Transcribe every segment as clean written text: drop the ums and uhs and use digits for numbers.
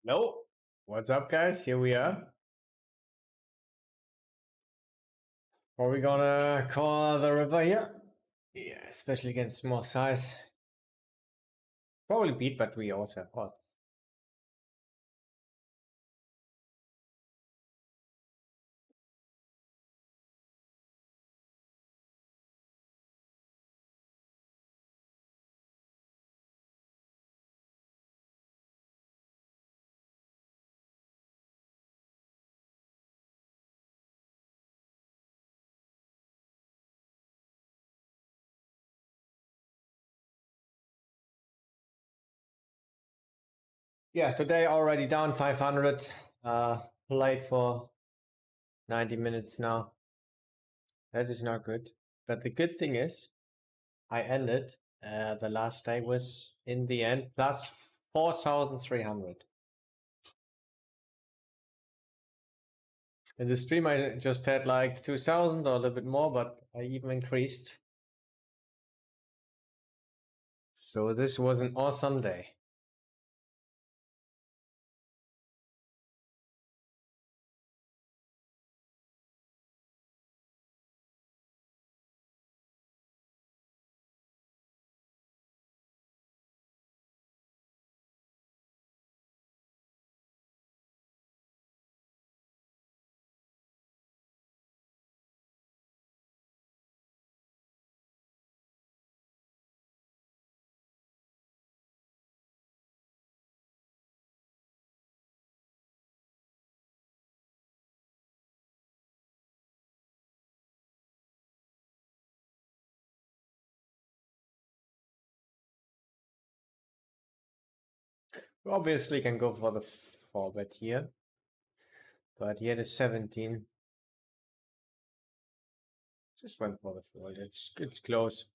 No. What's up, guys? Here we are. Are we gonna call the river here? Yeah, especially against small size. Probably beat, but we also have odds. Yeah, today already down 500. Played for 90 minutes now. That is not good. But the good thing is, I ended the last day was in the end plus 4,300. In the stream, I just had like 2,000 or a little bit more, but I even increased. So this was an awesome day. We obviously can go for the 4-bet here, but here the 17. Just went for the fold. It's close.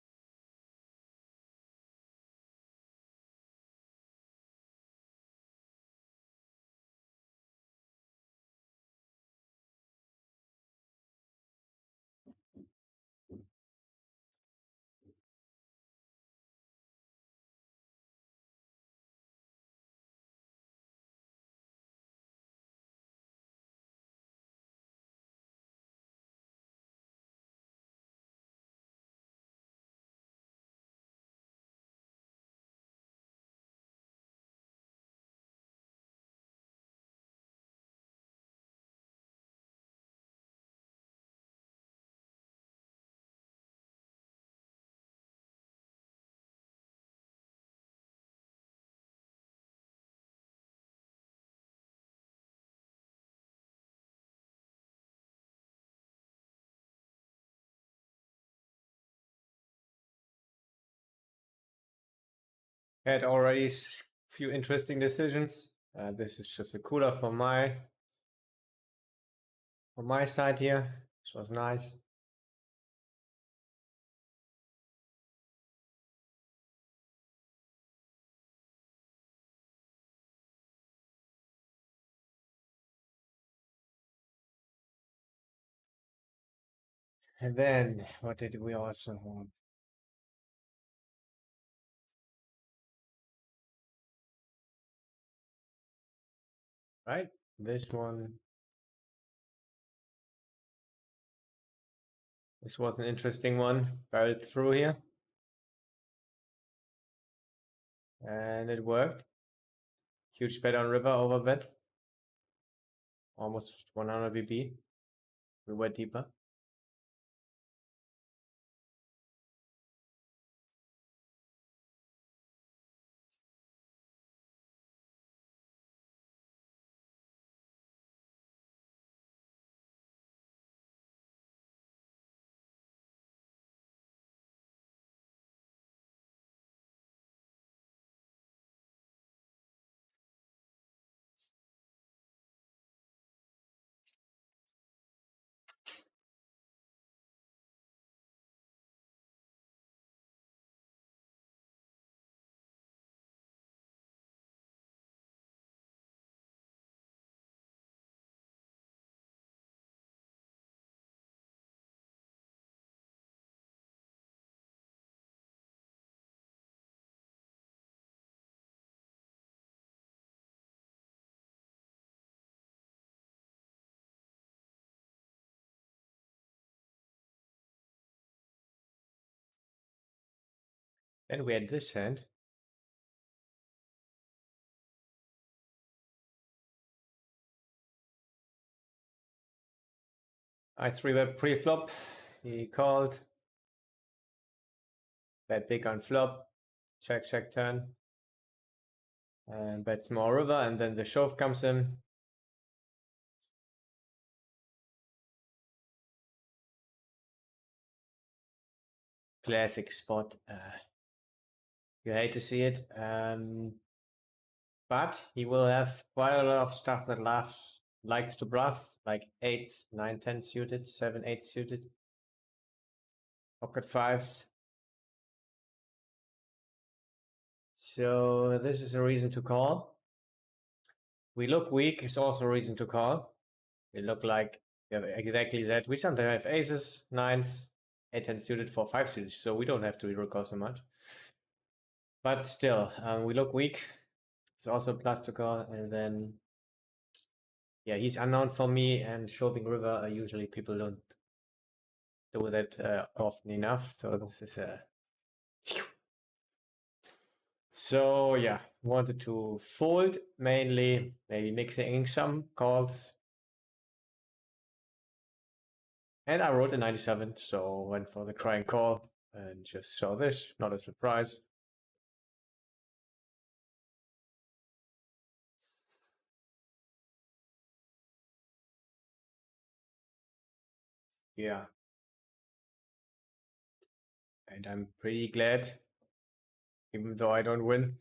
Had already few interesting decisions. This is just a cooler from my side here, which was nice. And then what did we also have? Right, this one. This was an interesting one. Barreled through here, and it worked. Huge bet on river, over bet. Almost 100 BB. We went deeper. Then we had this hand. I 3-bet pre-flop. He called. Bet big on flop. Check, check turn. And bet small river, and then the shove comes in. Classic spot. You hate to see it. But he will have quite a lot of stuff that likes to bluff, like 8s, 9, 10 suited, 7, 8 suited, pocket 5s. So this is a reason to call. We look weak is also a reason to call. We look like we have exactly that. We sometimes have aces, 9s, 8, 10 suited, 4, 5 suited, so we don't have to recall so much. But still, we look weak. It's also a plus to call, and then yeah, he's unknown for me, and shoving river usually people don't do that often enough. So this is a. So yeah, wanted to fold mainly, maybe mixing some calls. And I wrote a 97, so went for the crying call and just saw this, not a surprise. Yeah. And I'm pretty glad, even though I don't win,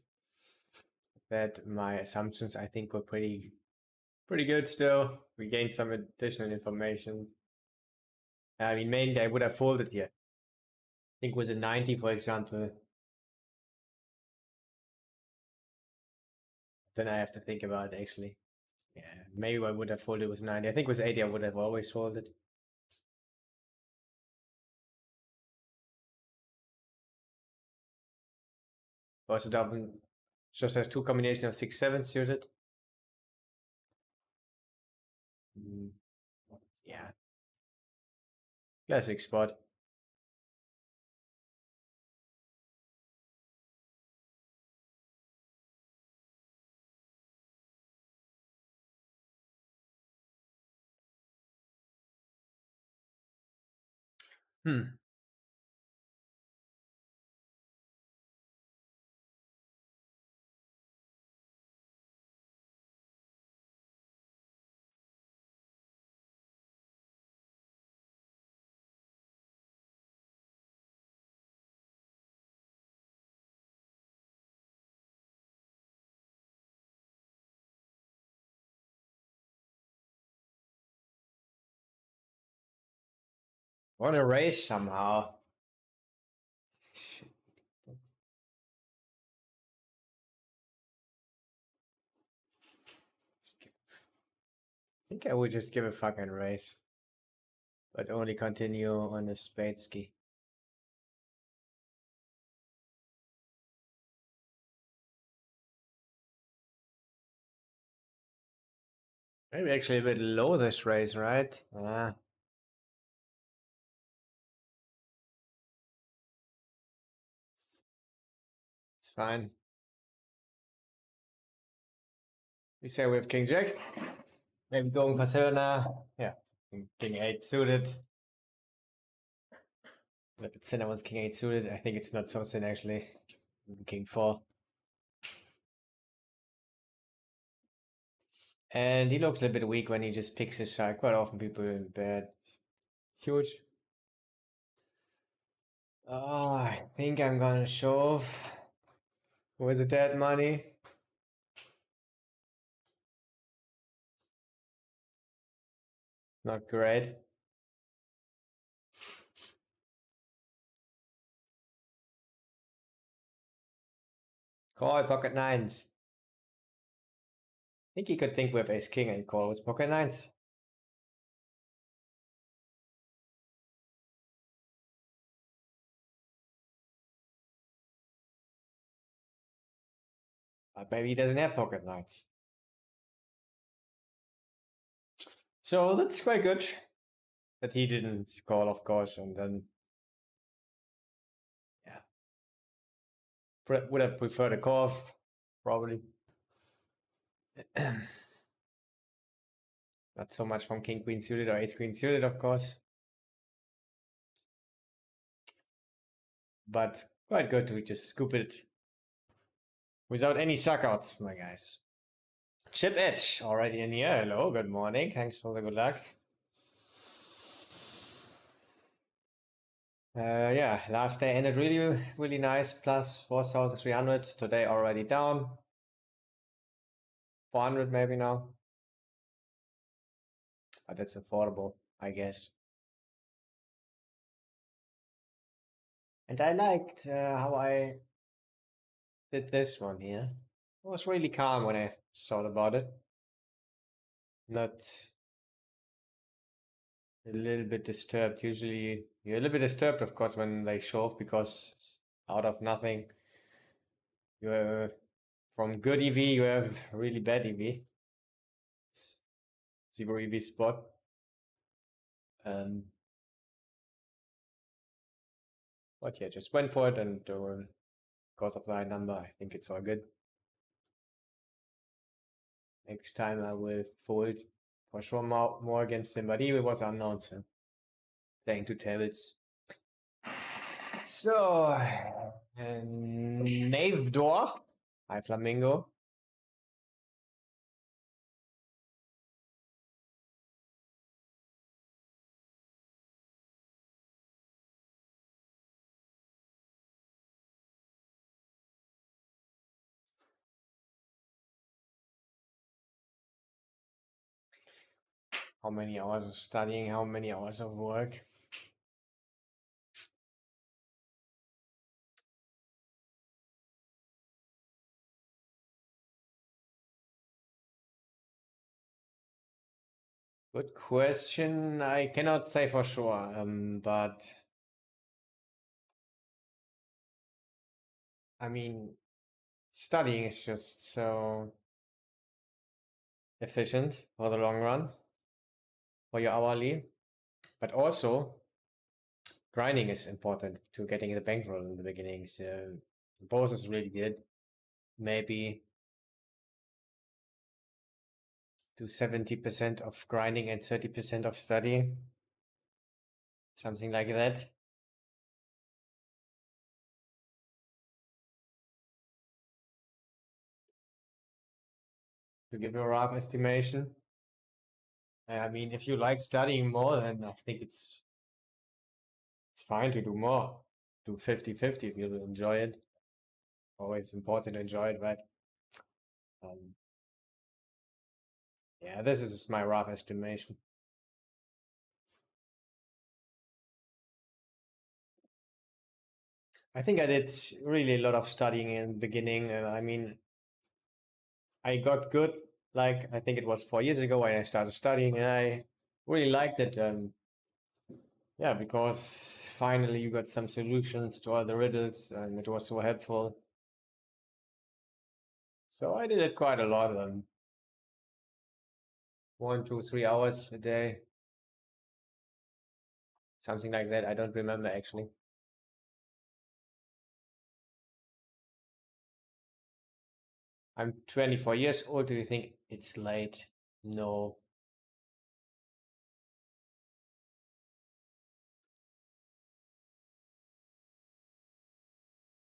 that my assumptions I think were pretty good still. We gained some additional information. I mean, mainly I would have folded here. I think with a 90, for example. Then I have to think about it actually. Yeah, maybe I would have folded with 90. I think with 80 I would have always folded. Also doesn't just has two combinations of 6, 7 suited. Yeah. Classic spot. Hmm. Want to raise somehow. Shit. I think I would just give a fucking raise. But only continue on the spade ski. Maybe actually a bit low this raise, right? It's fine. We say we have King Jack. Maybe going for 7 now. Yeah. King 8 suited. If it's sin, I was King 8 suited. I think it's not so sin actually. King 4. And he looks a little bit weak when he just picks his side. Quite often people in bed. Huge. Oh, I think I'm gonna shove with the dead money. Not great. Call pocket 9s. I think he could think with ace king and call with pocket 9s. But maybe he doesn't have pocket 9s. So that's quite good that he didn't call, of course, and then yeah. would have preferred a curve, probably. Not so much from king queen suited or ace queen suited, of course, but quite good to just scoop it without any suckouts, my guys. Chip Edge already in here. Hello, good morning. Thanks for the good luck. Yeah, last day ended really nice, plus 4,300. Today already down 400 maybe now, but that's affordable, I guess. And I liked how I did this one here. I was really calm when I thought about it. Not a little bit disturbed. Usually you're a little bit disturbed, of course, when they show off because out of nothing, you're from good EV, you have really bad EV. It's zero EV spot. But yeah, just went for it, and because of the high number, I think it's all good. Next time I will fold for sure more against him, but he was unknown, so playing two tables. So, knave door. Hi, Flamingo. How many hours of studying, how many hours of work. Good question. I cannot say for sure, but I mean, studying is just so efficient for the long run for your hourly, but also grinding is important to getting the bankroll in the beginning. So both is really good. Maybe do 70% of grinding and 30% of studying, something like that. To give you a rough estimation. I mean, if you like studying more, then I think it's fine to do more. Do 50-50 if you enjoy it. Always important to enjoy it, right? Yeah, this is my rough estimation. I think I did really a lot of studying in the beginning. I mean, I got good, like, I think it was 4 years ago when I started studying, and I really liked it. Yeah, because finally you got some solutions to all the riddles, and it was so helpful. So I did it quite a lot, 1, 2, 3 hours a day, something like that. I don't remember actually. I'm 24 years old. Do you think it's late? No.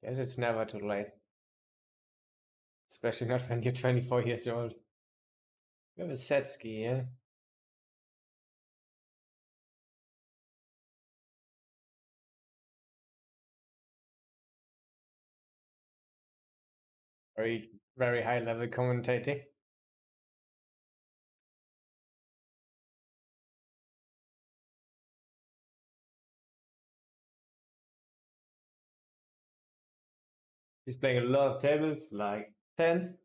Guess it's never too late. Especially not when you're 24 years old. You have a set ski, yeah? Very, very high level commentating. He's playing a lot of tables, like 10.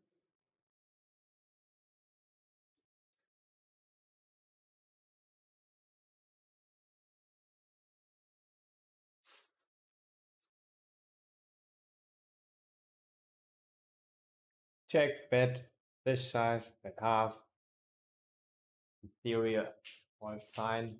Check, bet, this size, bet half. In theory, all fine.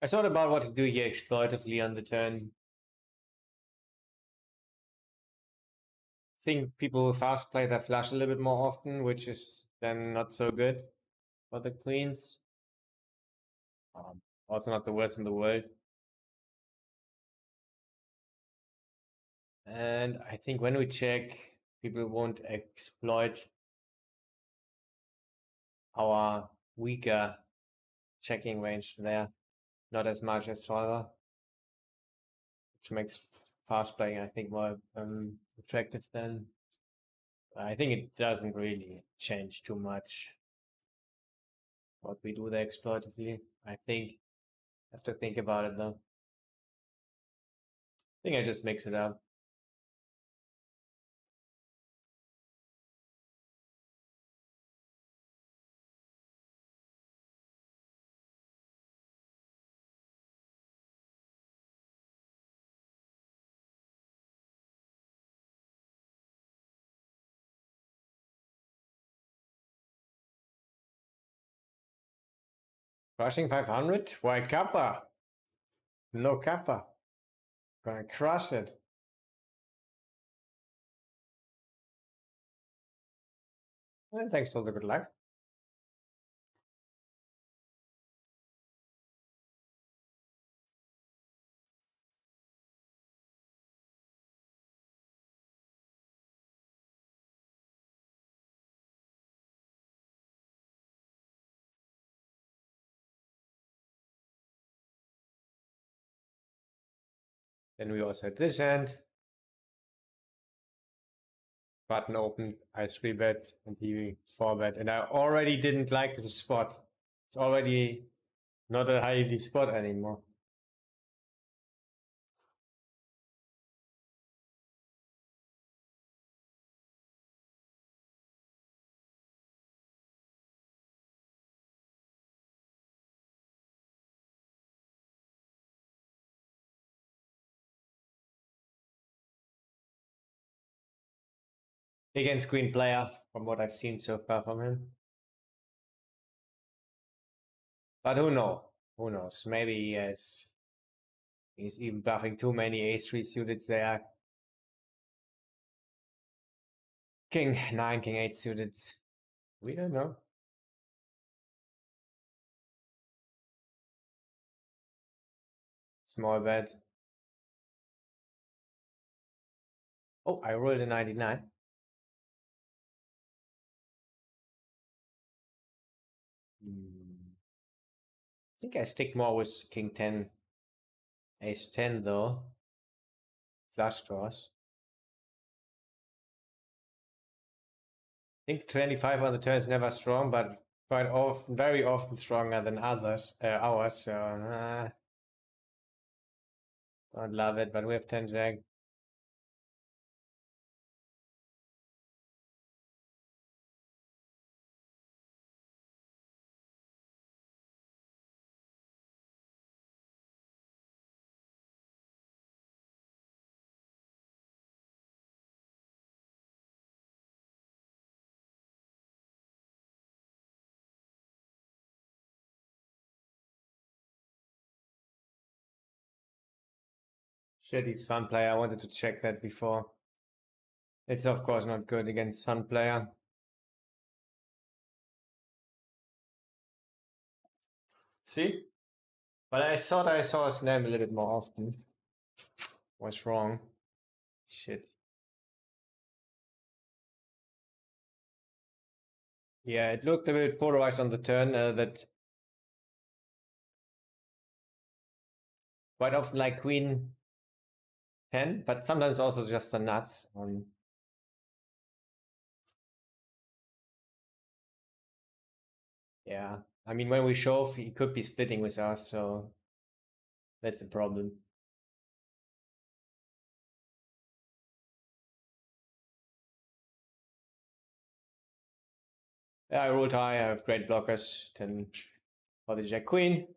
I thought about what to do here exploitatively on the turn. I think people will fast play their flush a little bit more often, which is then not so good for the queens. Also not the worst in the world. And I think when we check, people won't exploit our weaker checking range there. Not as much as solver, which makes fast playing, I think, more attractive then. I think it doesn't really change too much what we do there exploitatively. I think I have to think about it though. I think I just mix it up. Crushing 500, white kappa, no kappa. Gonna crush it. And thanks for the good luck. Then we also had this hand. Button open, I 3-bet, and he 4-bet. And I already didn't like the spot. It's already not a high EV spot anymore. Against queen player, from what I've seen so far from him. But who knows? Who knows? Maybe he's even bluffing too many ace-3 suited there. King 9, King 8 suited. We don't know. Small bet. Oh, I rolled a 99. I think I stick more with King 10, Ace 10 though. Flush draws. I think 25 on the turn is never strong, but quite often, very often stronger than ours. So don't love it, but we have 10 jack. Shit, he's fun player. I wanted to check that before. It's of course not good against fun player. See? But I thought I saw his name a little bit more often. Was wrong. Shit. Yeah, it looked a bit polarized on the turn that quite often like queen 10, but sometimes also just the nuts. Yeah, I mean, when we shove, he could be splitting with us, so that's a problem. Yeah, I rolled high, I have great blockers, 10 for the jack queen,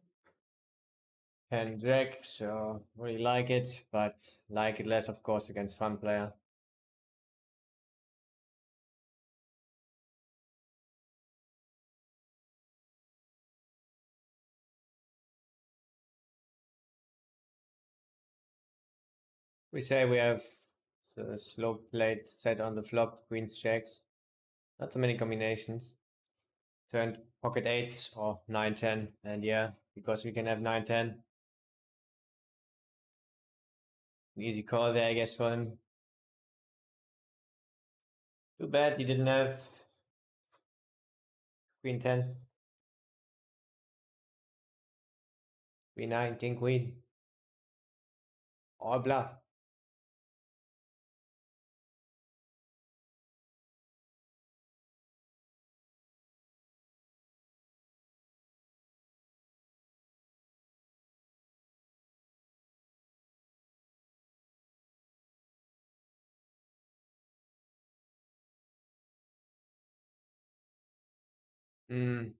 10 jack, so really like it, but like it less, of course, against fun player. We say we have the slow plate set on the flop, queens, jacks. Not so many combinations. Turned pocket eights or 9-10, and yeah, because we can have 9-10. An easy call there, I guess, for him. Too bad he didn't have queen 10. Queen 9, king queen. Or bluff. Hmm.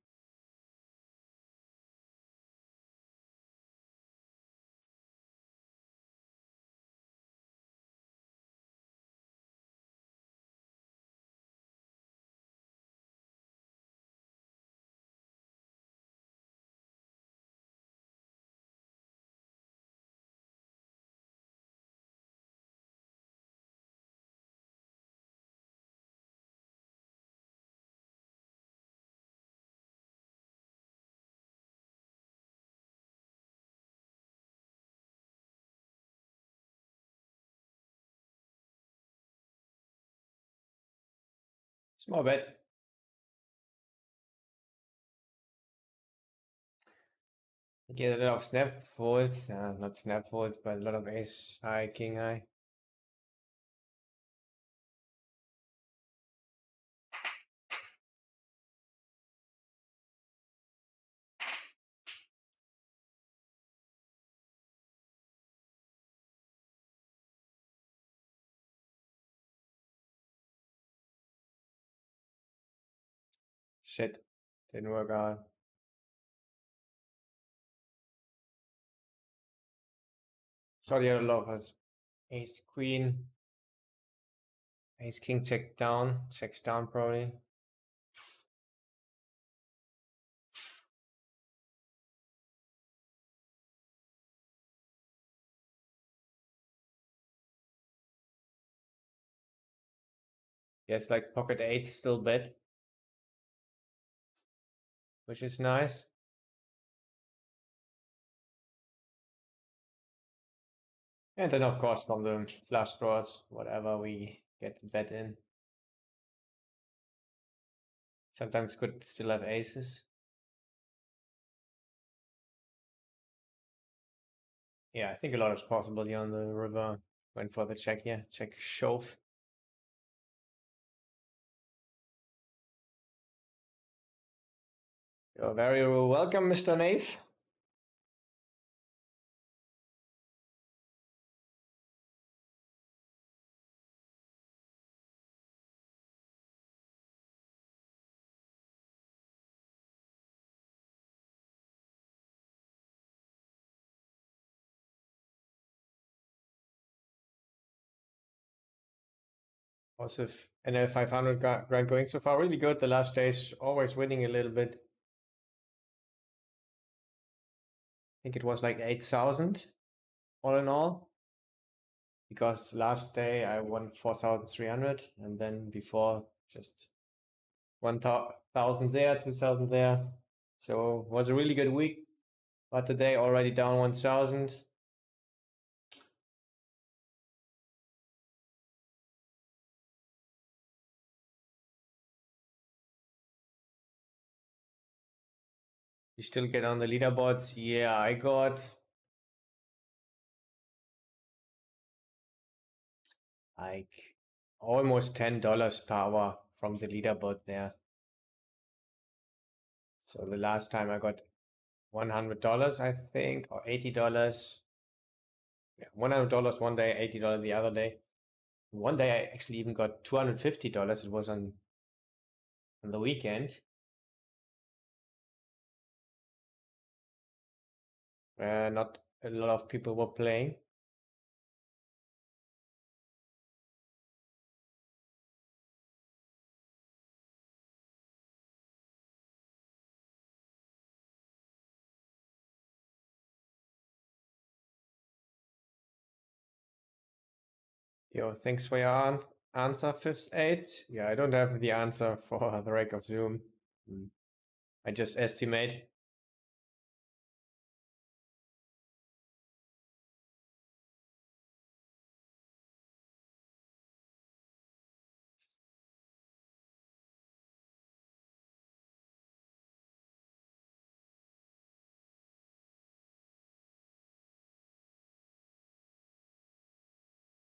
Small bet. Get a lot of snap folds. Not snap folds, but a lot of ace high, king high. Shit. Didn't work out. So the other lot was ace queen, ace king check down, checks down probably. Yes, like pocket eight still bet, which is nice. And then of course from the flush draws, whatever we get the bet in. Sometimes could still have aces. Yeah, I think a lot is possible here on the river. Went for the check here, check shove. You're very welcome, Mr. Knave. Also, NL500 grind going so far really good. The last days always winning a little bit. I think it was like 8,000 all in all. Because last day I won 4,300, and then before just 1,000 there, 2,000 there. So it was a really good week. But today already down 1,000. You still get on the leaderboards? Yeah, I got like almost $10 per hour from the leaderboard there. So the last time I got $100, I think, or $80. Yeah, $100 one day, $80 the other day. One day I actually even got $250. It was on the weekend. Not a lot of people were playing. Yo, thanks for your answer, Fifth Eight. Yeah, I don't have the answer for the rank of Zoom. I just estimate.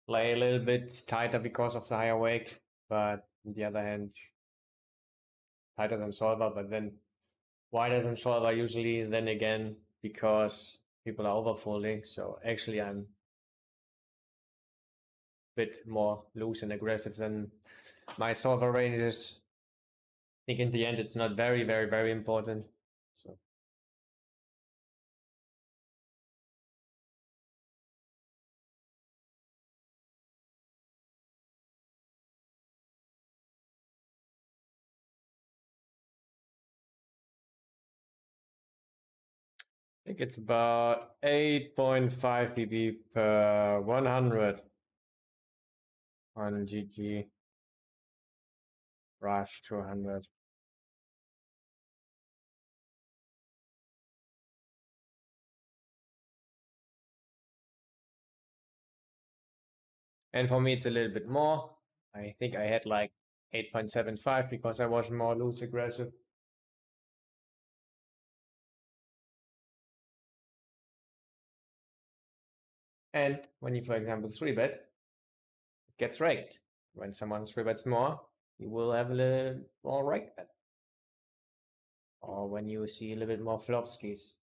Play a little bit tighter because of the higher wake, but on the other hand, tighter than solver, but then wider than solver usually, then again, because people are overfolding. So actually I'm a bit more loose and aggressive than my solver ranges. I think in the end it's not very, very, very important. So I think it's about 8.5 pp per 100 on GG Rush 200. And for me, it's a little bit more. I think I had like 8.75 because I was more loose aggressive. And when you, for example, 3-bet, it gets raked. When someone 3-bets more, you will have a little more rake bet. Or when you see a little bit more flop skis.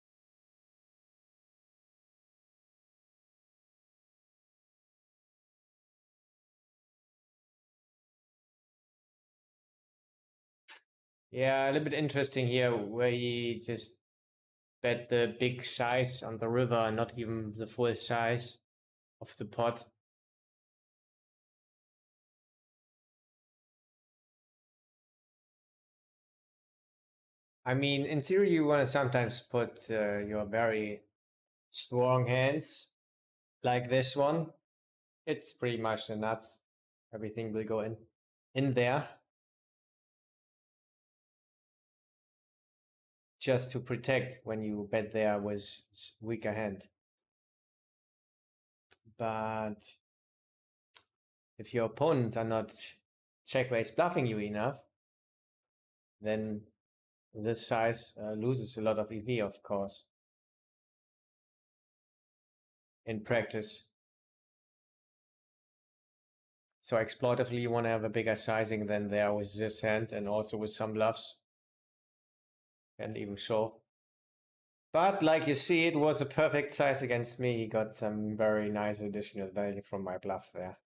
Yeah, a little bit interesting here where he just bet the big size on the river and not even the full size of the pot. I mean, in theory, you want to sometimes put your very strong hands like this one. It's pretty much the nuts. Everything will go in there just to protect when you bet there with weaker hand. But if your opponents are not check raise bluffing you enough, then this size loses a lot of EV, of course, in practice. So exploitively, you want to have a bigger sizing than there with this hand and also with some bluffs. And even so. But like you see, it was a perfect size against me. He got some very nice additional value from my bluff there.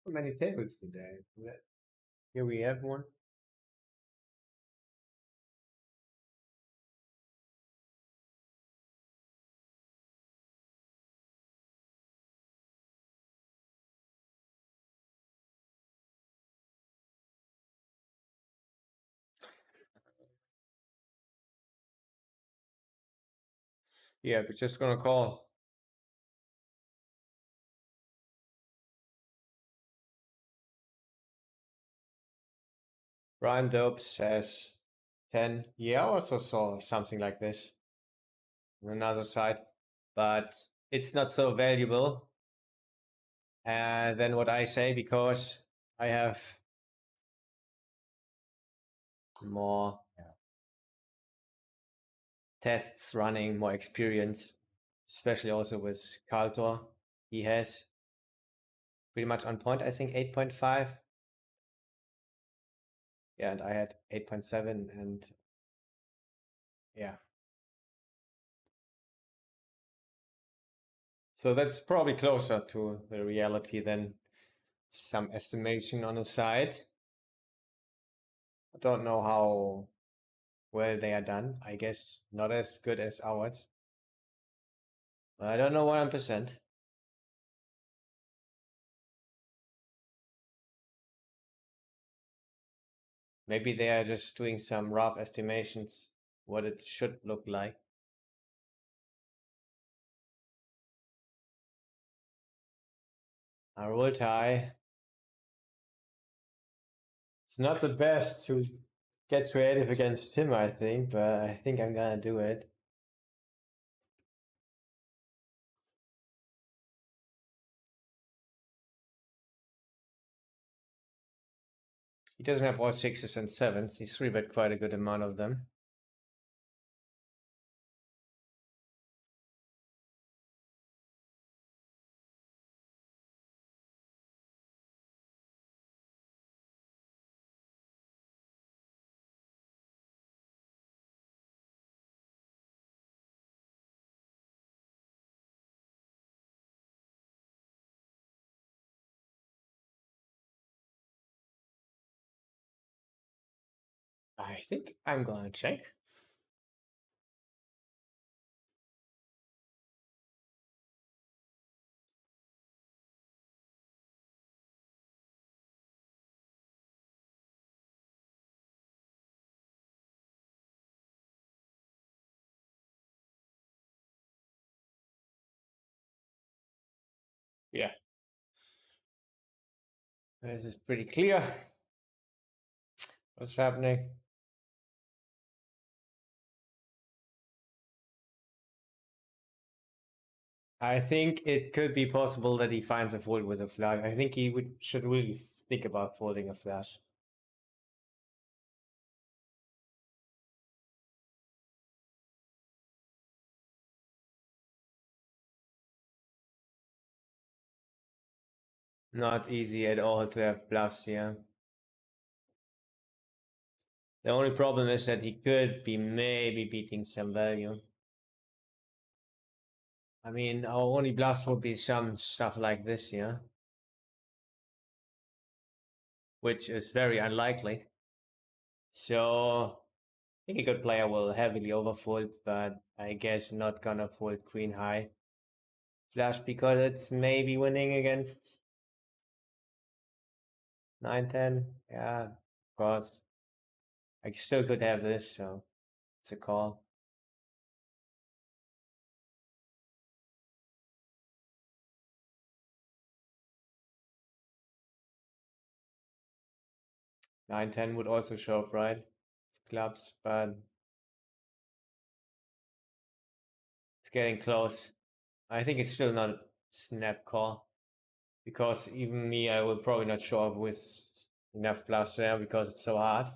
How many tables today? Here we have one. Yeah, we're just gonna call. Brian Dope says 10. Yeah, I also saw something like this on another side, but it's not so valuable than what I say because I have more tests running, more experience, especially also with Kaltor. He has pretty much on point, I think 8.5. Yeah, and I had 8.7 and yeah. So that's probably closer to the reality than some estimation on the side. I don't know how well they are done. I guess not as good as ours. But I don't know 100%. Maybe they are just doing some rough estimations what it should look like. I roll tie. It's not the best to get creative against him, I think, but I think I'm gonna do it. He doesn't have all sixes and sevens. He's three bet quite a good amount of them. I think I'm gonna check. Yeah. This is pretty clear. What's happening? I think it could be possible that he finds a fold with a flush. I think he should really think about folding a flush. Not easy at all to have bluffs here. The only problem is that he could be maybe beating some value. I mean, our only bluffs would be some stuff like this here, which is very unlikely. So I think a good player will heavily overfold, but I guess not gonna fold queen high flush because it's maybe winning against 9-10. Yeah, of course. I still could have this, so it's a call. Nine ten would also show up, right? Clubs, but it's getting close. I think it's still not a snap call because even me, I will probably not show up with enough bluffs there because it's so hard.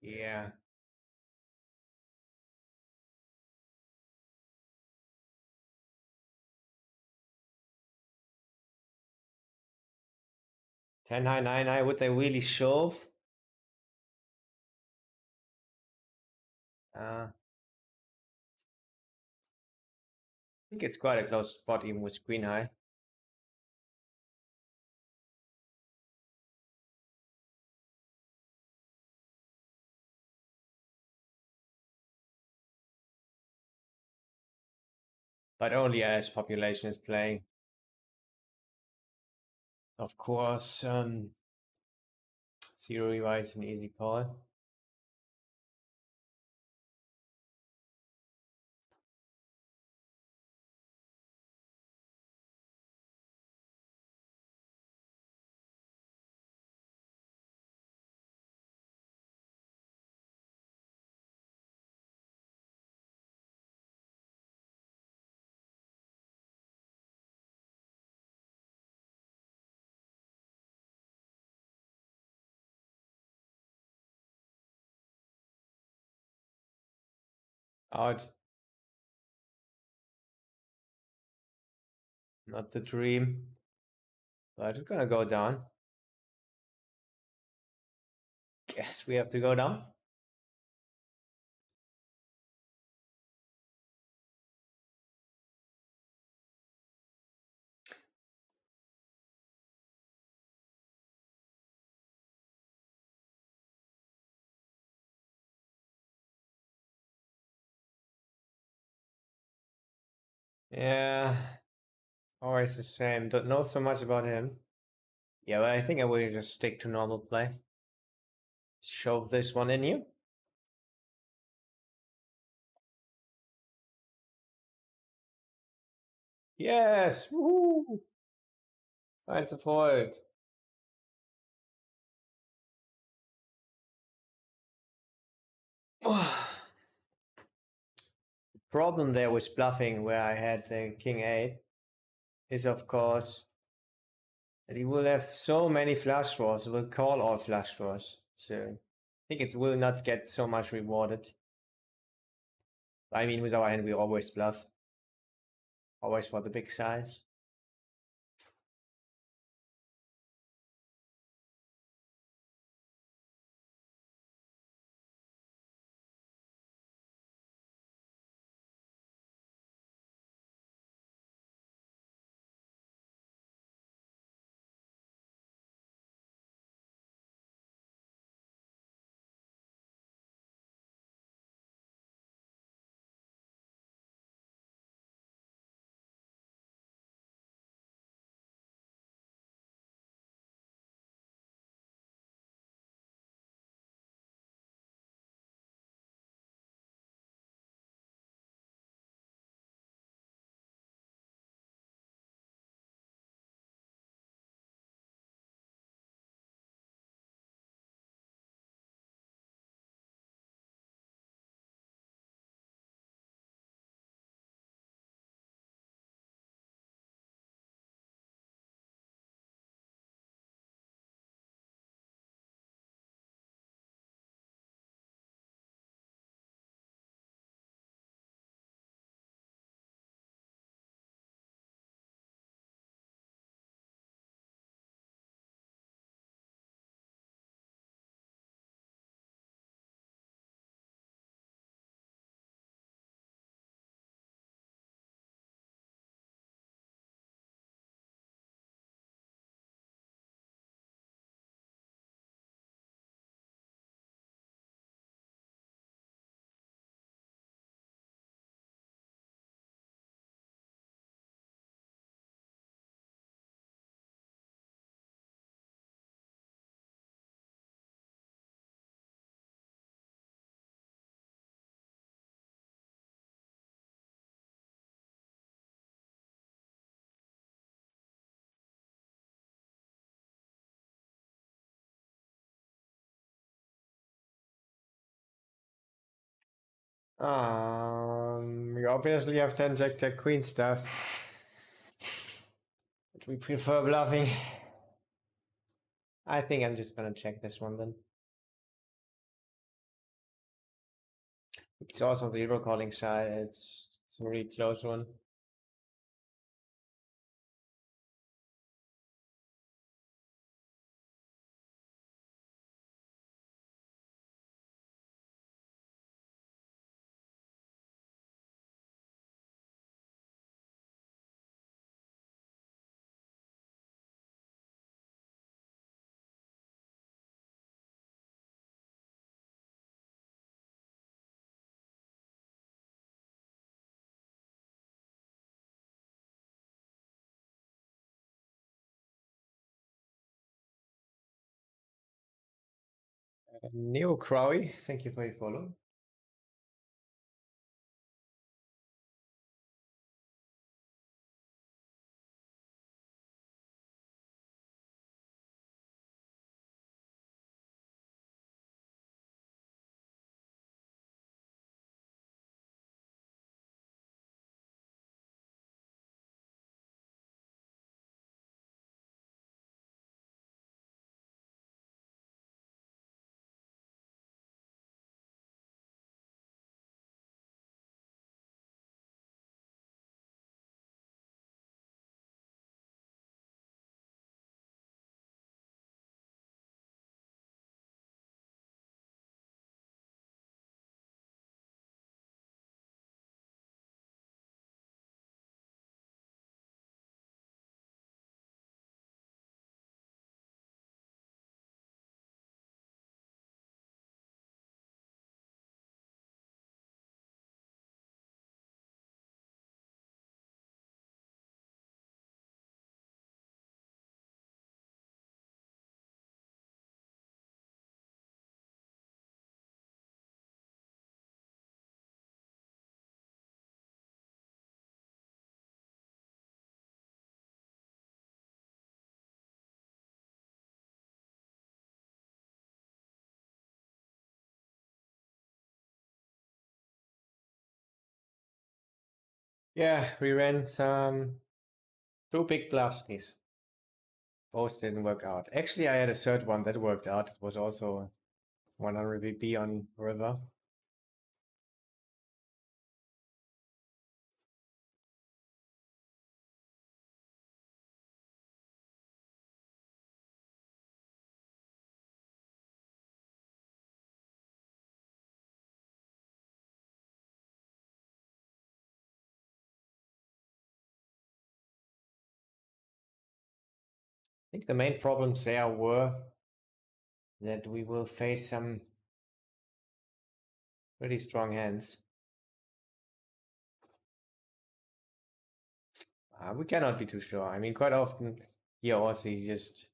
Yeah. Ten high, nine high. Would they really shove? I think it's quite a close spot even with queen high. But only as population is playing. Of course, zero EY is an easy call. Out. Not the dream. But it's gonna go down. Guess we have to go down. Yeah, always the same. Don't know so much about him. Yeah, but I think I will just stick to normal play. Shove this one in you. Yes! Woohoo! Finds a fold. Problem there with bluffing where I had the king 8 is of course that he will have so many flush draws, will call all flush draws. So I think it will not get so much rewarded. I mean, with our hand, we always bluff. Always for the big size. You obviously have 10 Jack Jack Queen stuff. But we prefer bluffing. I think I'm just gonna check this one then. It's also the hero calling side. It's a really close one. Neo Crowy, thank you for your follow. Yeah, we ran two big bluffskis. Both didn't work out. Actually, I had a third one that worked out. It was also 100 VP on river. I think the main problems there were that we will face some pretty strong hands. We cannot be too sure. I mean, quite often here also he just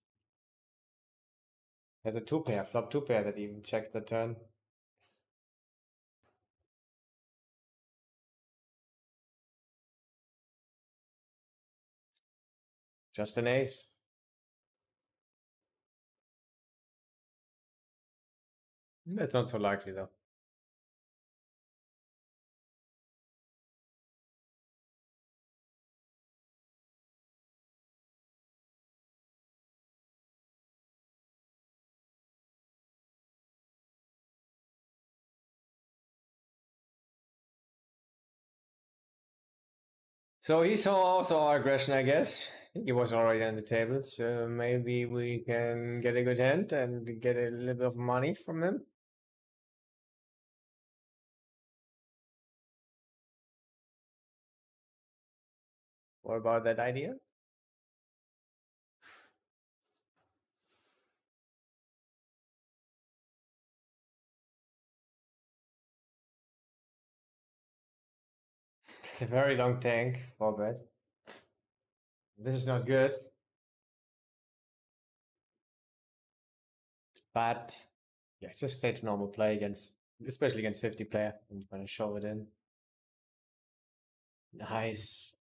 has a two pair, flop two pair that even checks the turn. Just an ace. That's not so likely though. So he saw also our aggression, I guess. He was already on the table, so maybe we can get a good hand and get a little bit of money from him. What about that idea? It's a very long tank, for bet. This is not good. But yeah, just stage normal play against, especially against 50 player. I'm gonna show it in. Nice.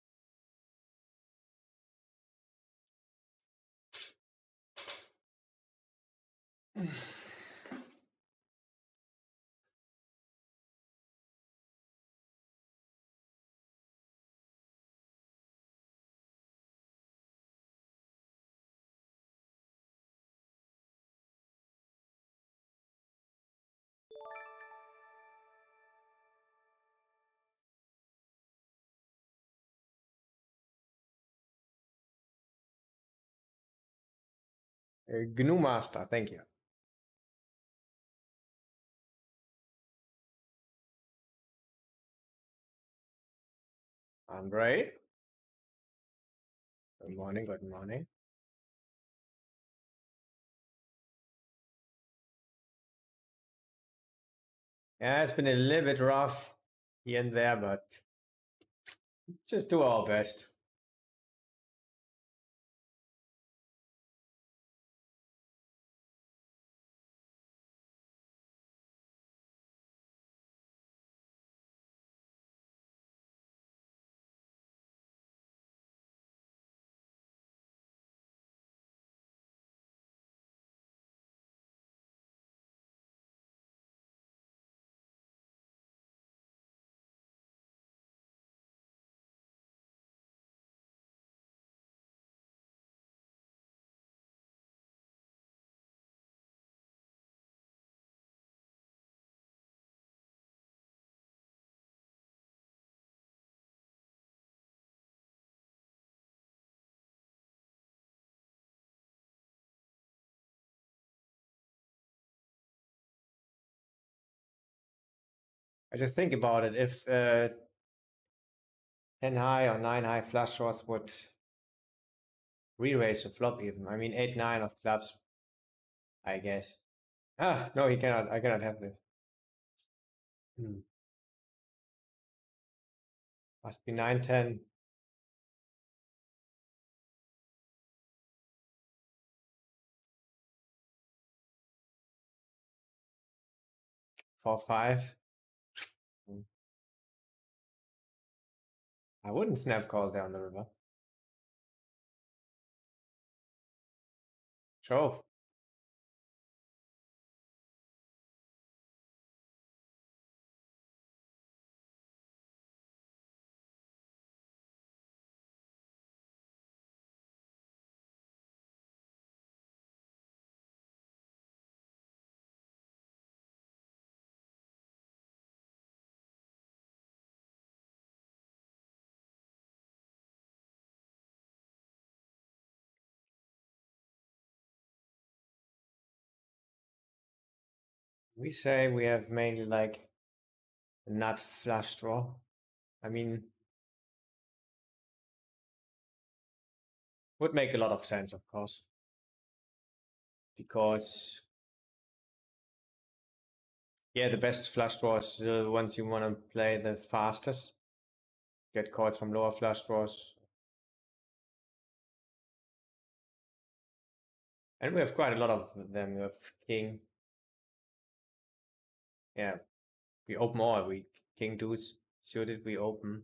GNU Master, thank you. Andre. Good morning, good morning. Yeah, it's been a little bit rough here and there, but just do our best. I just think about it. If 10 high or 9 high flush draws would re-raise the flop even. I mean 8-9 of clubs, I guess. Ah, no, he cannot. I cannot have this. Must be 9-10. 4-5. I wouldn't snap call there on the river. Shove. We say we have mainly like a nut flush draw. I mean, would make a lot of sense, of course, because yeah, the best flush draws are the ones you want to play the fastest. Get cards from lower flush draws. And we have quite a lot of them. We have king. Yeah, we open all. We king deuce suited. We open.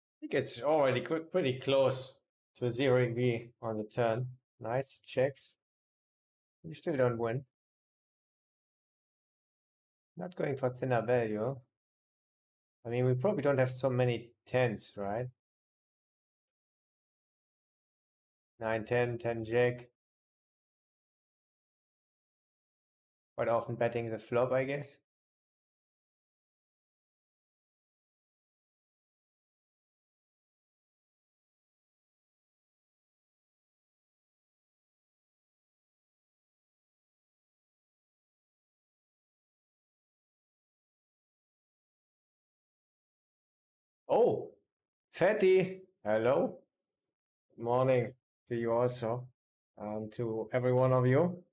I think it's already pretty close to a 0 EV on the turn. Nice checks. You still don't win. Not going for thinner value. I mean, we probably don't have so many tens, right? 9, 10, 10 jack. Quite often betting the flop, I guess. Oh, Fatty. Hello. Good morning to you also. And to every one of you.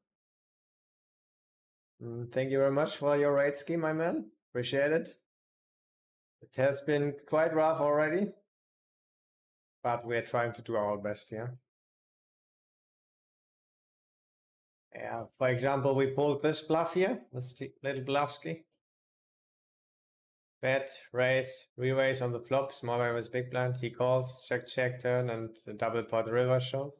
Thank you very much for your raid scheme, my man. Appreciate it. It has been quite rough already, but we're trying to do our best here. Yeah, for example, we pulled this bluff here, this little bluffski. Bet, raise, re-raise on the flop, small blind with big blind, he calls, check, check, turn, and a double pot river show.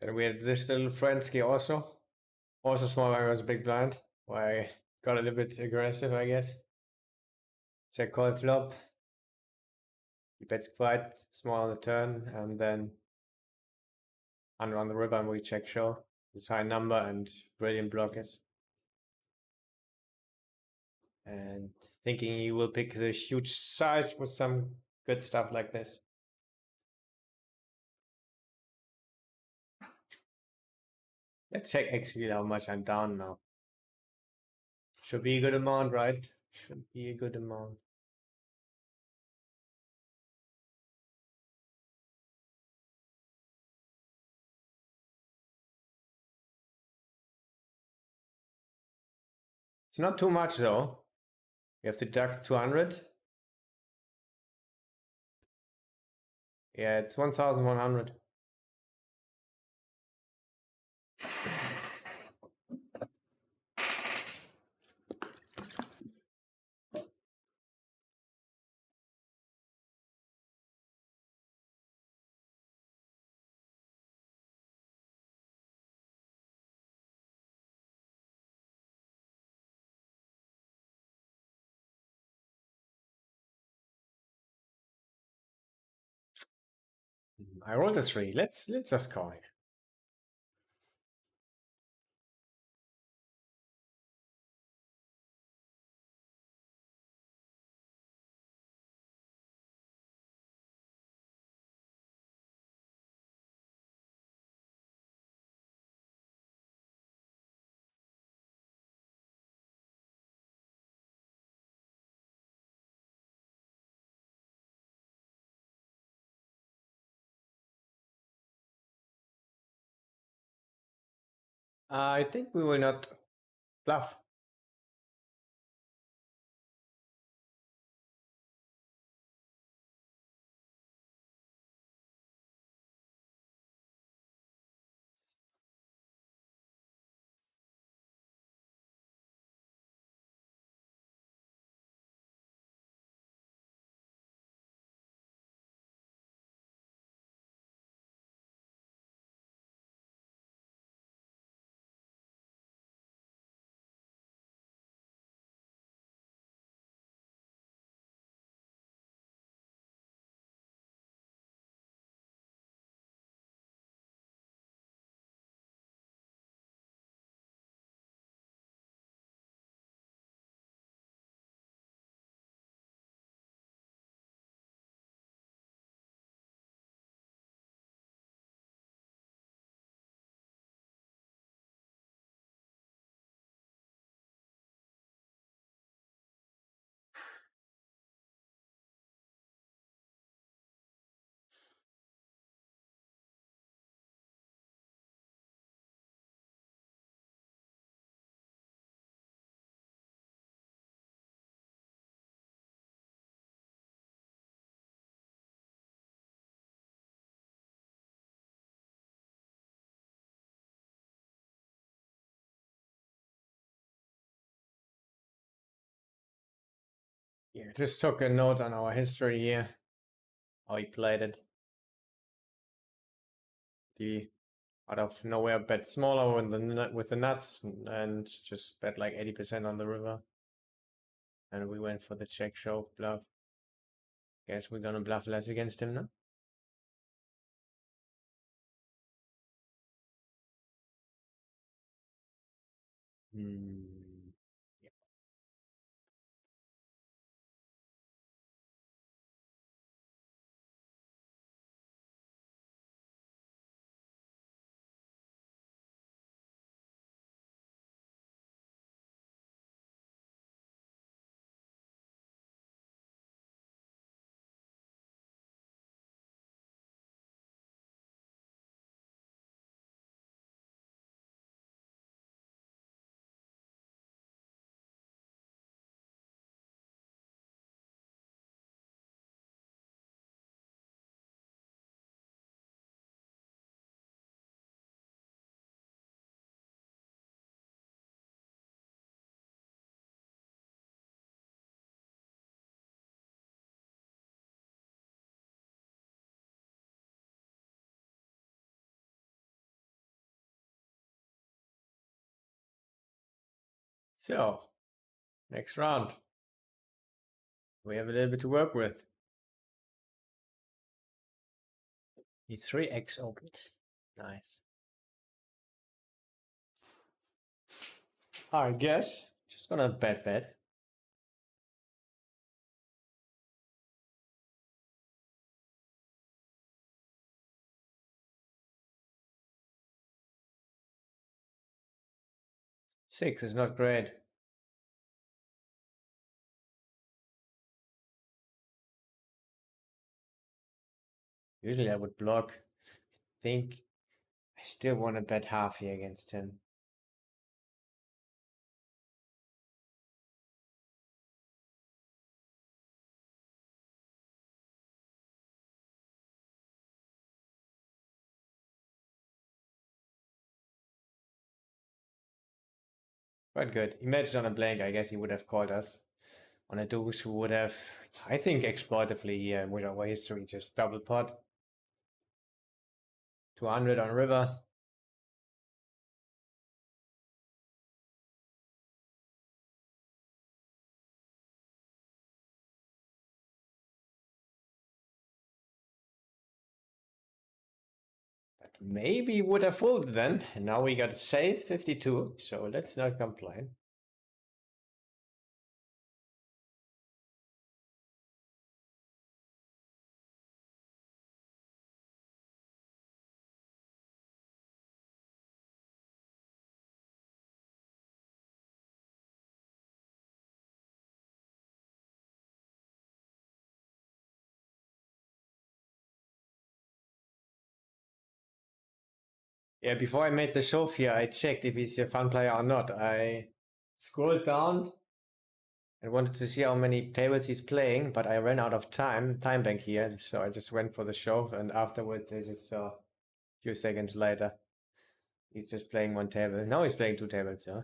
And we had this little Frensky also. Also small blind was big blind. Why I got a little bit aggressive, I guess. Check call flop. He bets quite small on the turn, and then under on the river, and we check show. This high number and brilliant blockers. And thinking he will pick the huge size with some good stuff like this. Let's check actually how much I'm down now. Should be a good amount, right? Should be a good amount. It's not too much though. You have to deduct 200. Yeah, it's 1,100. I rolled a 3. Let's just call it. I think we will not bluff. Yeah, just took a note on our history here. How he played it. The out of nowhere bet smaller with the nuts and just bet like 80% on the river. And we went for the check shove bluff. Guess we're gonna bluff less against him now. Hmm. Yeah. So, next round. We have a little bit to work with. He 3x opened. Nice. I guess. Just gonna bet. Six is not great. Usually I would block. I think I still want to bet half here against him. Quite good. Imagine on a blank, I guess he would have called us. On a deuce, who would have, I think, exploitively here with our history, just double pot. 200 on river. But maybe would have folded then. And now we got save 52, so let's not complain. Yeah, before I made the shove here, I checked if he's a fun player or not. I scrolled down and wanted to see how many tables he's playing, but I ran out of time bank here, so I just went for the shove, and afterwards I just saw a few seconds later he's just playing one table. Now he's playing two tables, yeah.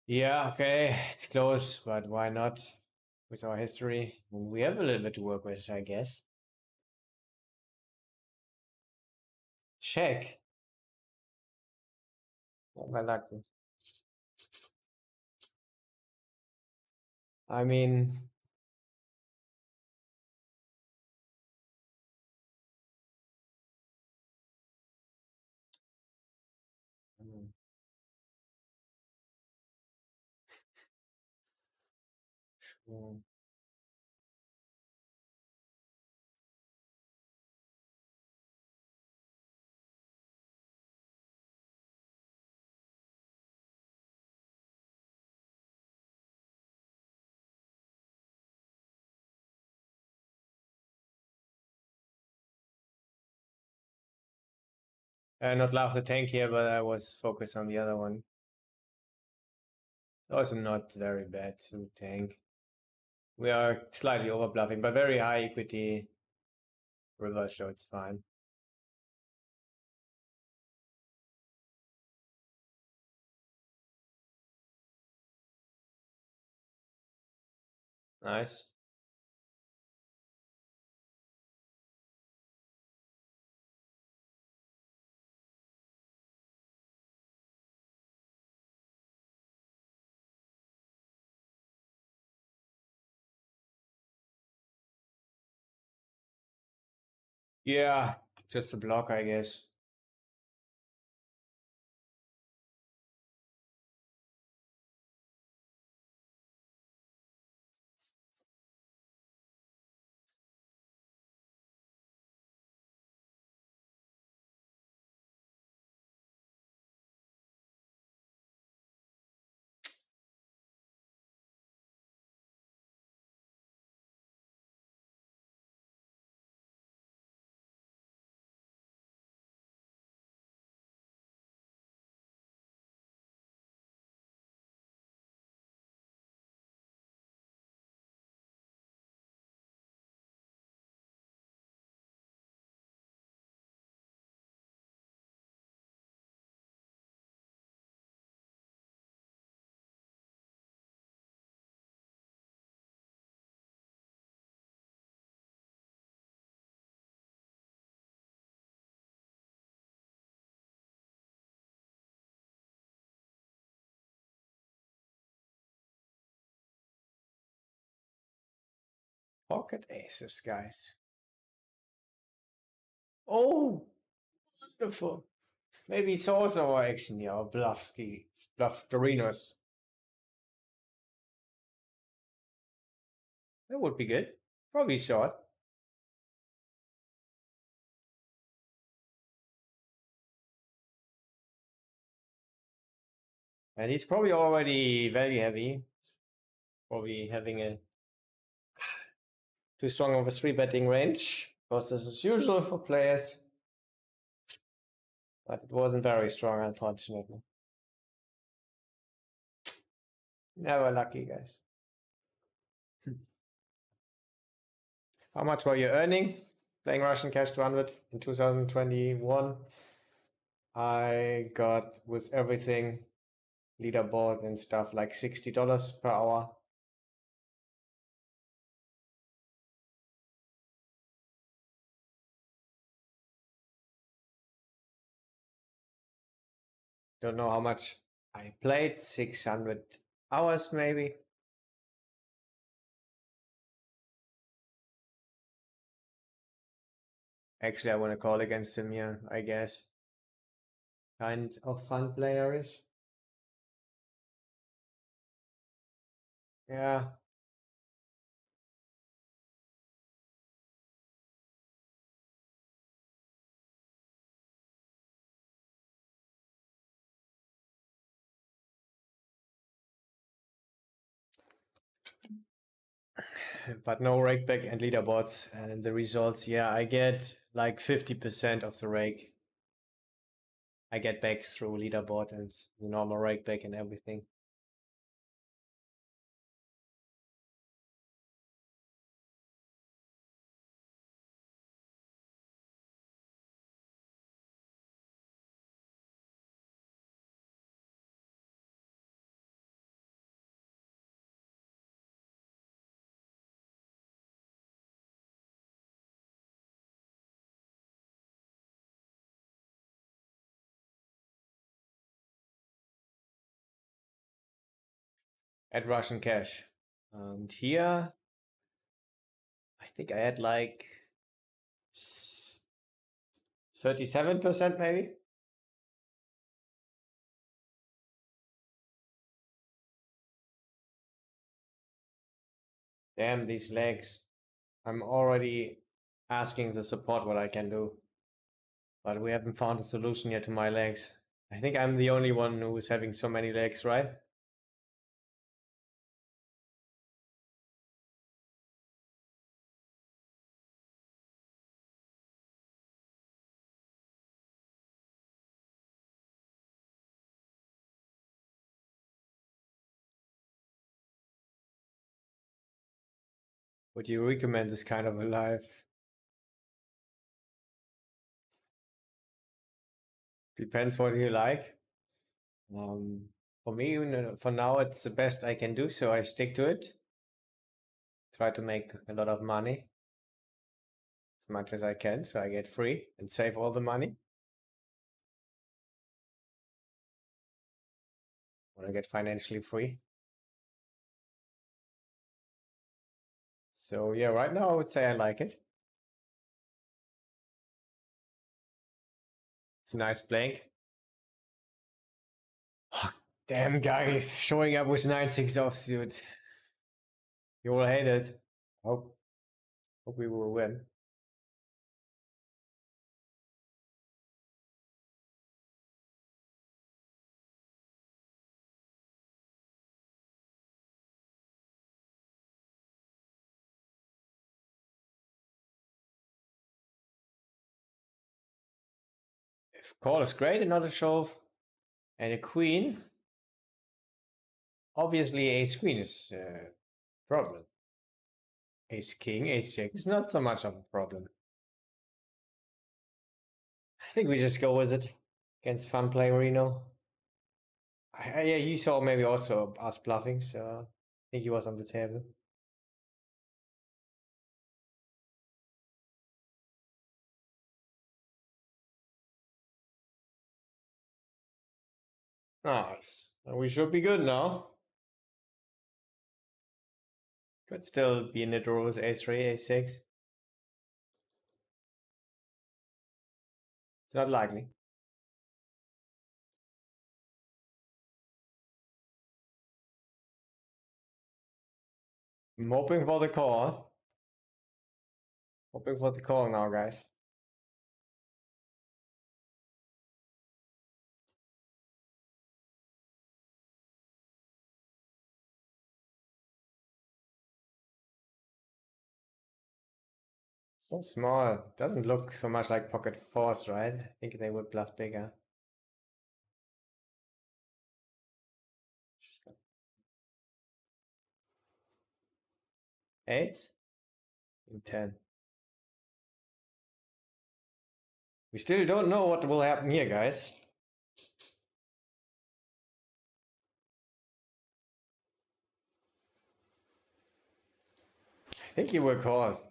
Yeah, okay, it's close, but why not? With our history, we have a little bit to work with, I guess. Check. Well, lucky. I mean, mm, mm. Not love the tank here, but I was focused on the other one. Also not very bad to tank. We are slightly over bluffing, but very high equity river, so it's fine. Nice. Yeah, just a block, I guess. Pocket aces, guys. Oh, wonderful. Maybe he saw our action here, or Bluffski, Bluff Dorinos. That would be good. Probably short. And he's probably already value heavy. Probably having a too strong of a three betting range. Because this is usual for players. But it wasn't very strong, unfortunately. Never lucky, guys. How much were you earning playing Russian Cash 200 in 2021? I got, with everything, leaderboard and stuff, like $60 per hour. Don't know how much I played, 600 hours maybe. Actually, I want to call against him here, I guess. Kind of fun player-ish. Yeah. But no rake back and leaderboards. And the results, yeah, I get like 50% of the rake. I get back through leaderboard and the normal rake back and everything. At Russian cash. And here, I think I had like 37% maybe. Damn, these legs. I'm already asking the support what I can do. But we haven't found a solution yet to my legs. I think I'm the only one who is having so many legs, right? Would you recommend this kind of a life? Depends what you like. For me, for now, it's the best I can do, so I stick to it. Try to make a lot of money as much as I can, so I get free and save all the money. When I get financially free. So yeah, right now I would say I like it. It's a nice blank. Oh, damn guys, showing up with 9-6 offsuit. You will hate it. Hope we will win. If call is great, another shove, and a queen. Obviously, ace queen is a problem. Ace king, ace jack is not so much of a problem. I think we just go with it against fun play Reno. Yeah, you saw maybe also us bluffing, so I think he was on the table. Nice. We should be good now. Could still be in the draw with a3, a6. It's not likely. I'm hoping for the call. Hoping for the call now, guys. So small. Doesn't look so much like pocket fours, right? I think they would bluff bigger. Eights? In 10. We still don't know what will happen here, guys. I think he will call.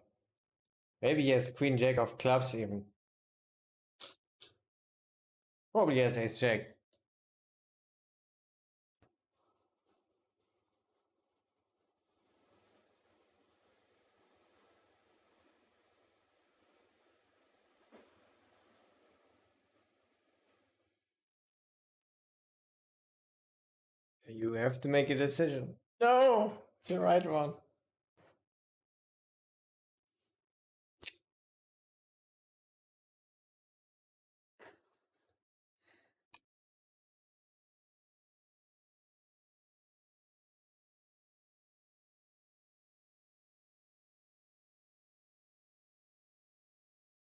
Maybe he has queen jack of clubs even. Probably has ace jack. You have to make a decision. No! It's the right one.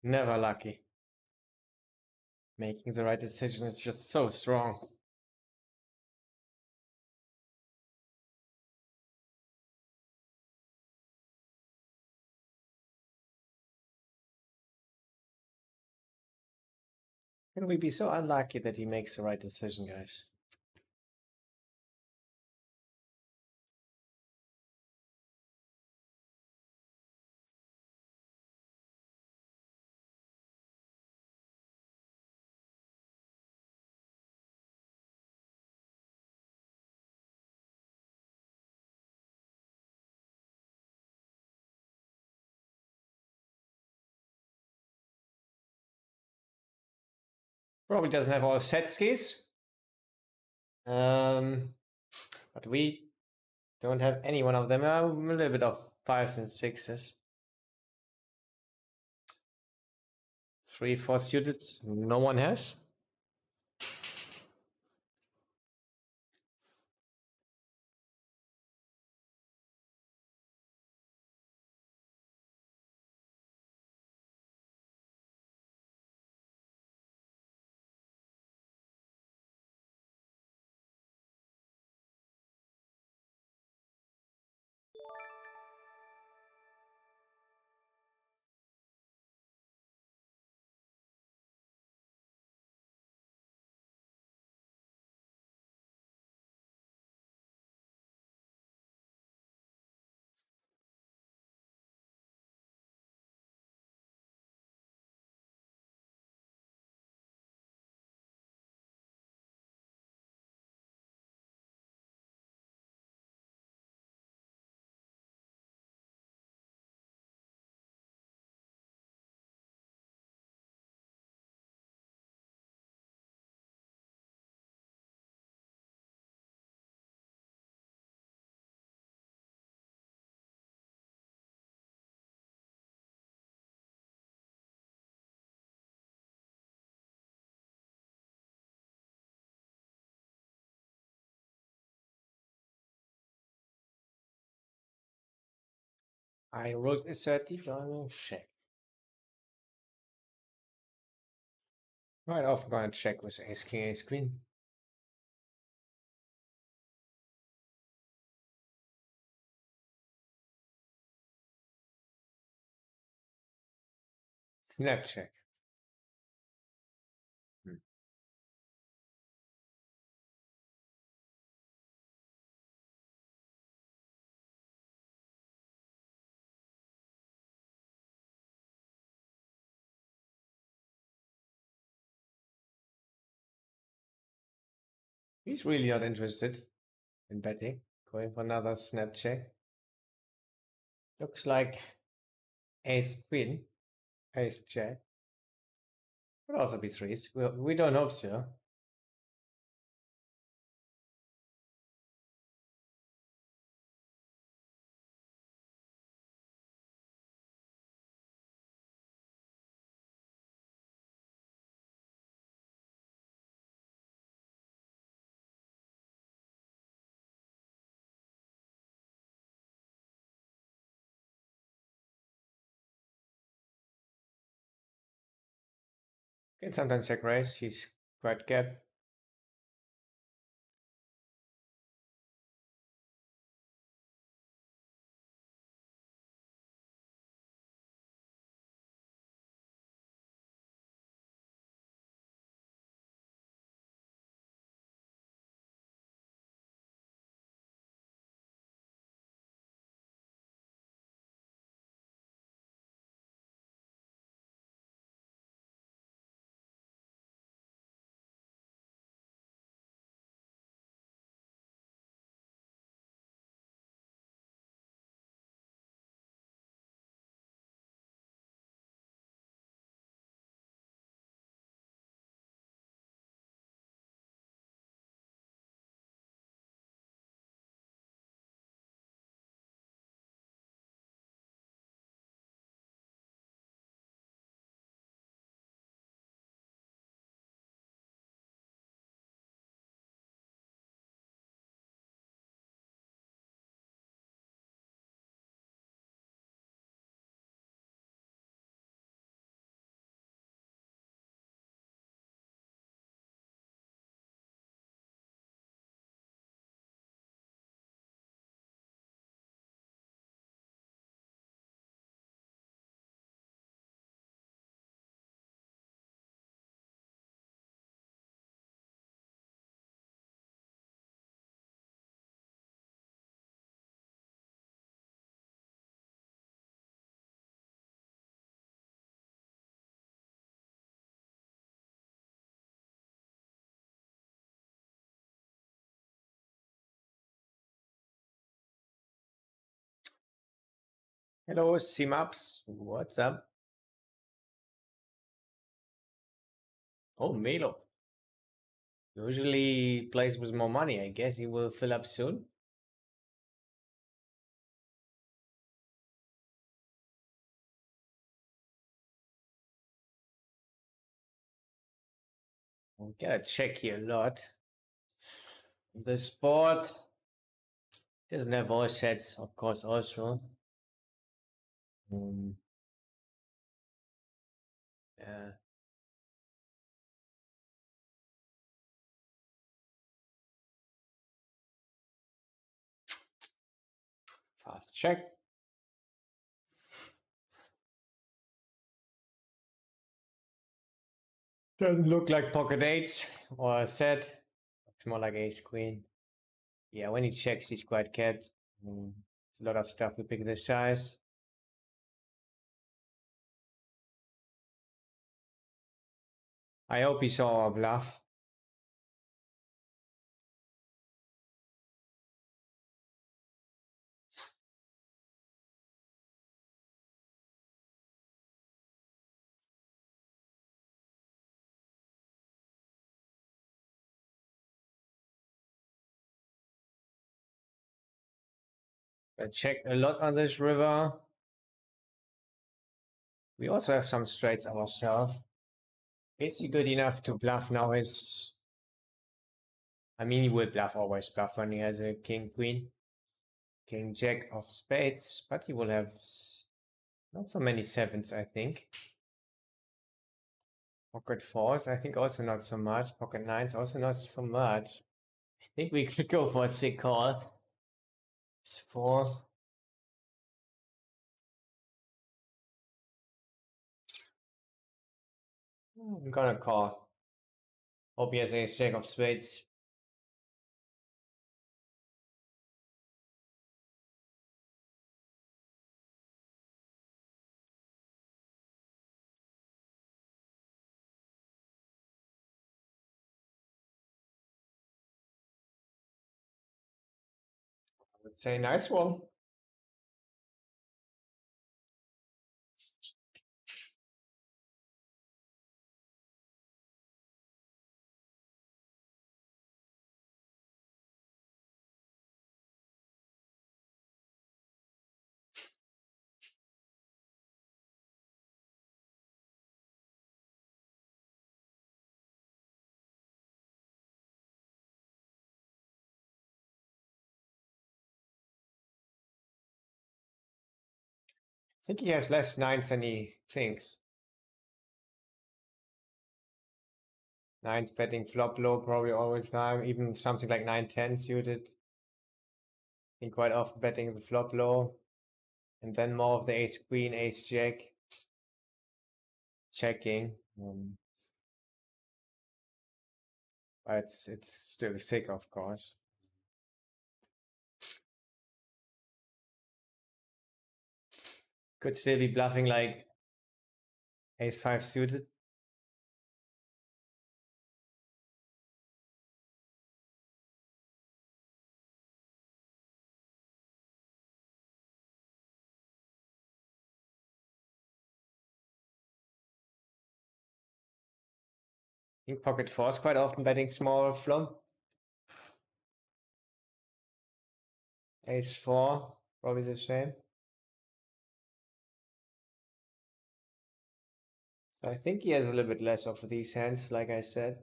Never lucky. Making the right decision is just so strong. Can we be so unlucky that he makes the right decision, guys? Probably doesn't have all set skis. But we don't have any one of them. A little bit of 5s and 6s. 3, 4 suited. No one has. I wrote assertive check. Quite often gonna check with ace king, ace queen. Snap check. He's really not interested in betting. Going for another snap check. Looks like ace queen, ace jack. Could also be threes. We don't hope so. Can sometimes check raise. He's quite good. Hello, Simaps. What's up? Oh, Melo. Usually plays with more money. I guess he will fill up soon. We gotta check here a lot. The sport doesn't have all sets, of course, also. Um, yeah. Fast check. Doesn't look like pocket eights or a set. Looks more like ace queen. Yeah, when he checks, he's quite kept. It's a lot of stuff to pick this size. I hope he saw our bluff. I check a lot on this river. We also have some straights ourselves. Is he good enough to bluff now? I mean, he will bluff always bluff when he has a king queen, king jack of spades, but he will have not so many sevens, I think. Pocket fours, I think also not so much. Pocket nines, also not so much. I think we could go for a sick call. It's four. I'm gonna call. Hope he has a jack of spades. I would say nice one. I think he has less nines than he thinks. Nines betting flop low probably all the time, even something like 9-10 suited. I think quite often betting the flop low. And then more of the ace queen, ace jack. Checking. But it's still sick, of course. Could still be bluffing like ace five suited. I think pocket fours quite often betting small flop. Ace four, probably the same. So I think he has a little bit less of these hands, like I said.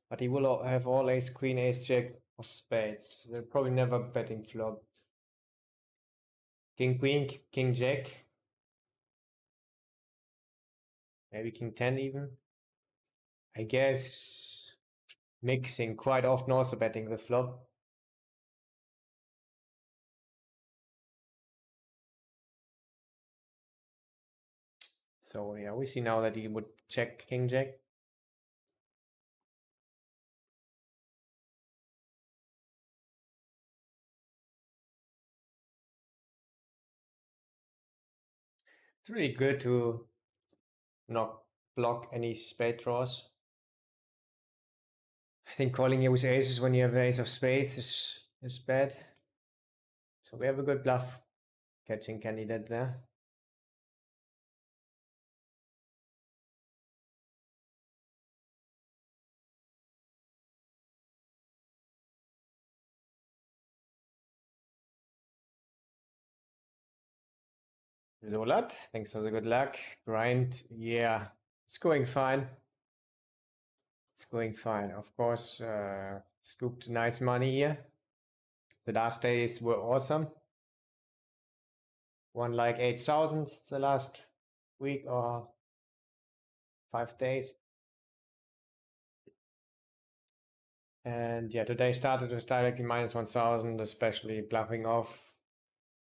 But he will have all ace queen, ace jack of spades. They're probably never betting flop. King queen, king jack. Maybe king 10 even. I guess mixing quite often also betting the flop. So yeah, we see now that he would check king jack. It's really good to not block any spade draws. I think calling here with aces when you have an ace of spades is bad. So we have a good bluff catching candidate there. Solat, thanks for the good luck. Grind, yeah, it's going fine. It's going fine. Of course, scooped nice money here. The last days were awesome. Won like 8,000 the last week or 5 days. And yeah, today started with directly minus 1,000, especially bluffing off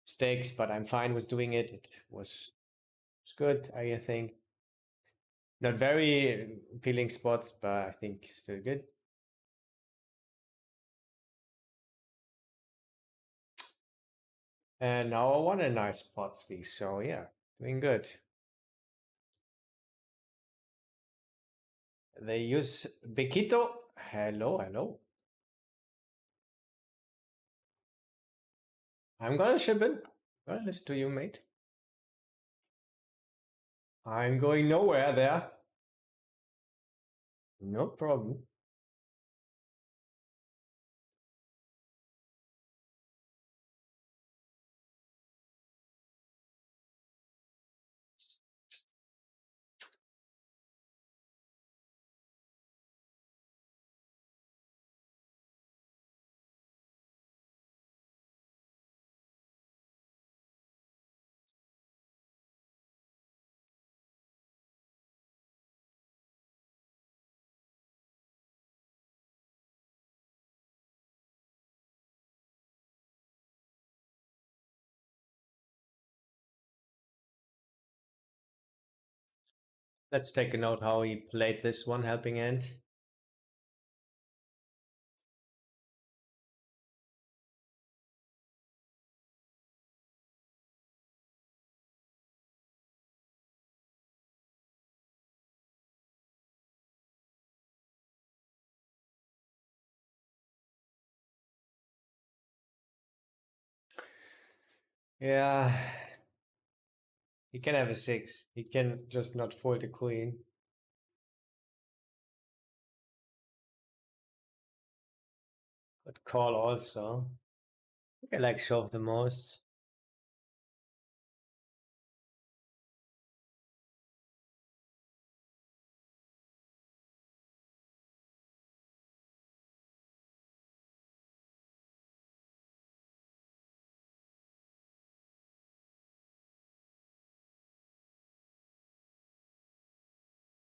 stakes, but I'm fine with doing it. It was good, I think. Not very appealing spots, but I think still good. And now I won a nice spots league, so yeah, doing good. They use Bequito. Hello, hello. I'm gonna ship it. I'm gonna listen to you, mate. I'm going nowhere there. No problem. Let's take a note how he played this one helping hand. Yeah, he can have a 6. He can just not fold the queen. But call also. I think I like shove the most.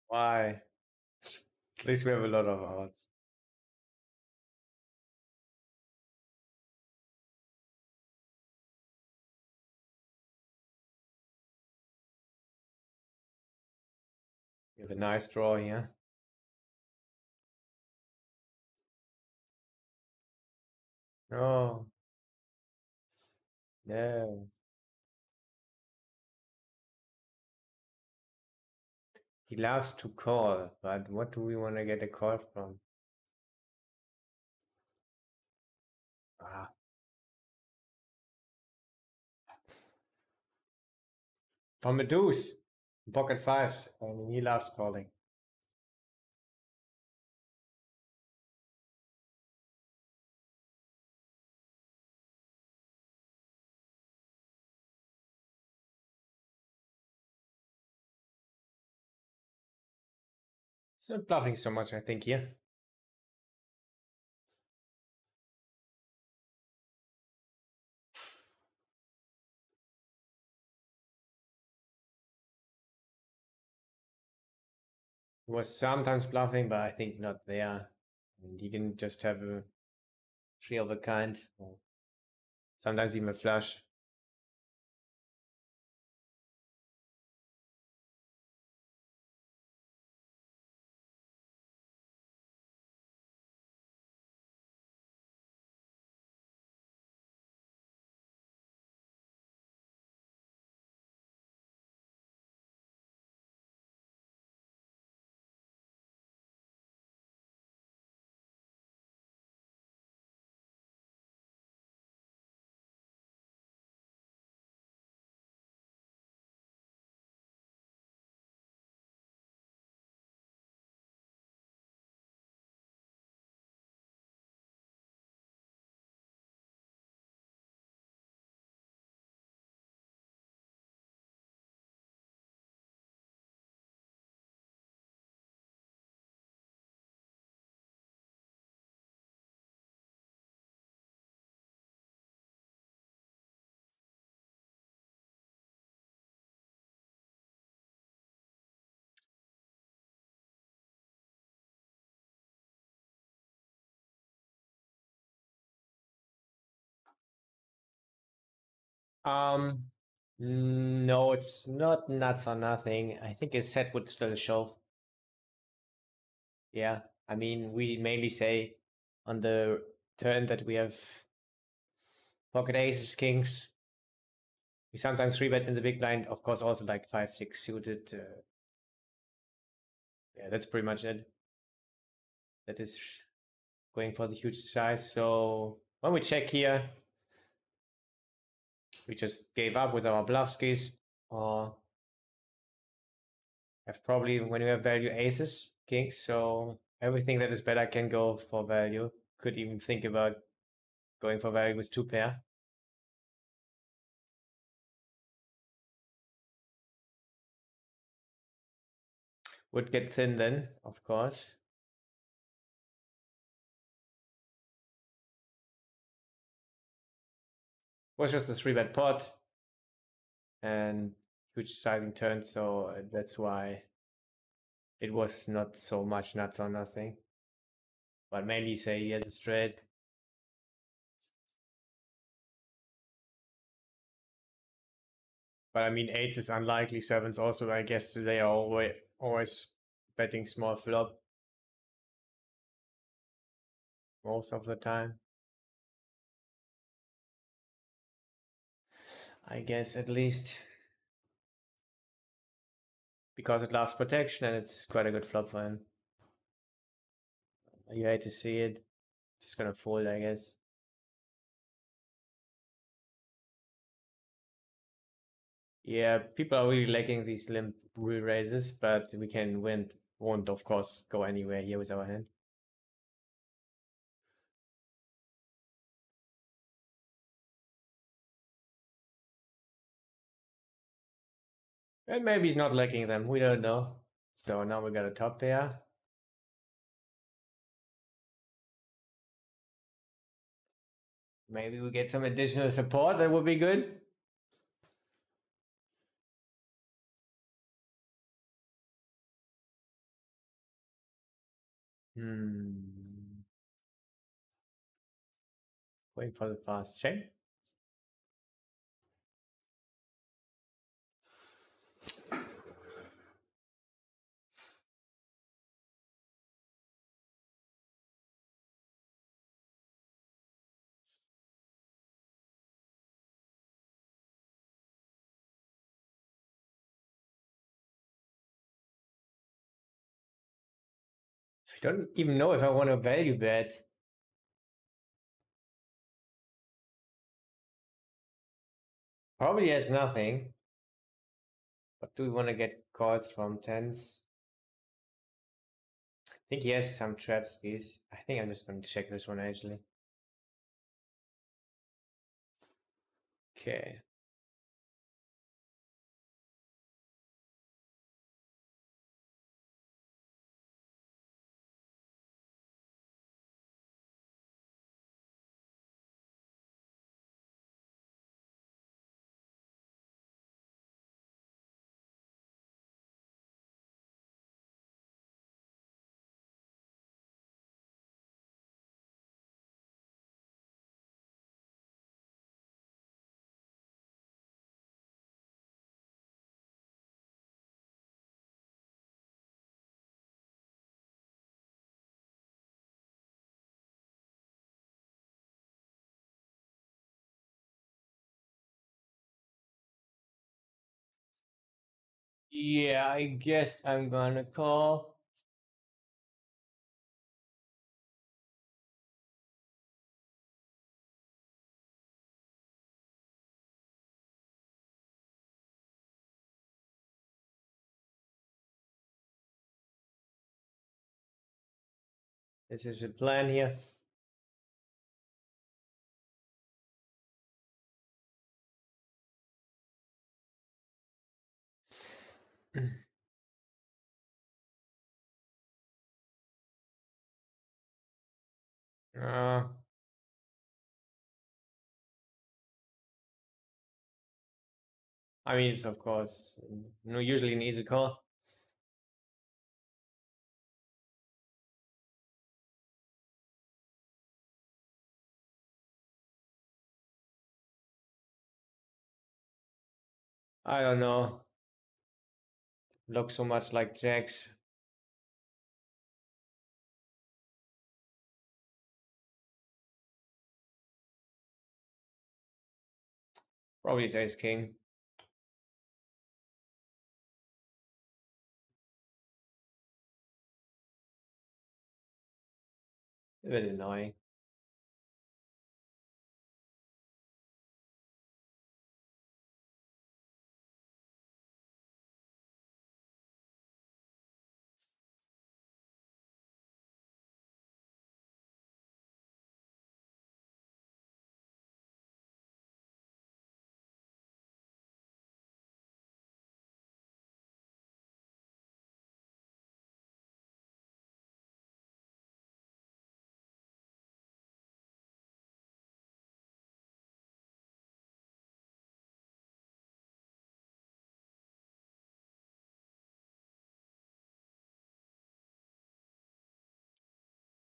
Why? At least we have a lot of outs. We have a nice draw here. Oh, no. He loves to call, but what do we want to get a call from? Ah. From a deuce. Pocket fives. And he loves calling. He's not bluffing so much, I think, here. He was sometimes bluffing, but I think not there. And he can just have a 3 of a kind. Or sometimes even a flush. No, it's not nuts or nothing. I think a set would still show. Yeah, I mean, we mainly say on the turn that we have pocket aces, kings. We sometimes three bet in the big blind, of course, also like 5-6 suited. Yeah, that's pretty much it. That is going for the huge size. So when we check here, we just gave up with our bluff skis, or have probably when you have value aces, kings. So everything that is better can go for value. Could even think about going for value with two pair. Would get thin then, of course. Was just a 3-bet pot and huge sizing turn, so that's why it was not so much nuts or nothing. But mainly say he has a straight. But I mean, eights is unlikely, sevens also. I guess they are always betting small flop most of the time. I guess at least because it loves protection and it's quite a good flop for him. You hate to see it. Just gonna fold, I guess. Yeah, people are really lacking these limp re raises, but we can win. Won't of course go anywhere here with our hand. And maybe he's not lacking them. We don't know. So now we got a top pair. Maybe we get some additional support. That would be good. Wait for the fast check. I don't even know if I want to value bet. Probably has nothing. But do we want to get calls from tens? I think he has some trap skis. I think I'm just going to check this one actually. Okay. Yeah, I guess I'm gonna call. This is the plan here. uh, I mean, it's of course usually an easy call. I don't know. Looks so much like jacks. Probably it's ace king. A bit annoying.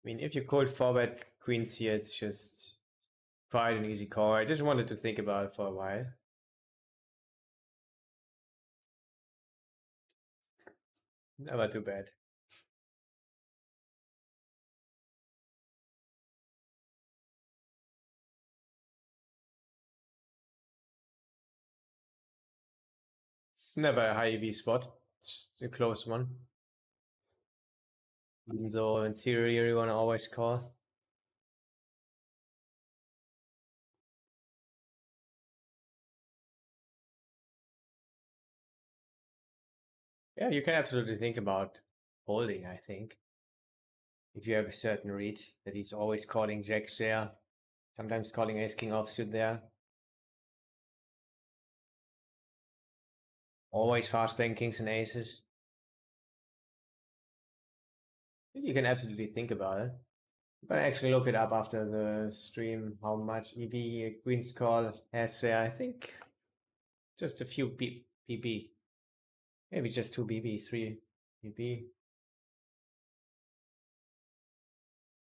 I mean, if you cold forward queens here, it's just quite an easy call. I just wanted to think about it for a while. Never too bad. It's never a high EV spot. It's a close one. Even though in theory you want to always call. Yeah, you can absolutely think about holding, I think. If you have a certain read that he's always calling jacks there, sometimes calling ace king offsuit there. Always fast playing kings and aces. You can absolutely think about it. But actually look it up after the stream how much EV Queen's Call has there. I think just a few BB. Maybe just 2 BB, 3 BB.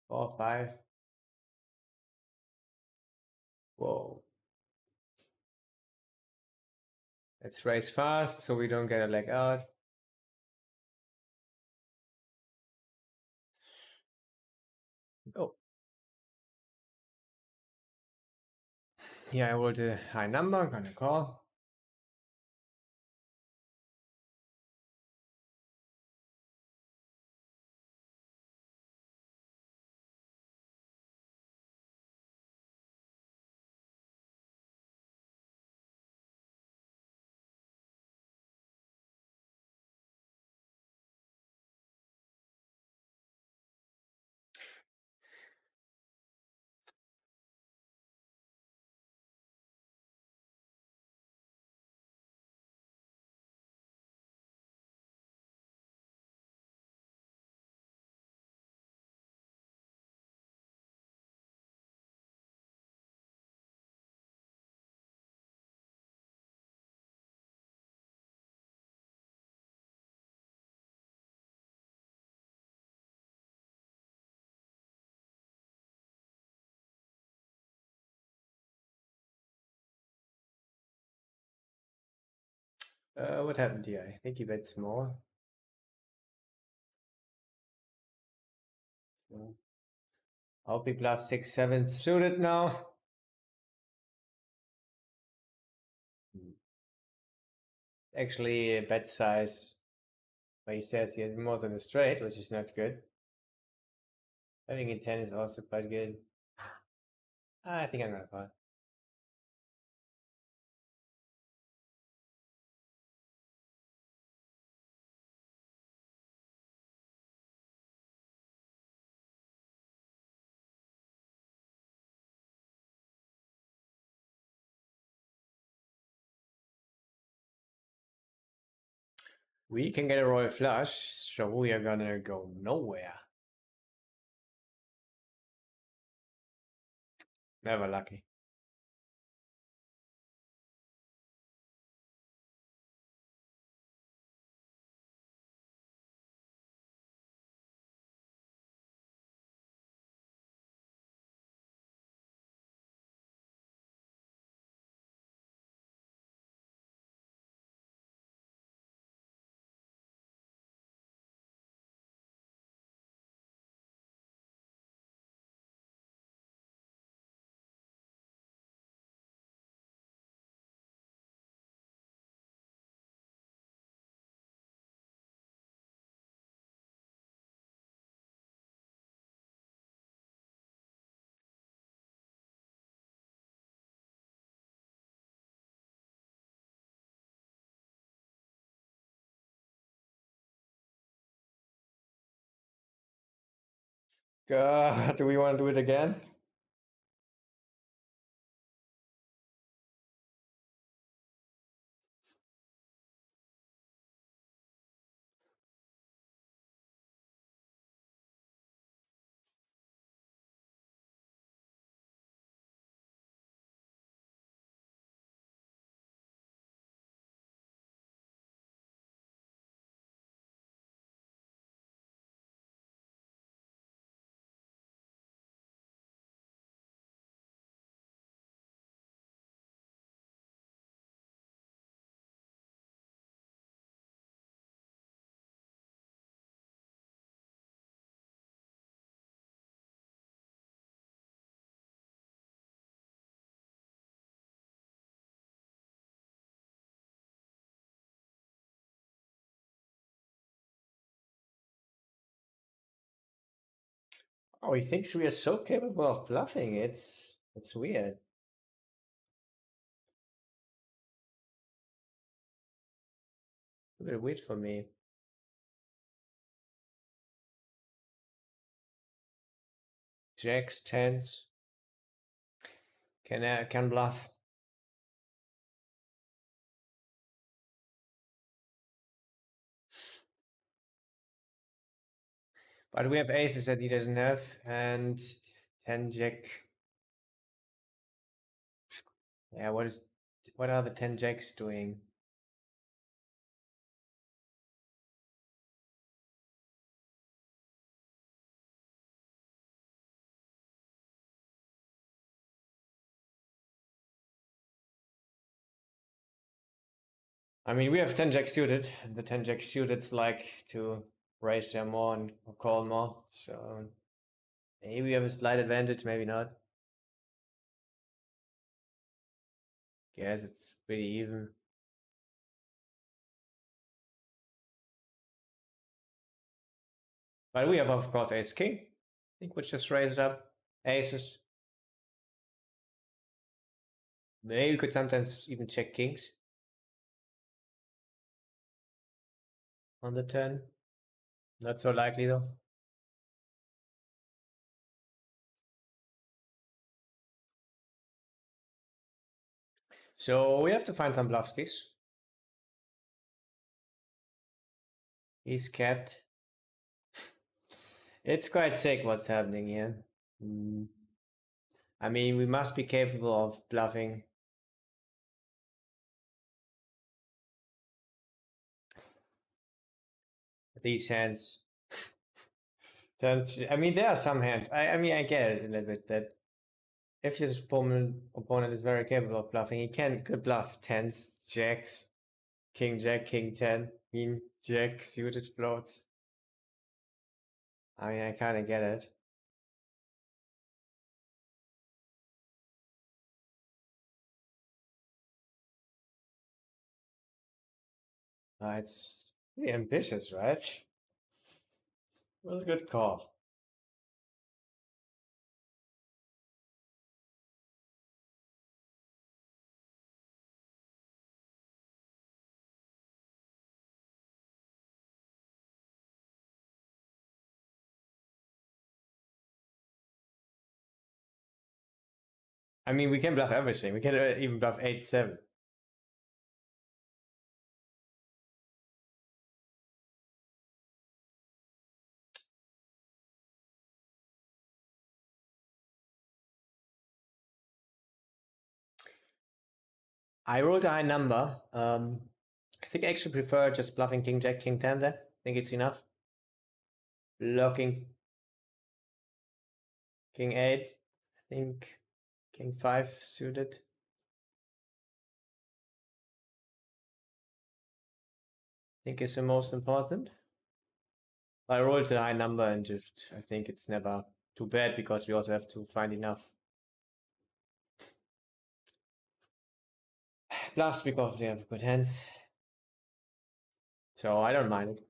4, 5. Whoa. Let's raise fast so we don't get a leg out. Oh. Yeah, I rolled a high number, I'm gonna call. What happened here? I think he bet small. So, I'll be plus 6, 7 suited now. Actually, bet size, but he says he has more than a straight, which is not good. Having a 10 is also quite good. I think I'm gonna call. We can get a royal flush, so we are gonna go nowhere. Never lucky. Do we want to do it again? Oh, he thinks we are so capable of bluffing. It's weird. A bit weird for me. Jacks, tens. Can bluff. But we have aces that he doesn't have, and 10 jack. Yeah, what are the 10 jacks doing? I mean, we have 10 jack suited. The 10 jack suited's like to raise them more and call more. So maybe we have a slight advantage, maybe not. Guess it's pretty even. But we have, of course, ace king. I think we'll just raise it up. Aces. Maybe we could sometimes even check kings on the 10. Not so likely though. So we have to find some bluffskis. He's capped. It's quite sick what's happening here. I mean, we must be capable of bluffing. These hands. I mean, there are some hands. I mean, I get it a little bit that if his opponent is very capable of bluffing, he could bluff tens, jacks, king jack, king 10, queen jack, suited floats. I mean, I kind of get it. It's pretty ambitious, right? It was a good call. I mean, we can bluff everything. We can even bluff 8-7. I rolled a high number. I think I actually prefer just bluffing king jack, king 10 there. I think it's enough. Blocking king 8. I think king 5 suited. I think is the most important. I rolled a high number and just, I think it's never too bad because we also have to find enough bluffs because they have good hands. So I don't mind it.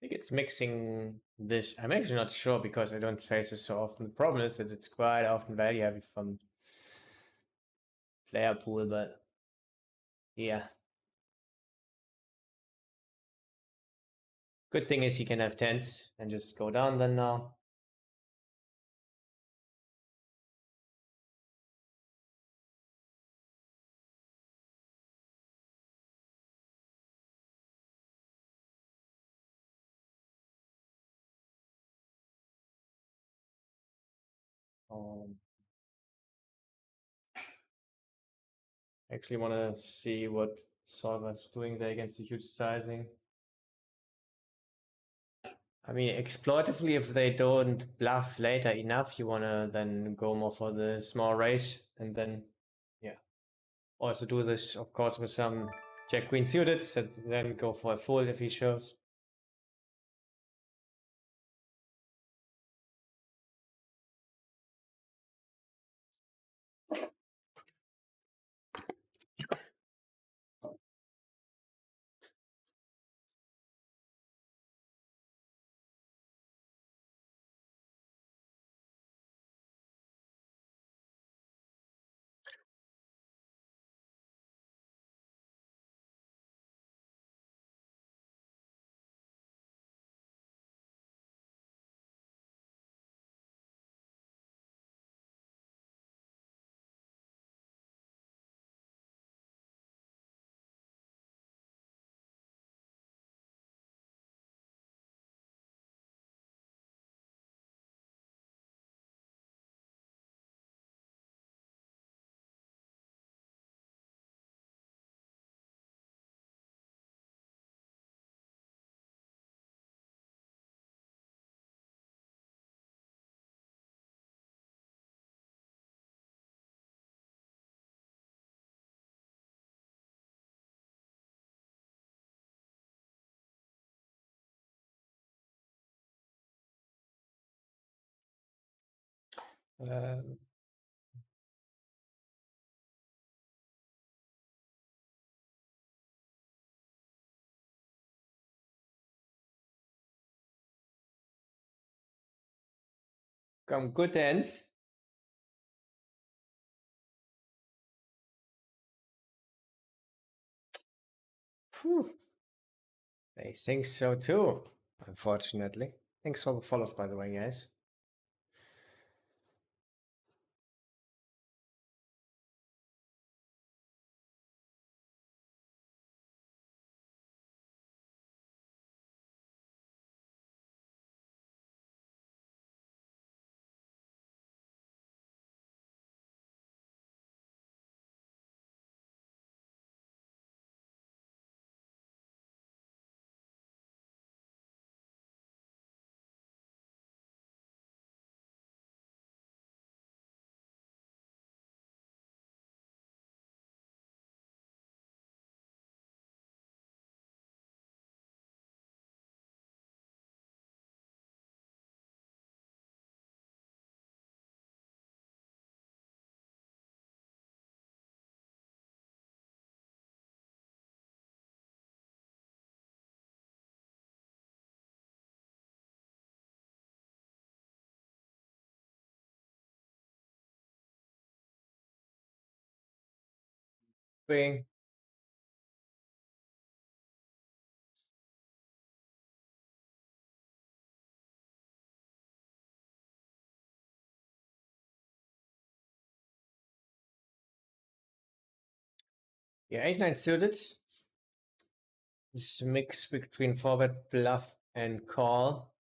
think it's mixing this. I'm actually not sure because I don't face it so often. The problem is that it's quite often value heavy from player pool, but yeah. Good thing is he can have tens and just go down then now. Um, Actually want to see what Solver's doing there against the huge sizing. I mean, exploitively, if they don't bluff later enough, you want to then go more for the small raise and then, yeah. Also do this, of course, with some Jack Queen suited, and then go for a full if he shows. Um, Come good ends. Whew. They think so too, unfortunately. Thanks for the follows, by the way, guys. Bing. Yeah, ace-9 suited. This mix between forward bluff and call.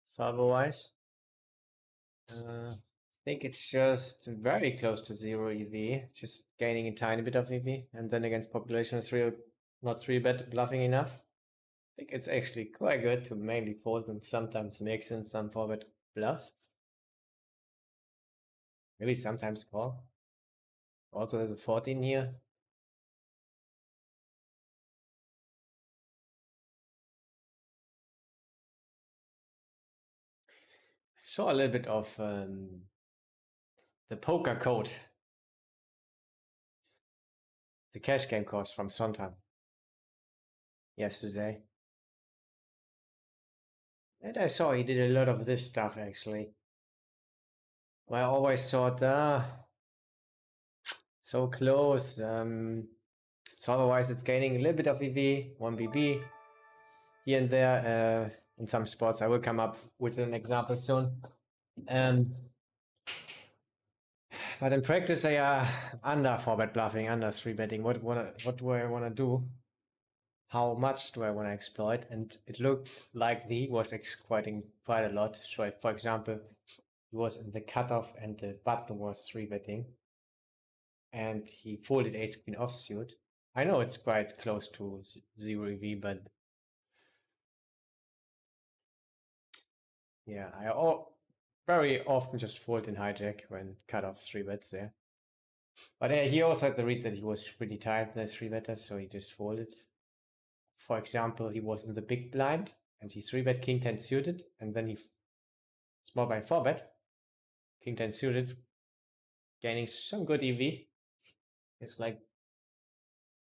Solver-wise. I think it's just very close to 0 EV, just gaining a tiny bit of EV, and then against population is real not 3-bet bluffing enough. I think it's actually quite good to mainly fold and sometimes mix in some forward bluffs. Maybe sometimes call. Also there's a 14 here. I saw a little bit of the poker code, the cash game course from Sondheim. yesterday. And I saw he did a lot of this stuff actually. I always thought, so close. So otherwise it's gaining a little bit of EV, 1 BB here and there in some spots. I will come up with an example soon. But in practice, they are under 4-bet bluffing, under 3-betting. What do I want to do? How much do I want to exploit? And it looked like he was exploiting quite a lot. So, for example, he was in the cutoff and the button was 3-betting. And he folded ace queen offsuit. I know it's quite close to 0 EV, but yeah, I very often just fold in hijack when cutoff 3-bets there. But he also had the read that he was pretty tired, the 3-better, so he just folded. For example, he was in the big blind and he 3-bet king 10 suited, and then he small blind 4-bet king 10 suited, gaining some good EV. It's like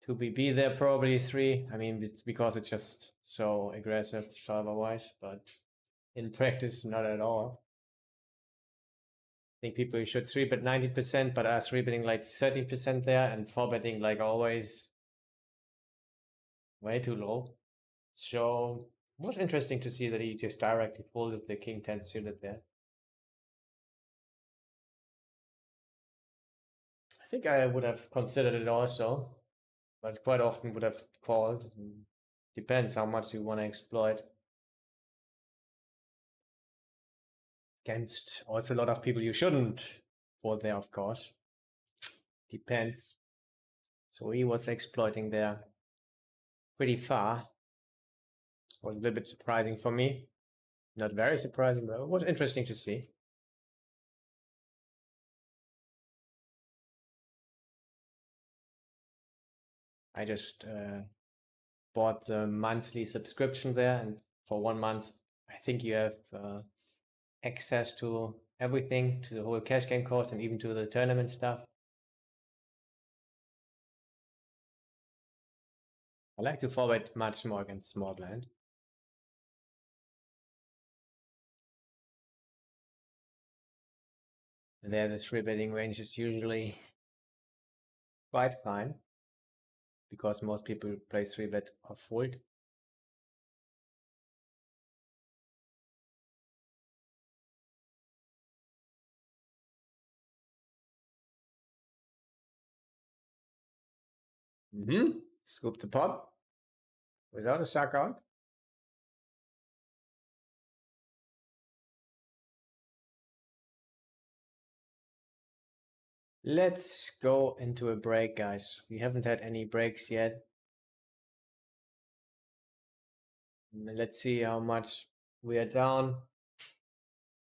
2 BB there, probably 3. I mean, it's because it's just so aggressive solver wise, but in practice, not at all. I think people should 3-bet 90%, but are 3-betting like 30% there and 4-betting like always way too low. So it was interesting to see that he just directly folded the king 10 suited there. I think I would have considered it also, but quite often would have called. Depends how much you want to exploit. Against also a lot of people you shouldn't fold there, of course. Depends. So he was exploiting there pretty far. Was a little bit surprising for me. Not very surprising, but it was interesting to see. I just bought the monthly subscription there, and for 1 month, I think you have access to everything, to the whole cash game course, and even to the tournament stuff. I like to forward much more against small blind. And there the 3-betting range is usually quite fine, because most people play 3-bet or fold. Scoop the pot without a suck out. Let's go into a break, guys. We haven't had any breaks yet. Let's see how much we are down.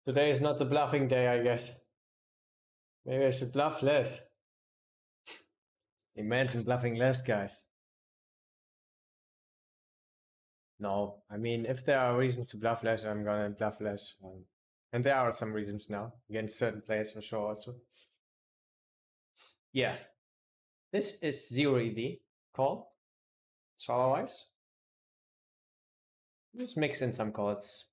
Today is not the bluffing day, I guess. Maybe I should bluff less. Imagine bluffing less, guys. No, I mean, if there are reasons to bluff less, I'm gonna bluff less. And there are some reasons now, against certain players for sure also. Yeah. This is 0 EV. Call. Solver-wise. Just mix in some calls.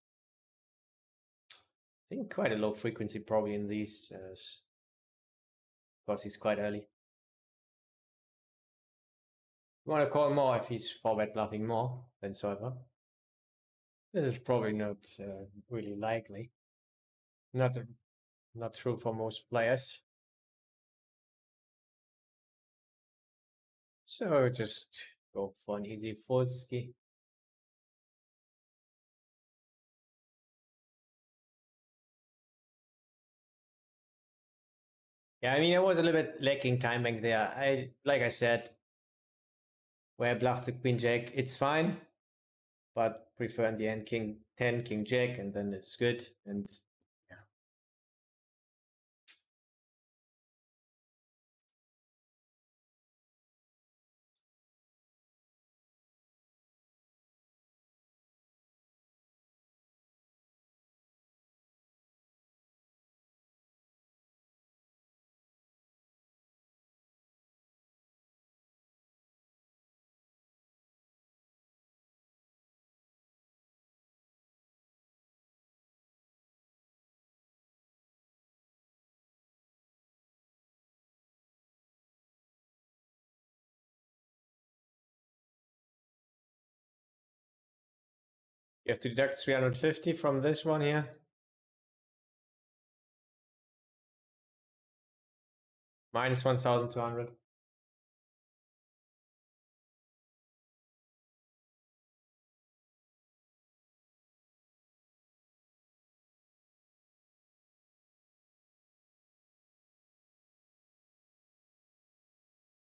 I think quite a low frequency probably in these, because he's quite early. You want to call more if he's 4-bet bluffing more than solver. This is probably not really likely. Not true for most players. So just go for an easy fold ski. Yeah, I mean, I was a little bit lacking timing there. Like I said, where I bluffed the queen jack, it's fine, but prefer in the end king 10, king jack, and then it's good. And You have to deduct 350 from this one here. Minus 1,200.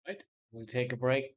Right. We'll take a break.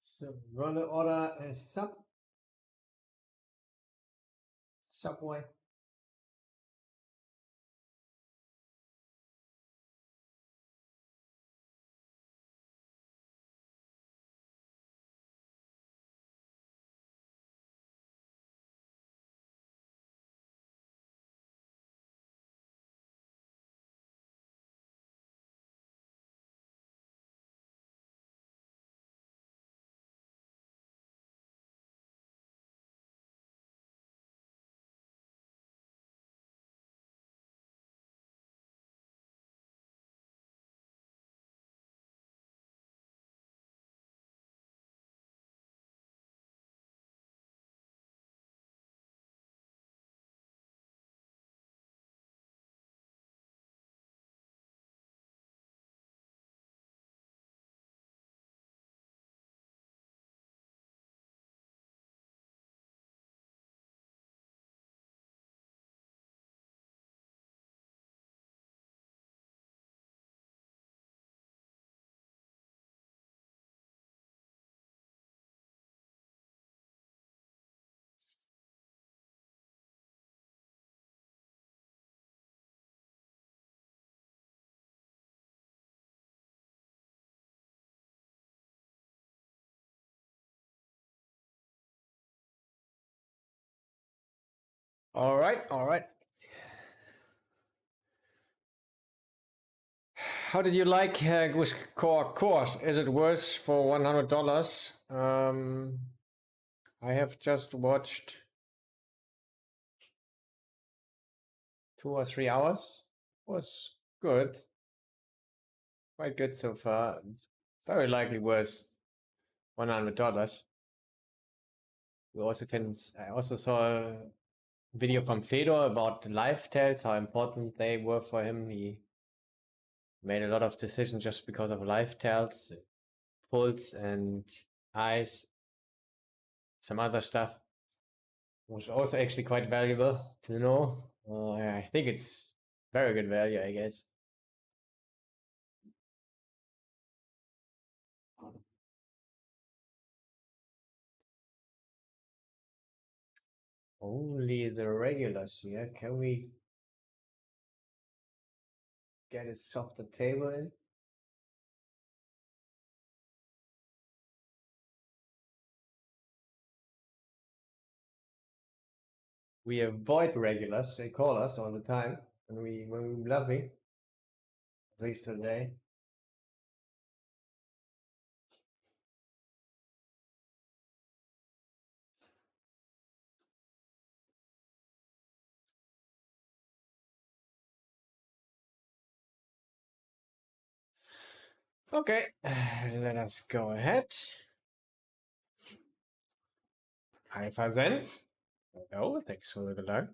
So we're gonna order a Subway. All right, all right. How did you like Goose Core course? Is it worth for $100? I have just watched 2 or 3 hours. Was good, quite good so far. It's very likely worth $100. We also can. I also saw a video from Fedor about live tells, how important they were for him. He made a lot of decisions just because of live tells, pulse and eyes, some other stuff. Was also actually quite valuable to know. I think it's very good value, I guess. Only the regulars here. Can we get a softer table in? We avoid regulars. They call us all the time when we love me. At least today. Okay, let us go ahead. Alpha Hello, thanks for the good luck.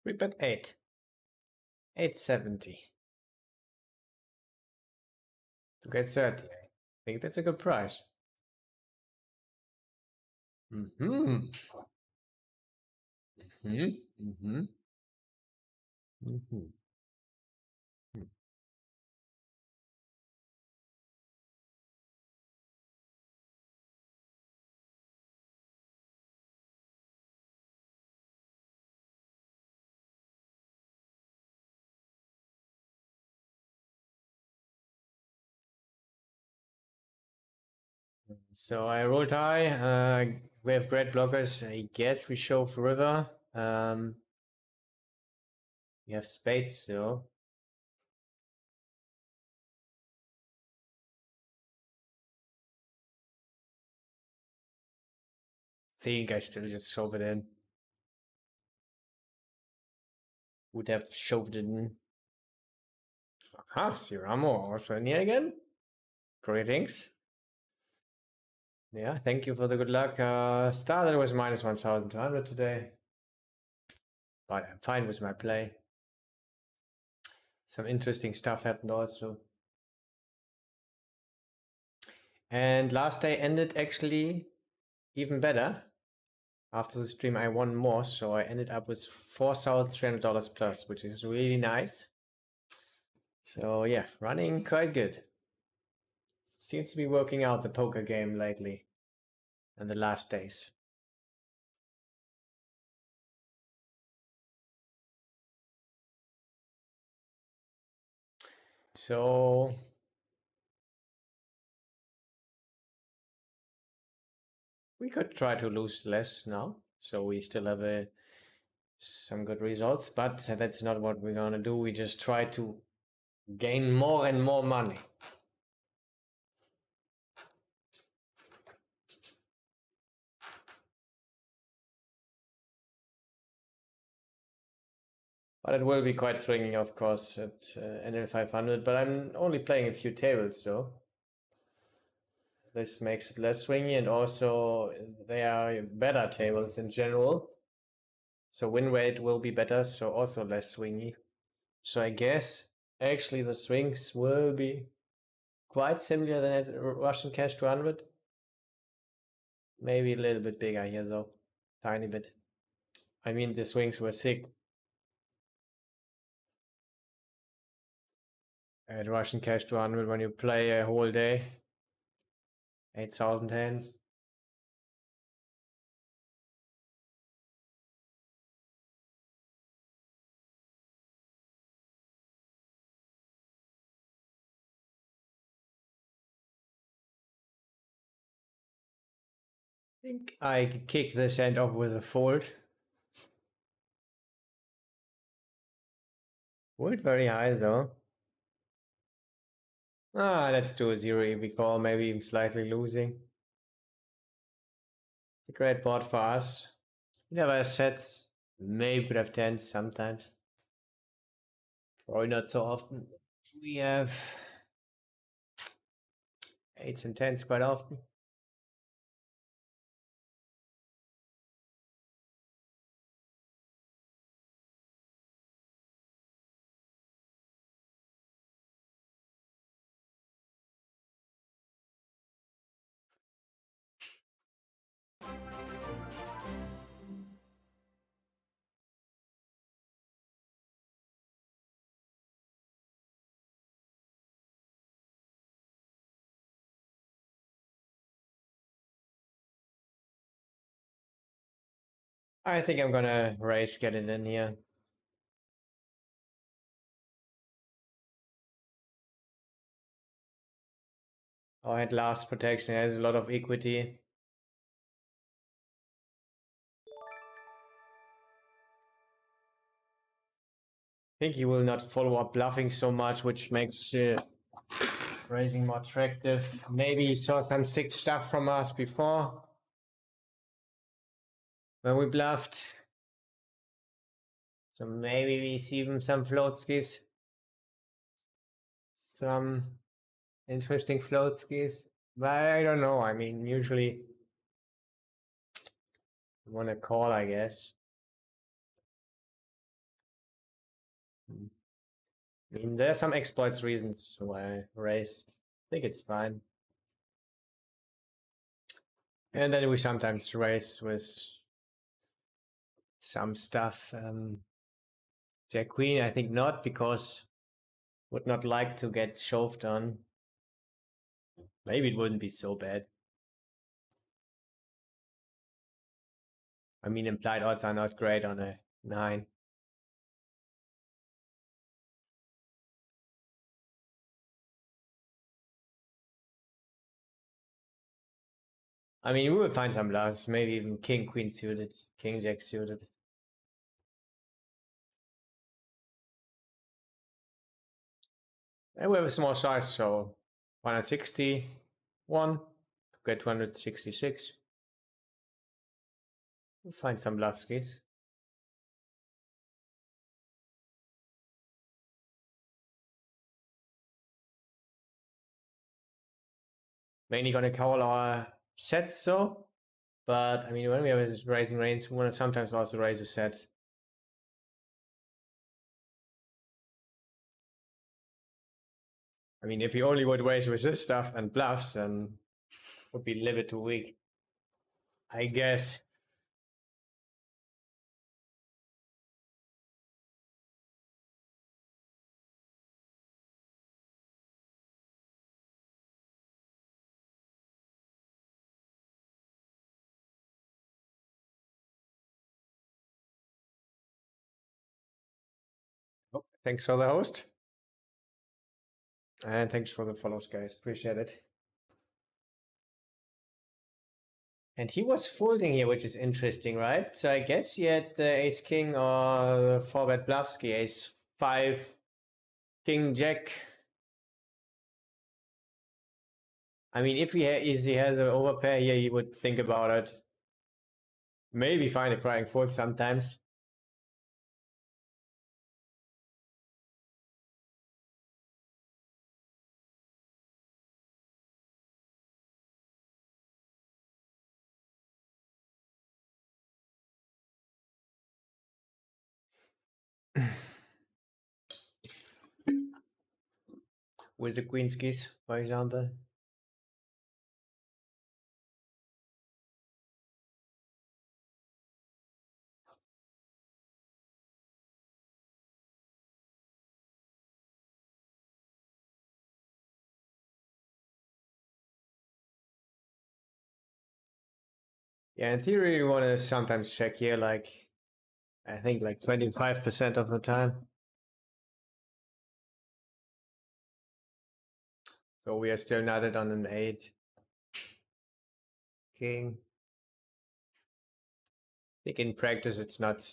We bet 8. 870 to get 30. I think that's a good price. Mm-hmm. Mm-hmm. Mm-hmm. Mm-hmm. So I rolled high. We have great blockers. I guess we shove river. We have spades still. Think I still just shove it in. Would have shoved it in. Aha, Siramo also in here again. Greetings. Yeah, thank you for the good luck. Started was minus 1,200 today. But I'm fine with my play. Some interesting stuff happened also. And last day ended actually even better. After the stream, I won more, so I ended up with $4,300 plus, which is really nice. So yeah, running quite good. Seems to be working out the poker game lately and the last days. So we could try to lose less now. So we still have some good results, but that's not what we're gonna do. We just try to gain more and more money. But it will be quite swinging, of course, at NL500. But I'm only playing a few tables, so this makes it less swingy, and also they are better tables in general. So win rate will be better, so also less swingy. So I guess actually the swings will be quite similar than at Russian Cash 200. Maybe a little bit bigger here though, tiny bit. I mean, the swings were sick at Russian Cash 200 when you play a whole day, 8,000 hands. I think I kick this hand off with a fold. Fold very high though. Let's do a zero EV call, maybe even slightly losing. It's a great board for us. We never have sets, maybe could have tens sometimes. Probably not so often. We have eights and tens quite often. I think I'm gonna raise, get it in here. Oh, and last protection has a lot of equity. I think he will not follow up bluffing so much, which makes raising more attractive. Maybe he saw some sick stuff from us before when we bluffed. So maybe we see even some float skis. Some interesting float skis. But I don't know. I mean, usually I want to call, I guess. I mean, there are some exploits reasons why I raised. I think it's fine. And then we sometimes raise with some stuff. Jack Queen, I think not, because would not like to get shoved on. Maybe it wouldn't be so bad. I mean, implied odds are not great on a 9. I mean, we would find some bluffs, maybe even King Queen suited, King Jack suited. And we have a small size, so 161, get 266. We'll find some bluff skis. Mainly gonna call our sets, so. But I mean, when we have a raising range, we want to sometimes also raise a set. I mean, if we only would raise with this stuff and bluffs, then it would be a little bit too weak, I guess. Oh, thanks for the host. And thanks for the follows, guys. Appreciate it. And he was folding here, which is interesting, right? So I guess he had the ace king or 4-bet bluffski, ace 5, king jack. I mean, if he has an overpair here, he would think about it. Maybe find a crying fold sometimes. With the queen's keys, for example. Yeah, in theory, you want to sometimes check here, like, I think like 25% of the time. So we are still nutted on an 8. King. I think in practice it's not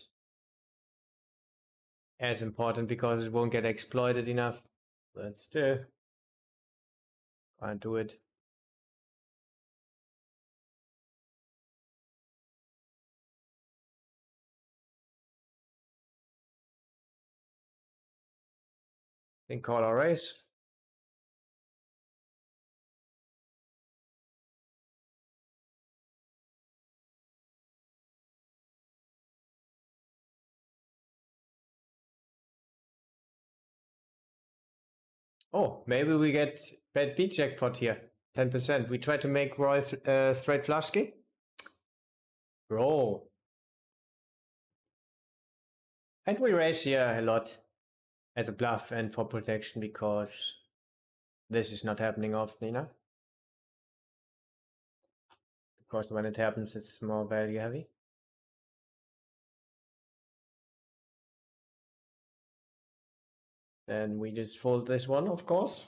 as important because it won't get exploited enough. But still, can't do it. Think call or raise. Oh, maybe we get bad beat jackpot here. 10%. We try to make royal straight flush kick. Roll. And we raise here a lot as a bluff and for protection because this is not happening often, you know? Because when it happens, it's more value heavy. Then we just fold this one, of course.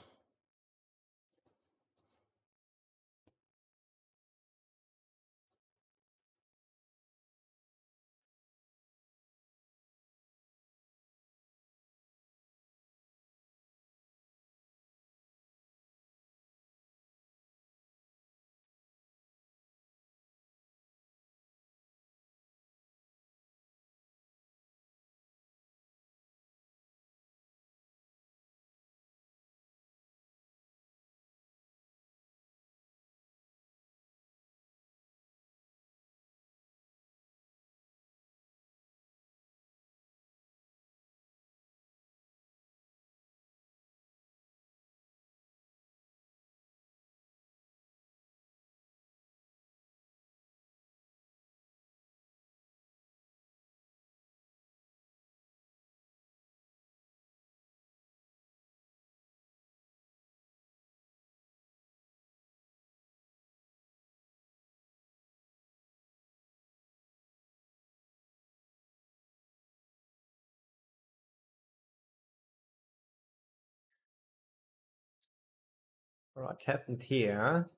What happened here?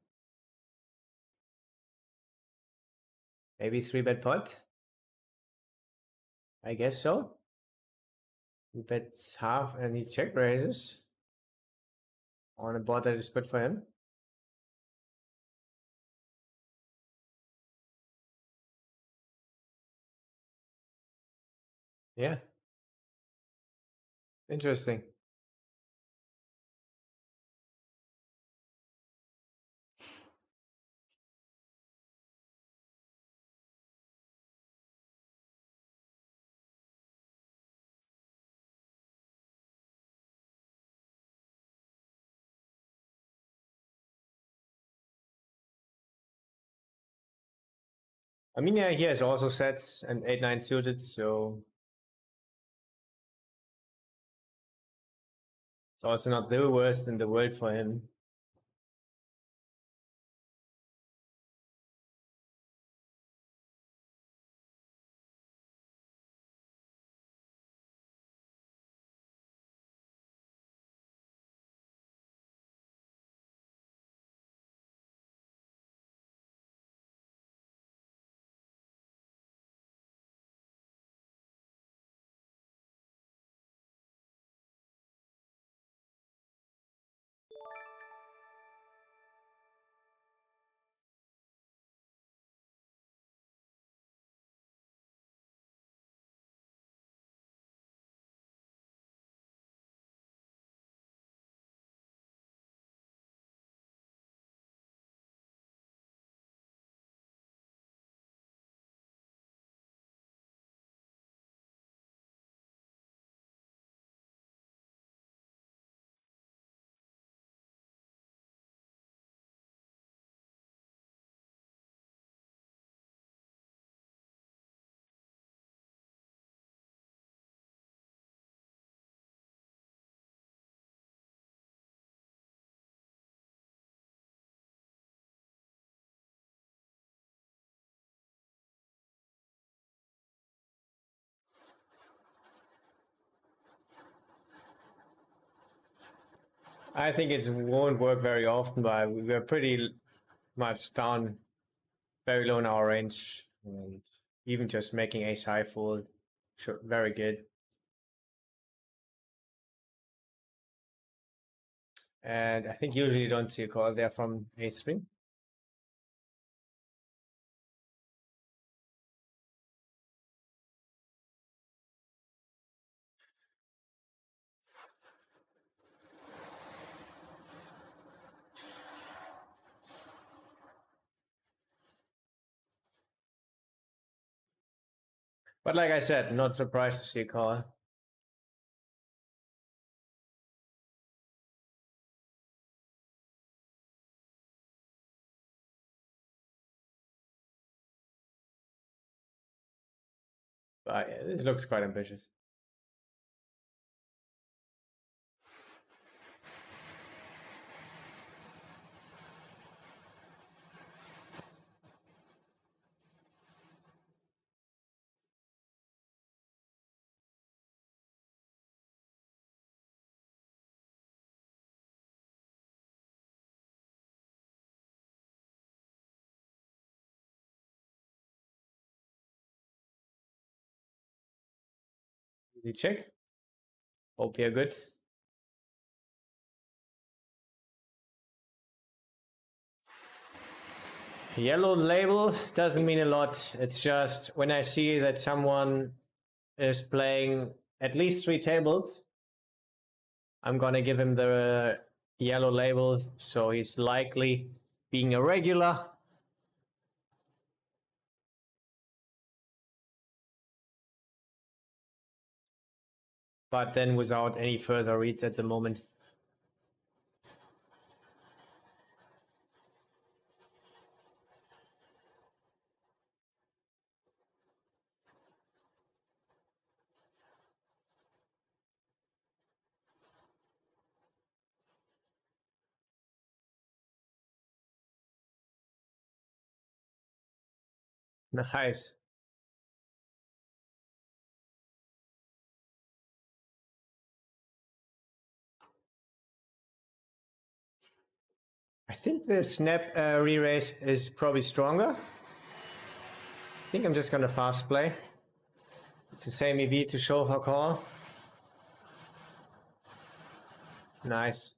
Maybe 3-bet pot? I guess so. He bets half and he check raises on a board that is good for him. Yeah. Interesting. I mean, yeah, he has also sets and 8-9 suited, so it's also not the worst in the world for him. I think it won't work very often, but we're pretty much down very low in our range. And even just making ace high fold, sure, very good. And I think usually you don't see a call there from ace three. But like I said, not surprised to see a call. But yeah, this looks quite ambitious. Did you check? Hope you're good. Yellow label doesn't mean a lot. It's just when I see that someone is playing at least 3 tables, I'm gonna give him the yellow label, so he's likely being a regular. But then without any further reads at the moment. Nice. I think the snap re-raise is probably stronger. I think I'm just gonna fast play. It's the same EV to show for call. Nice.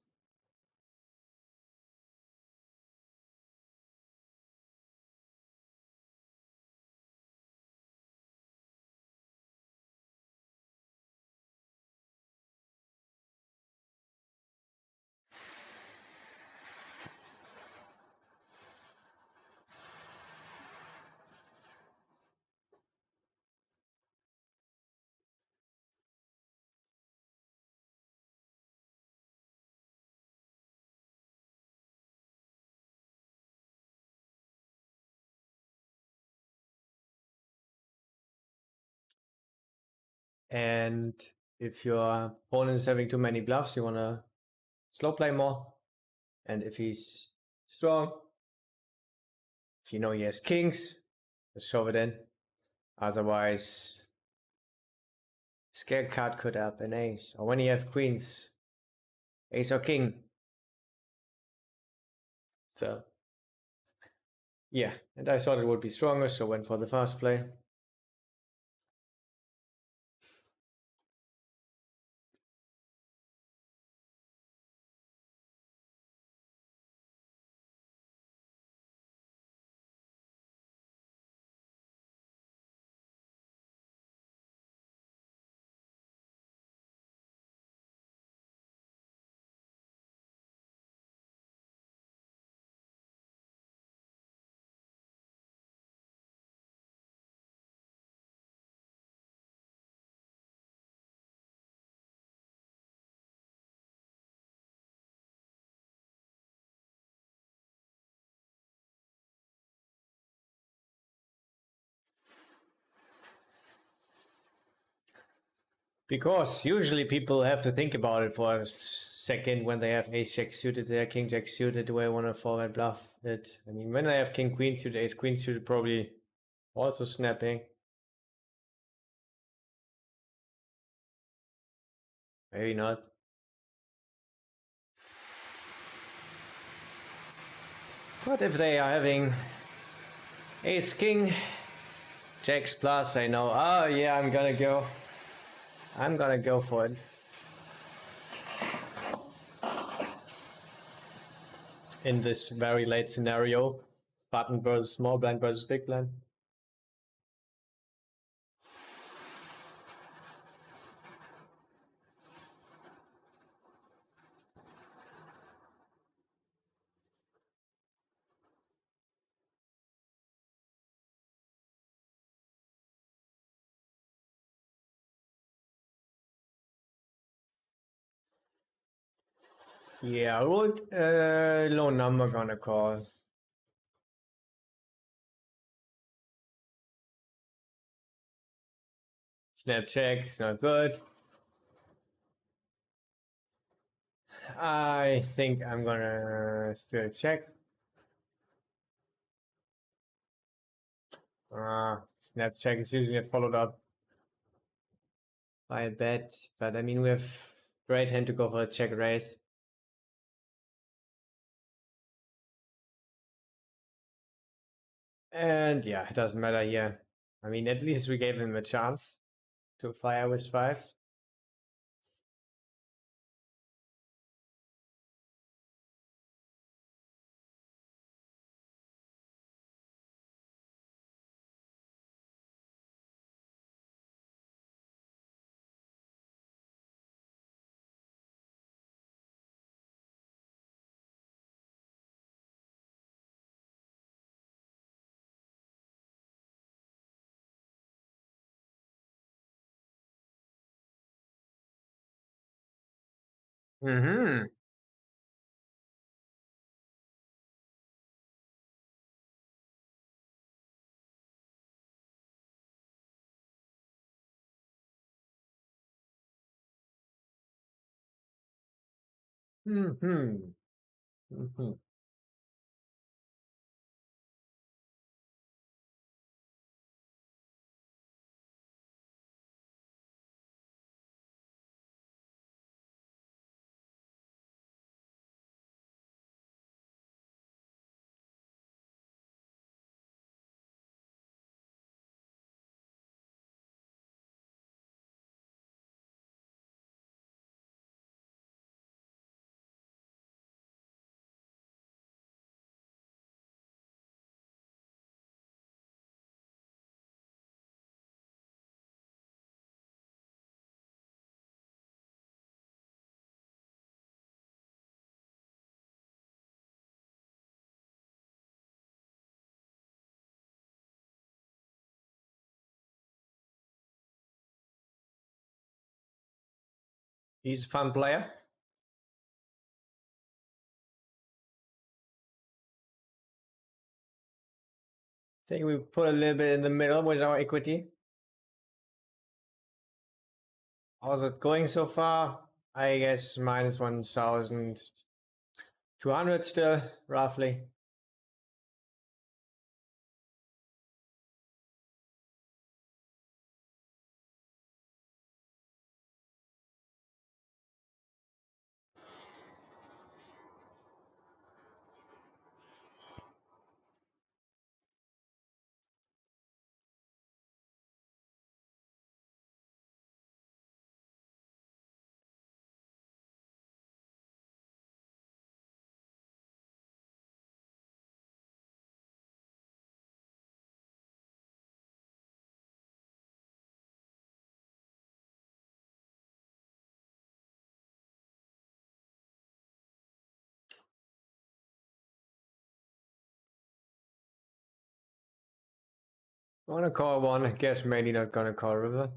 And if your opponent is having too many bluffs, you wanna slow play more. And if he's strong, if you know he has kings, just shove it in. Otherwise, scared card could help an ace. Or when you have queens, ace or king. So, yeah, and I thought it would be stronger, so went for the fast play. Because usually people have to think about it for a second when they have ace jack suited there, king jack suited. Do I want to forward bluff it? I mean, when I have king queen suited, ace queen suited, probably also snapping. Maybe not. But if they are having ace king, jacks plus, I know, oh yeah, I'm gonna go for it. In this very late scenario, button versus small blind versus big blind. Yeah, what low number gonna call? Snap check, it's not good. I think I'm gonna still check. Snap check is usually followed up by a bet, but I mean we have great hand to go for a check raise. And yeah, it doesn't matter here. I mean, at least we gave him a chance to fire with fives. Mm-hmm. Mm-hmm. Mm-hmm. He's a fun player. I think we put a little bit in the middle with our equity. How's it going so far? I guess minus 1,200 still, roughly. Wanna call one, I guess maybe not gonna call river.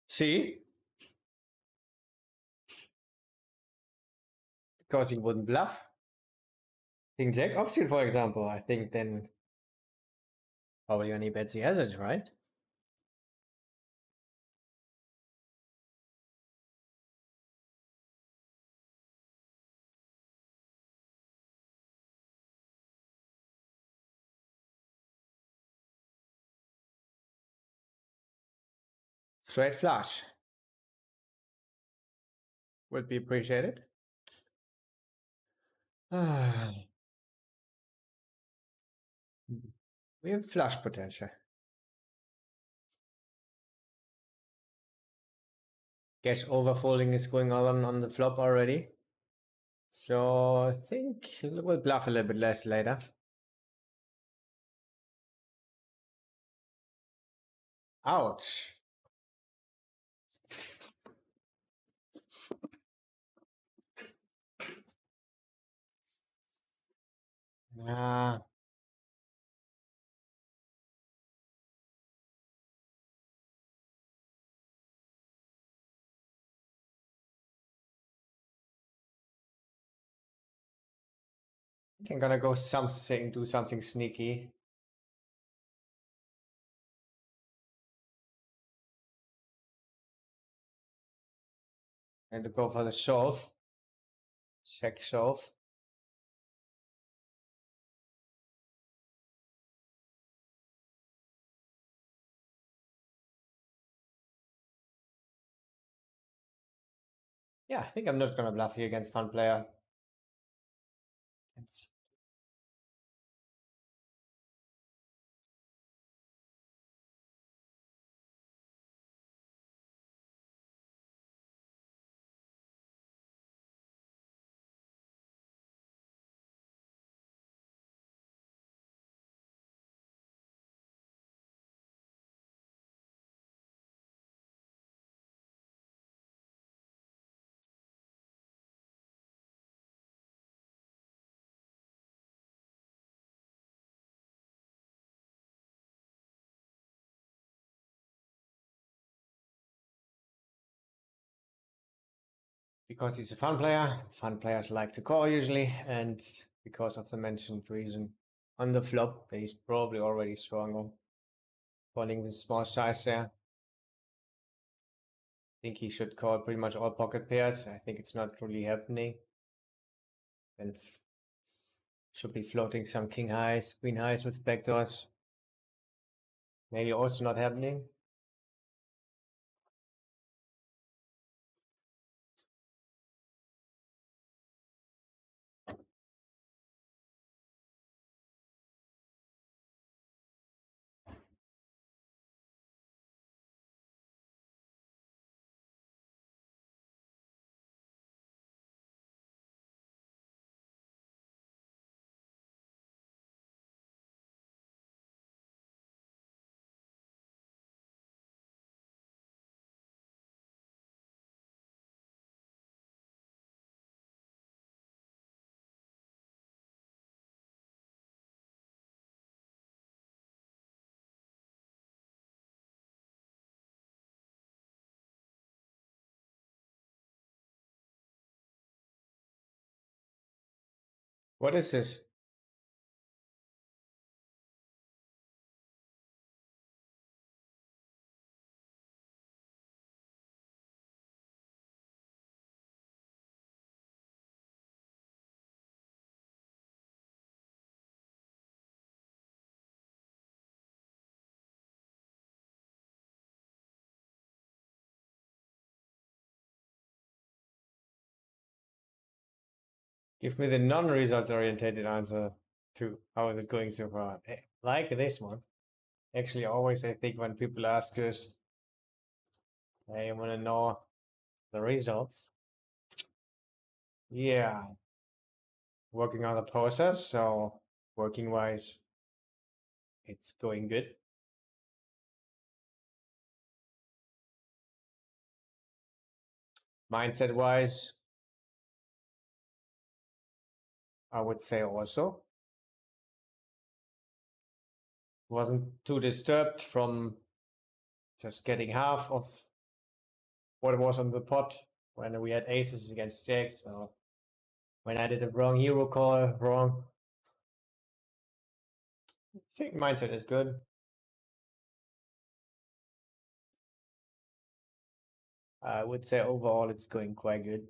See? Because he wouldn't bluff. King Jack offsuit, for example. I think then probably only bets he has it, right? Straight flush. Would be appreciated. We have flush potential. Guess overfolding is going on the flop already. So I think we'll bluff a little bit less later. Ouch. I think I'm gonna go do something sneaky. And to go for the shove. Check shove. Yeah, I think I'm not gonna bluff here against fun player. Because he's a fun player. Fun players like to call usually, and because of the mentioned reason on the flop, he's probably already stronger. Calling with small size there. I think he should call pretty much all pocket pairs. I think it's not really happening. And should be floating some king highs, queen highs with backdoors. Maybe also not happening. What is this? Give me the non-results orientated answer to how is it going so far. Like this one. Actually, always I think when people ask us, I want to know the results. Yeah. Working on the process, so working wise, it's going good. Mindset wise, I would say also wasn't too disturbed from just getting half of what was on the pot when we had aces against jacks. So when I did a wrong hero call, wrong. I think mindset is good. I would say overall it's going quite good.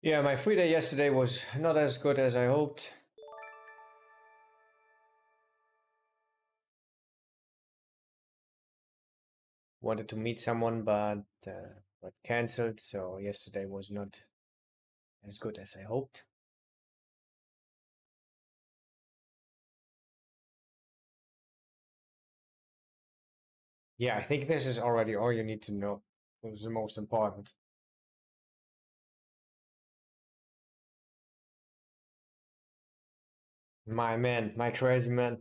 Yeah, my free day yesterday was not as good as I hoped. Wanted to meet someone, but cancelled. So yesterday was not as good as I hoped. Yeah, I think this is already all you need to know. It was the most important. My man, my crazy man.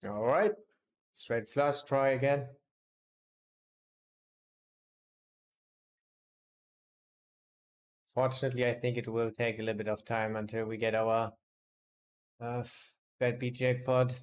All right, straight flush, try again. Fortunately, I think it will take a little bit of time until we get our bad beat jackpot.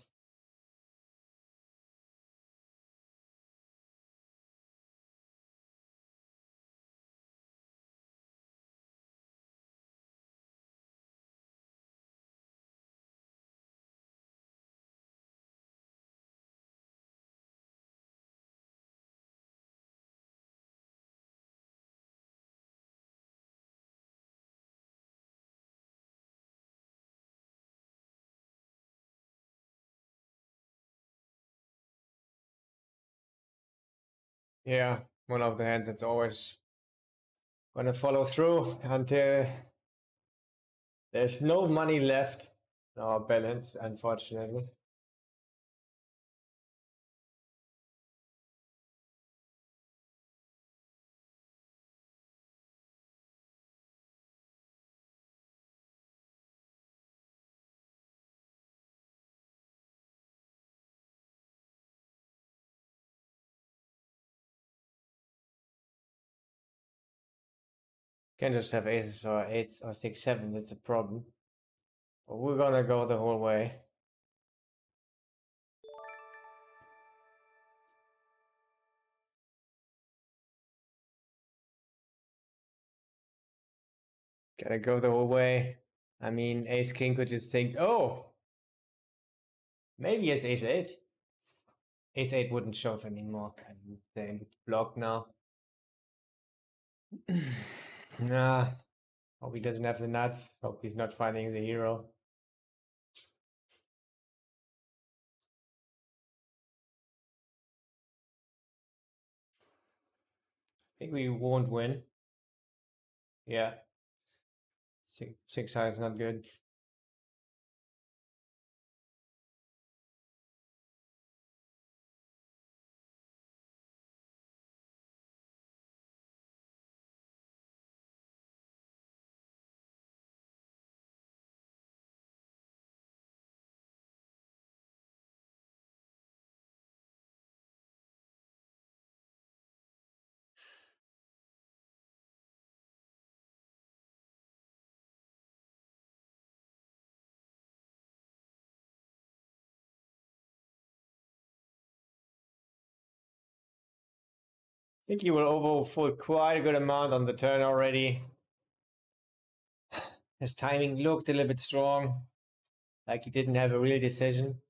Yeah, one of the hands that's always gonna follow through until there's no money left in our balance, unfortunately. Can just have aces or eights or six, seven. That's the problem. But we're gonna go the whole way. Gotta go the whole way. I mean, ace king could just think, oh, maybe it's ace eight. Ace eight wouldn't shove anymore. I would say block now. Nah, hope he doesn't have the nuts. Hope he's not finding the hero. I think we won't win. Yeah. Six high is not good. I think he will overfold quite a good amount on the turn already. His timing looked a little bit strong, like he didn't have a real decision.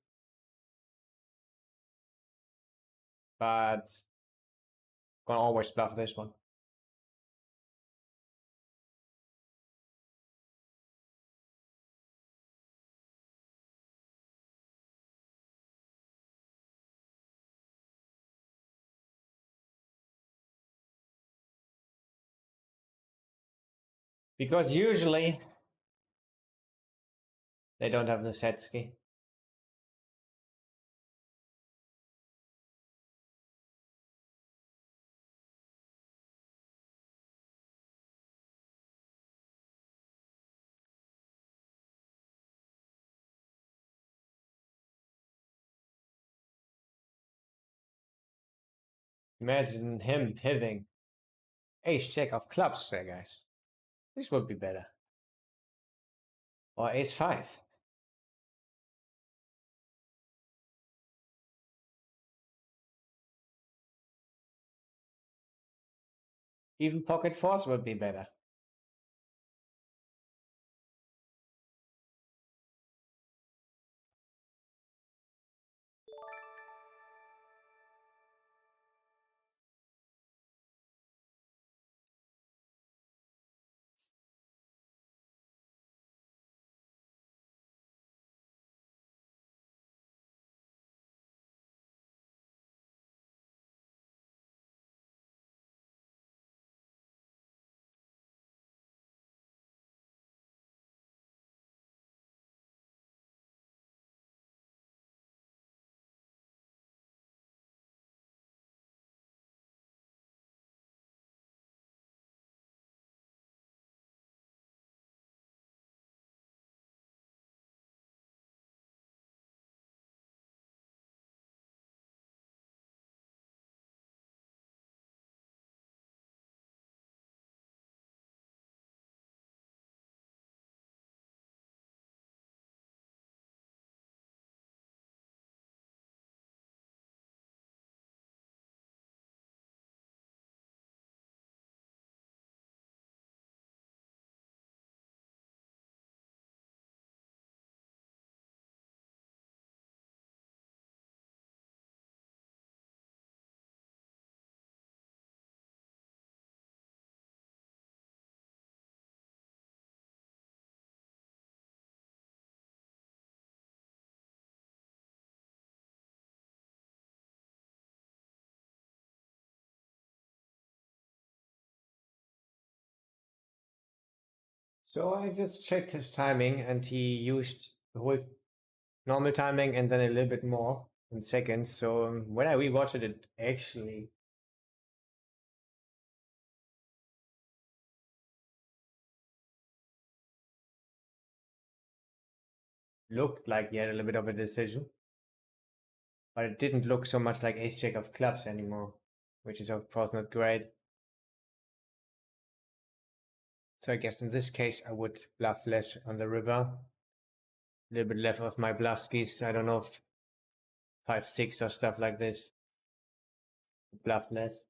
But gonna always bluff this one. Because usually they don't have Nosetsky. Imagine him having ace jack of clubs there, guys. This would be better. Or ace five. Even pocket fours would be better. So I just checked his timing and he used the whole normal timing and then a little bit more in seconds. So when I rewatched it, it actually looked like he had a little bit of a decision, but it didn't look so much like ace jack of clubs anymore, which is of course not great. So I guess in this case I would bluff less on the river, a little bit left of my bluff skis. I don't know if 5-6 or stuff like this. Bluff less.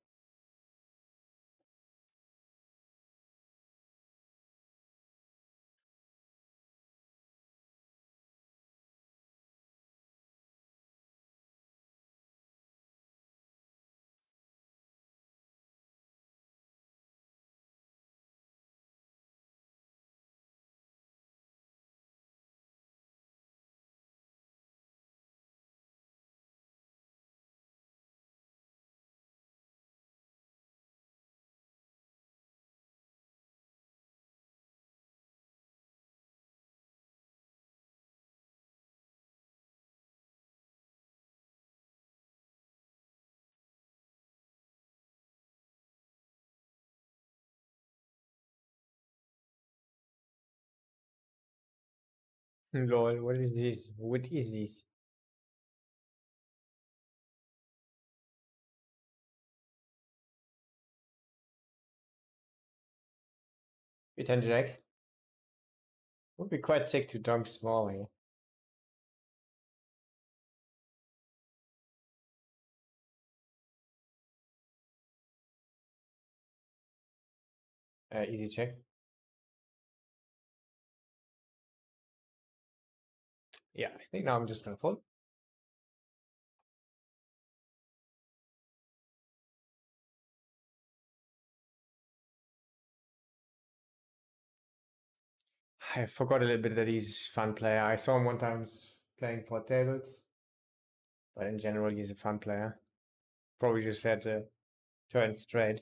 Lol, what is this? What is this? B10 jack. Would be quite sick to dunk small here. Easy check. Yeah, I think now I'm just gonna fold. I forgot a little bit that he's a fun player. I saw him one time playing for tables, but in general he's a fun player. Probably just had to turn straight.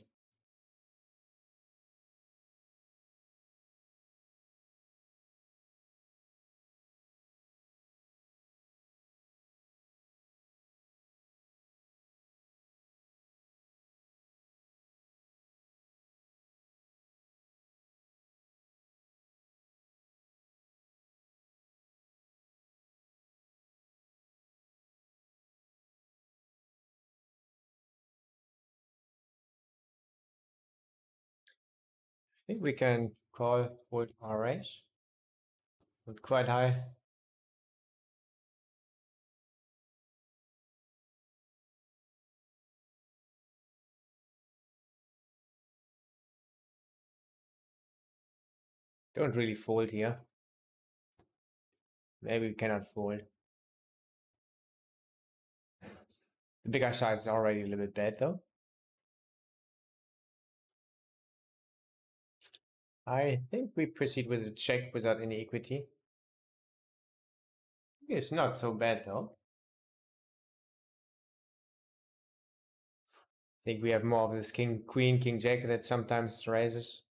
I think we can call hold our range. Hold quite high. Don't really fold here. Maybe we cannot fold. The bigger size is already a little bit bad though. I think we proceed with a check without any equity. It's not so bad though. I think we have more of this king, queen, king, jack that sometimes raises.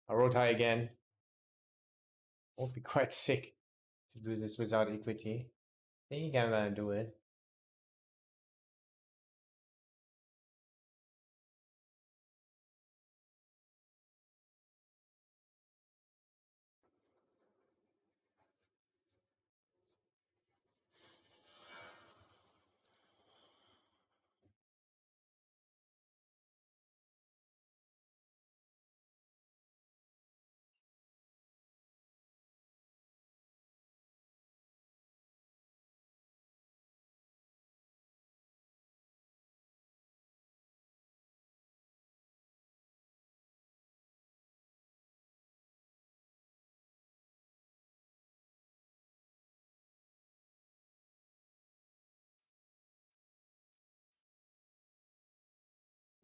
I wrote high again. Would be quite sick to do this without equity. I think I'm gonna do it.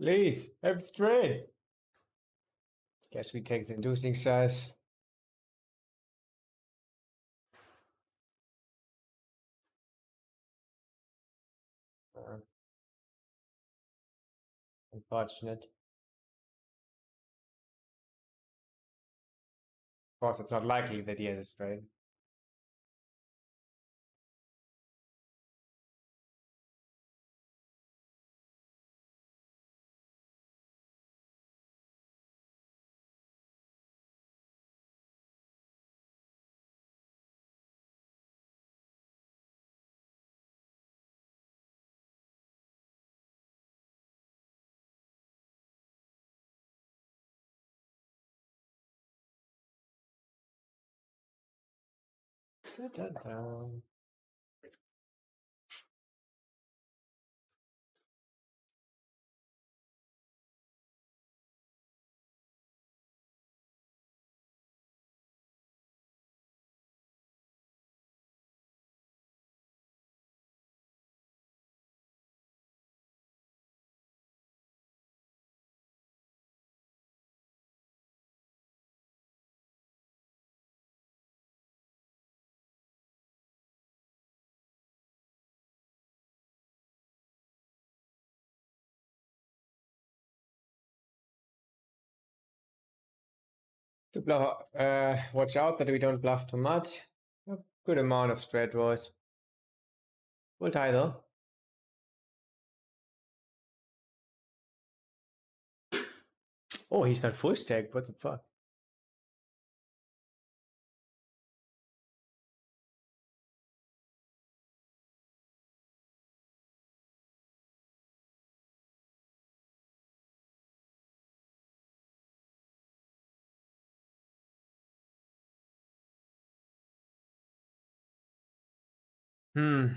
Please, have straight. Guess we take the inducing size. Unfortunate. Of course, it's not likely that he has a straight. Da-da-da. To bluff, watch out that we don't bluff too much. A good amount of straight draws. Full tie though. Oh, he's not full stack. What the fuck? Hmm.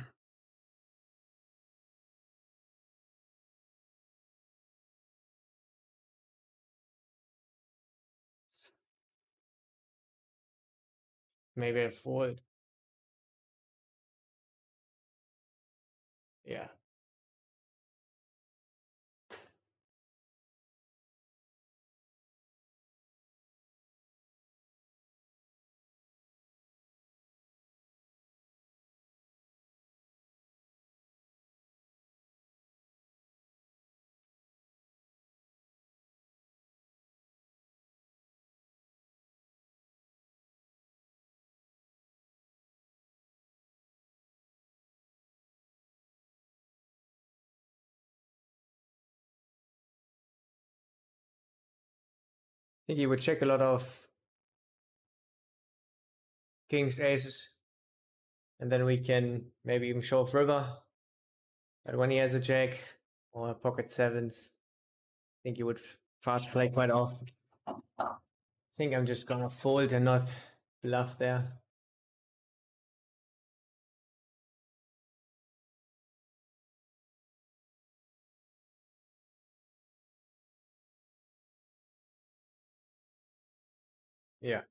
Maybe a fold. Yeah. I think he would check a lot of kings, aces, and then we can maybe even show off river. But when he has a jack or pocket sevens, I think he would fast play quite often. I think I'm just gonna fold and not bluff there. Yeah.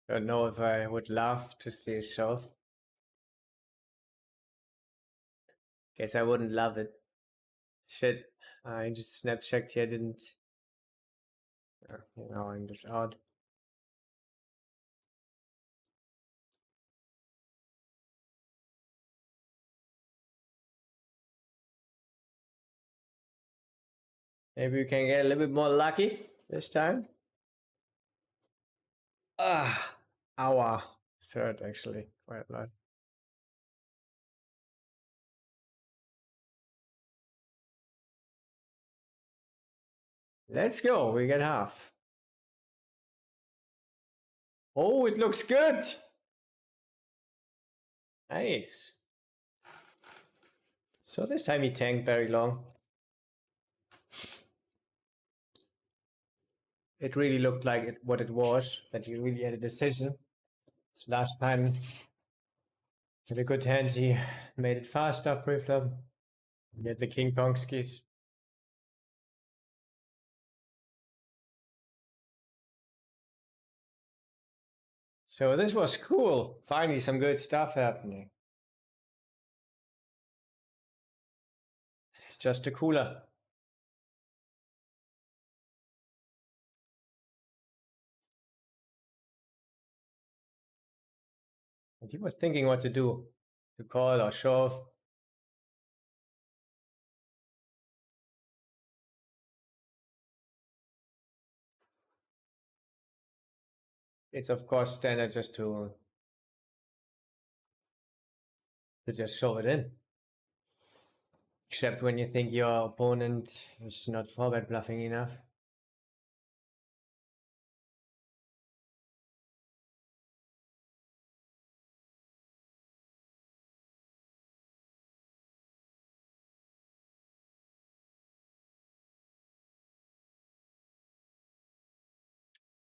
Don't know if I would love to see a shove. Guess I wouldn't love it. Shit. I just snap checked here, didn't. I'm just out. Maybe we can get a little bit more lucky this time. Ah, our third actually, quite a lot. Let's go, we get half. Oh, it looks good. Nice. So this time he tanked very long. It really looked like what it was, that he really had a decision. So last time, with a good hand, he made it faster pre-flop. He had the King Kong skis. So this was cool. Finally, some good stuff happening. It's just a cooler. And he was thinking what to do, to call or shove. It's of course standard just to just shove it in. Except when you think your opponent is not forward bluffing enough.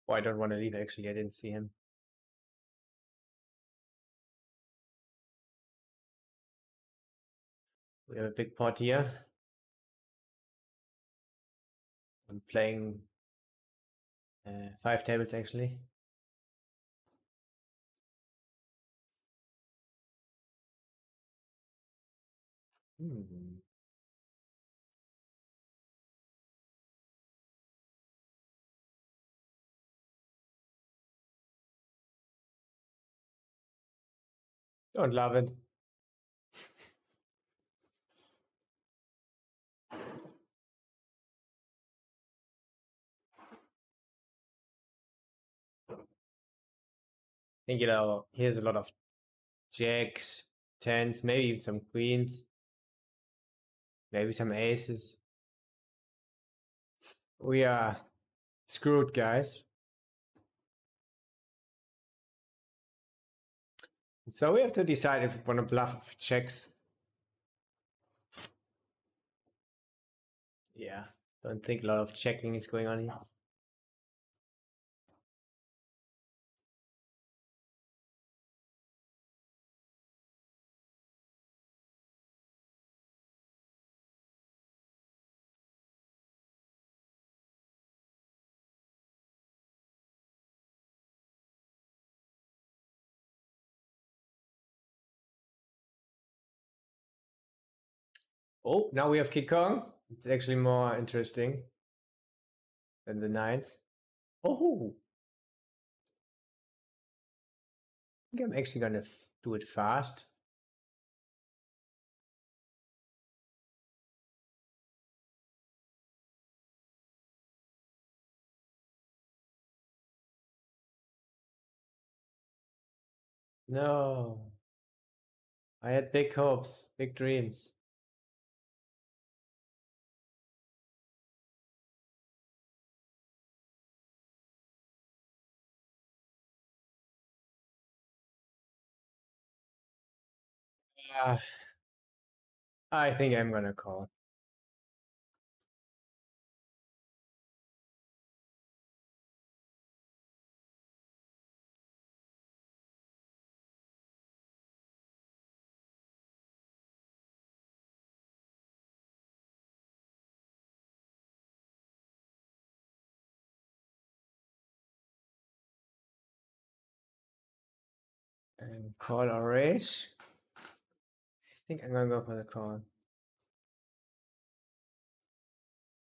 Oh, I don't want to leave actually, I didn't see him. We have a big pot here. I'm playing 5 tables actually. Hmm. Don't love it. I think, here's a lot of jacks, tens, maybe even some queens, maybe some aces. We are screwed, guys. So we have to decide if we want to bluff with checks. Yeah, don't think a lot of checking is going on here. Oh, now we have King Kong. It's actually more interesting than the nines. Oh, I think I'm actually gonna do it fast. No, I had big hopes, big dreams. Uh, I think I'm gonna call. And call or raise. I think I'm gonna go for the call.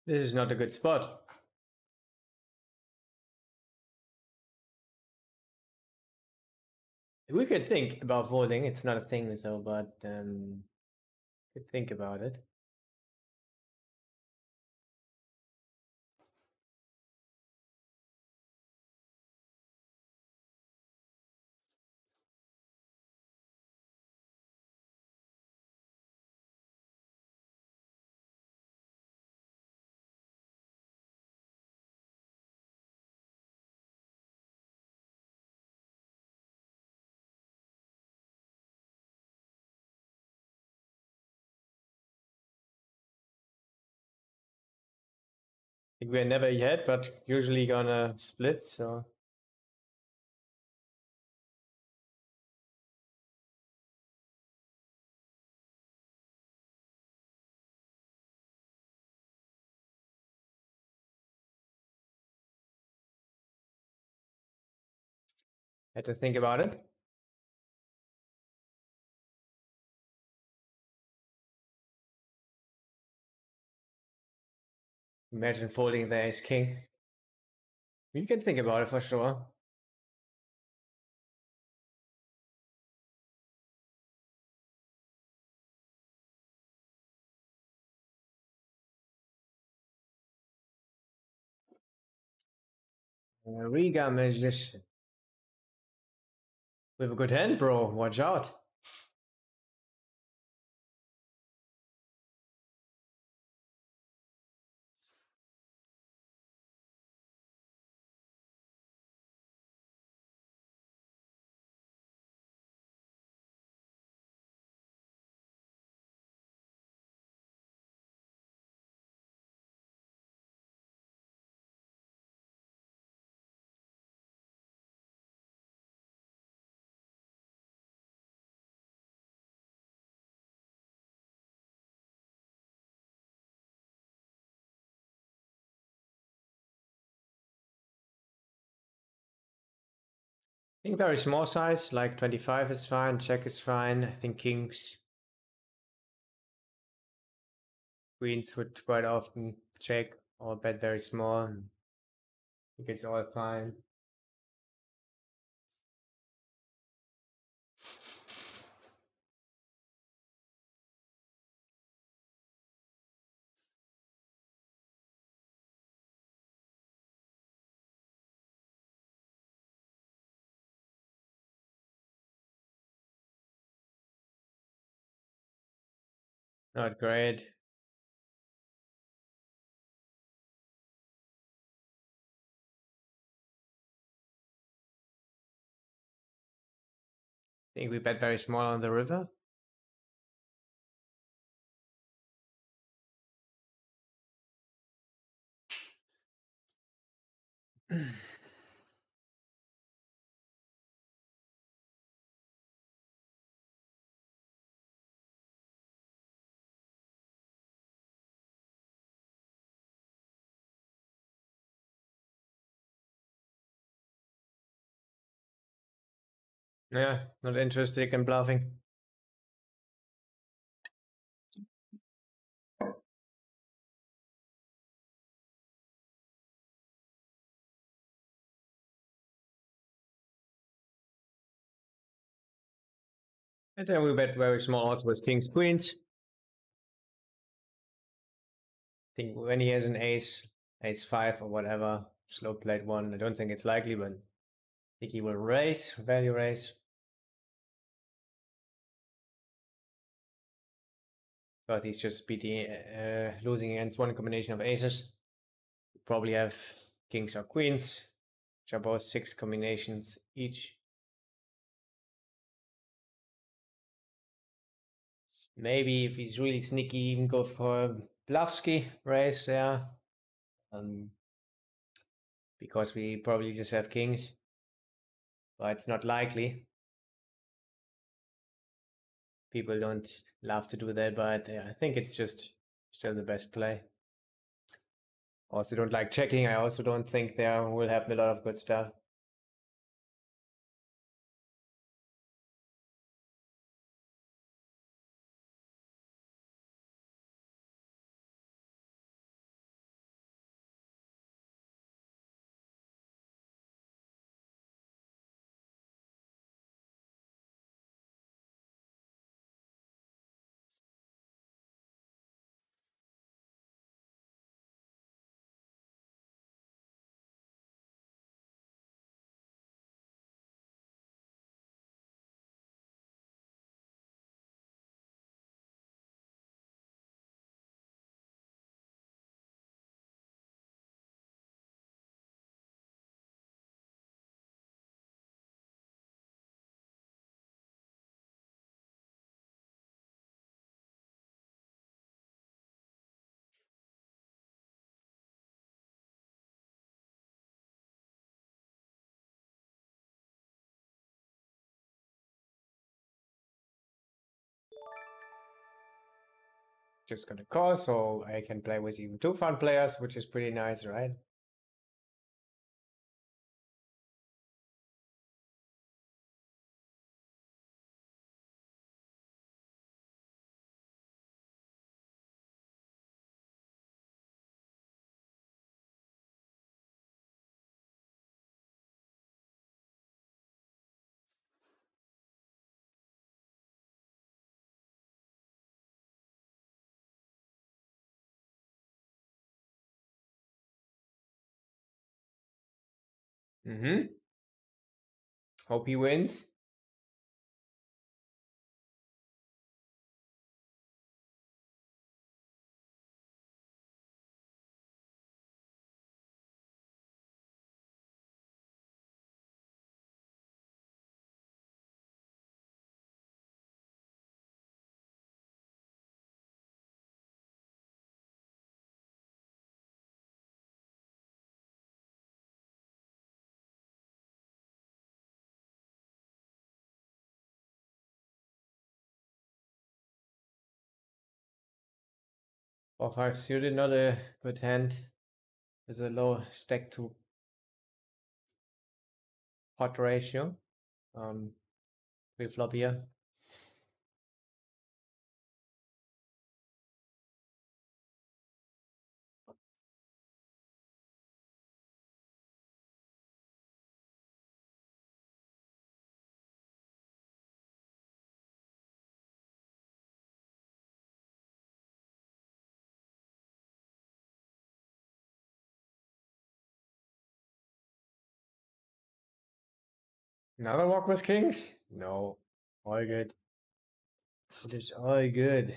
This is not a good spot. We could think about folding. It's not a thing, so but could think about it. think we're never ahead, but usually gonna split, so. Had to think about it. Imagine folding the ace king. You can think about it for sure. Riga magician. With a good hand, bro. Watch out. I think very small size, like 25 is fine, check is fine. I think kings, queens would quite often check or bet very small. I think it's all fine. Not great. I think we bet very small on the river. Yeah, not interested in bluffing. And then we bet very small also with kings, queens. I think when he has an ace, ace 5 or whatever, slow played one, I don't think it's likely, but I think he will raise, value raise. But he's just beating, losing against one combination of aces. Probably have kings or queens, which are both 6 combinations each. Maybe if he's really sneaky, even go for a Blavsky race, yeah. Because we probably just have kings, but it's not likely. People don't love to do that, but yeah, I think it's just still the best play. Also don't like checking. I also don't think there will happen a lot of good stuff. just gonna call, so I can play with even 2 fun players, which is pretty nice, right? Hope he wins. Or 5 suited, not a good hand. With a low stack to pot ratio. Pre-flop here. Another walk with kings? No. All good. It is all good.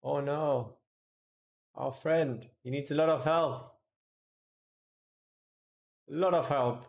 Oh no. Our friend. He needs a lot of help. A lot of help.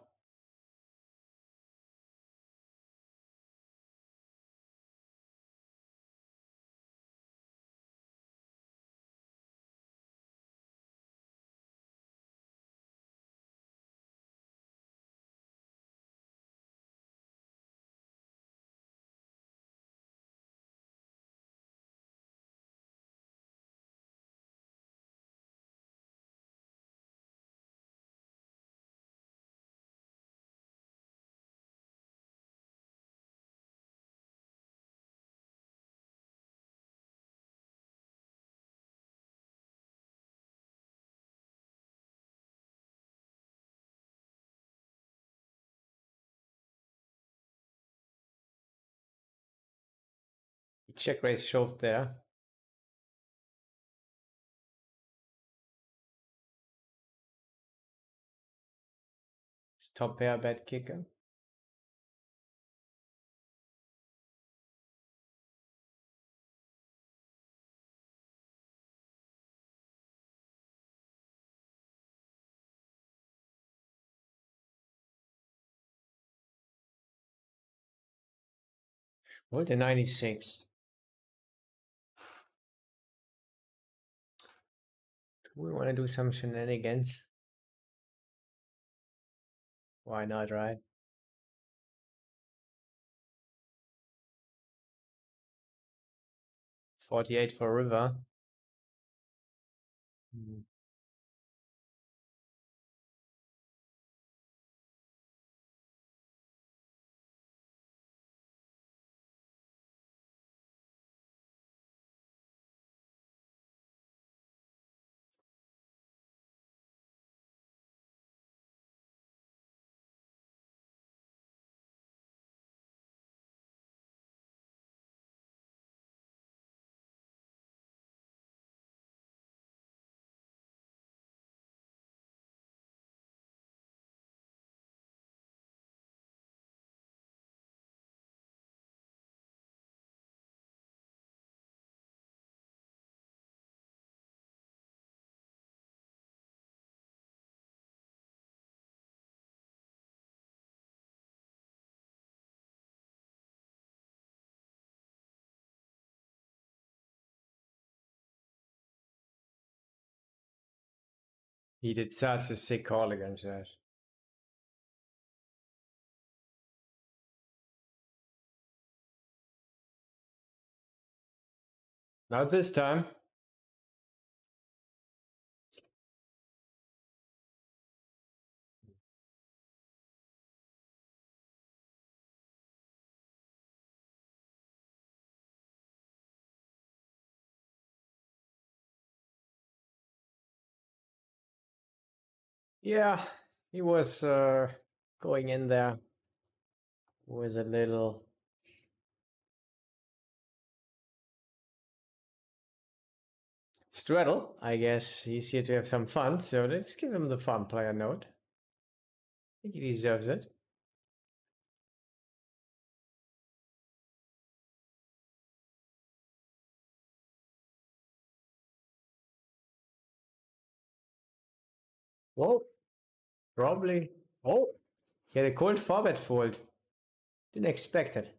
Check raise shoved there. Top pair bad kicker. What the 96. Do we want to do some shenanigans? Why not, right? 48 for river. He did such a sick call against us. Not this time. Yeah, he was going in there with a little straddle. I guess he's here to have some fun, so let's give him the fun player note. I think he deserves it. Well, probably. Oh, he had a cold forward fold. Didn't expect it.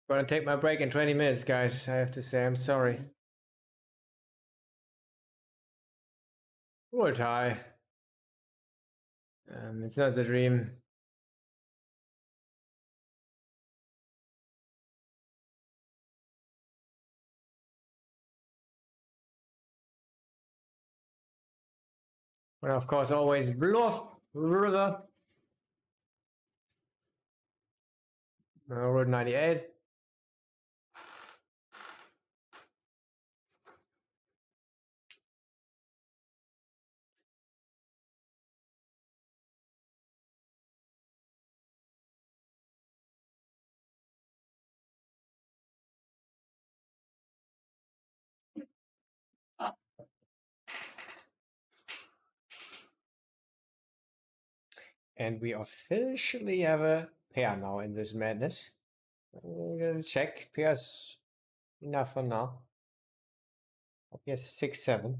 Gonna take my break in 20 minutes, guys. I have to say, I'm sorry. We'll tie. It's not the dream. Well, of course, always bluff river. Road 98. And we officially have a pair now in this madness. We're gonna check. Pairs enough for now. Yes, 6-7.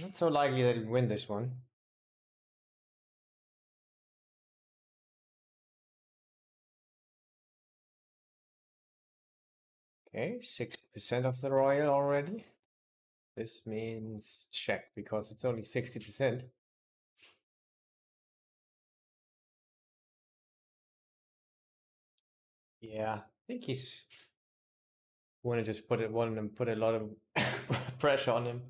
Not so likely that we win this one. Okay, 60% of the royal already. This means check because it's only 60%. Yeah, I think he's want to just put a lot of pressure on him.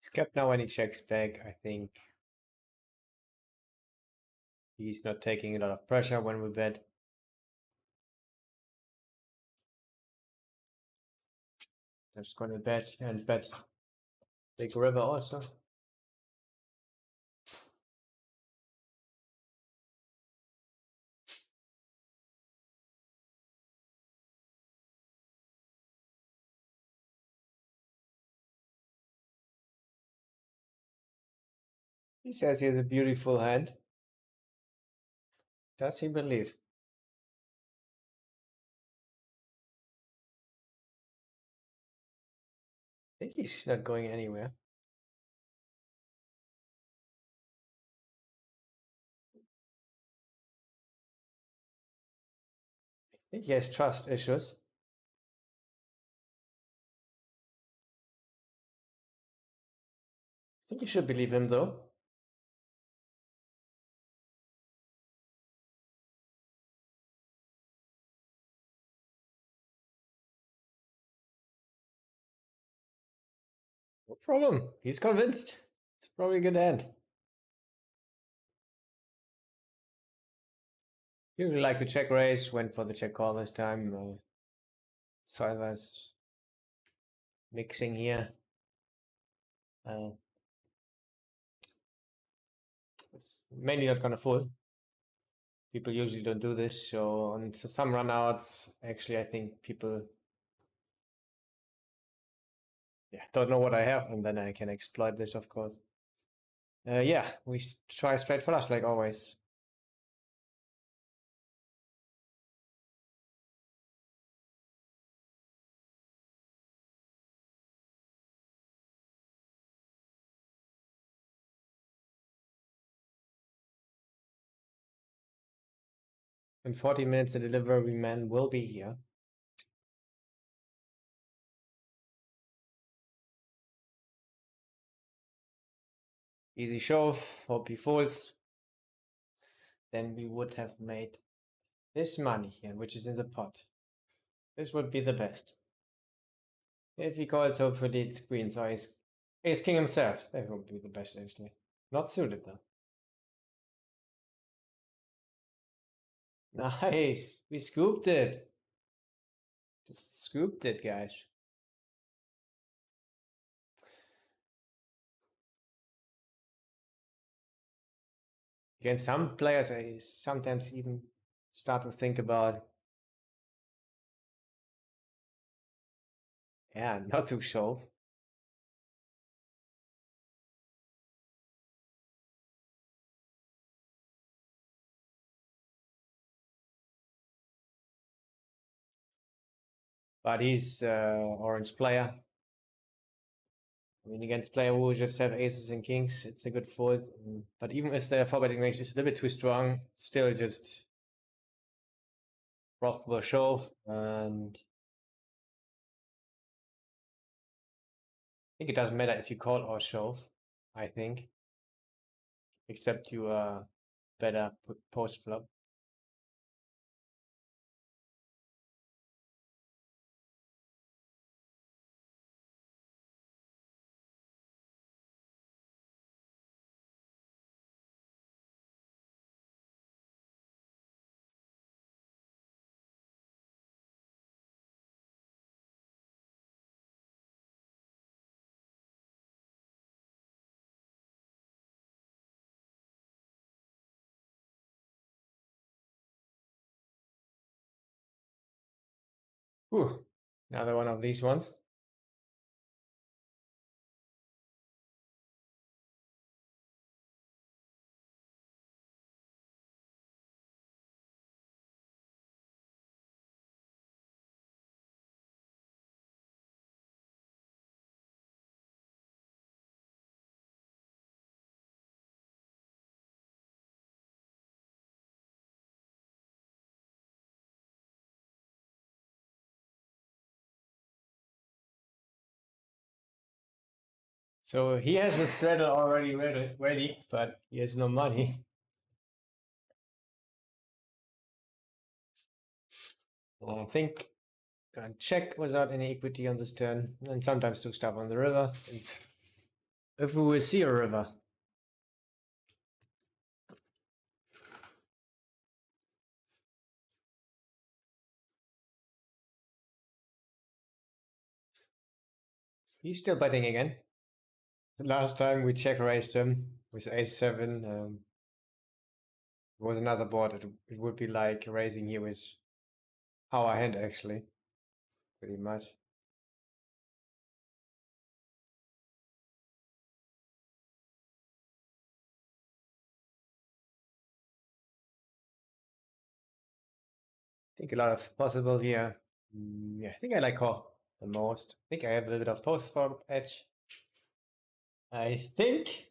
He's kept now when he checks back. I think he's not taking a lot of pressure when we bet. I'm just gonna bet and bet big river also. He says he has a beautiful hand. Does he believe? think he's not going anywhere. I think he has trust issues. I think you should believe him though. No problem. He's convinced. It's probably a good end. You really like the check raise, went for the check call this time. Silver's mixing here. It's mainly not gonna fold. People usually don't do this, so on some runouts, actually, I think people don't know what I have, and then I can exploit this, of course. Yeah, we try straight flush like always. In 40 minutes, the delivery man will be here. Easy shove, hope he folds. Then we would have made this money here, which is in the pot. This would be the best. If he calls, hopefully it's queen, so ace king himself. That would be the best, actually. Not suited, though. Nice. We scooped it. Just scooped it, guys. Against some players, I sometimes even start to think about, not to shove. But he's orange player. I mean, against player who just have aces and kings, it's a good fold. But even if the 4-betting range is a little bit too strong, still just profitable shove. And I think it doesn't matter if you call or shove, I think. Except you are better post flop. Whew. Another one of these ones. So he has a straddle already ready, but he has no money. I think check without any equity on this turn, and sometimes do stuff on the river. If we will see a river. He's still betting again. The last time we check raised him with ace-7, was another board. It would be like raising here with our hand, actually, pretty much. I think a lot of possible here. Yeah, I think I like call. the most. I think I have a little bit of post-flop edge. I think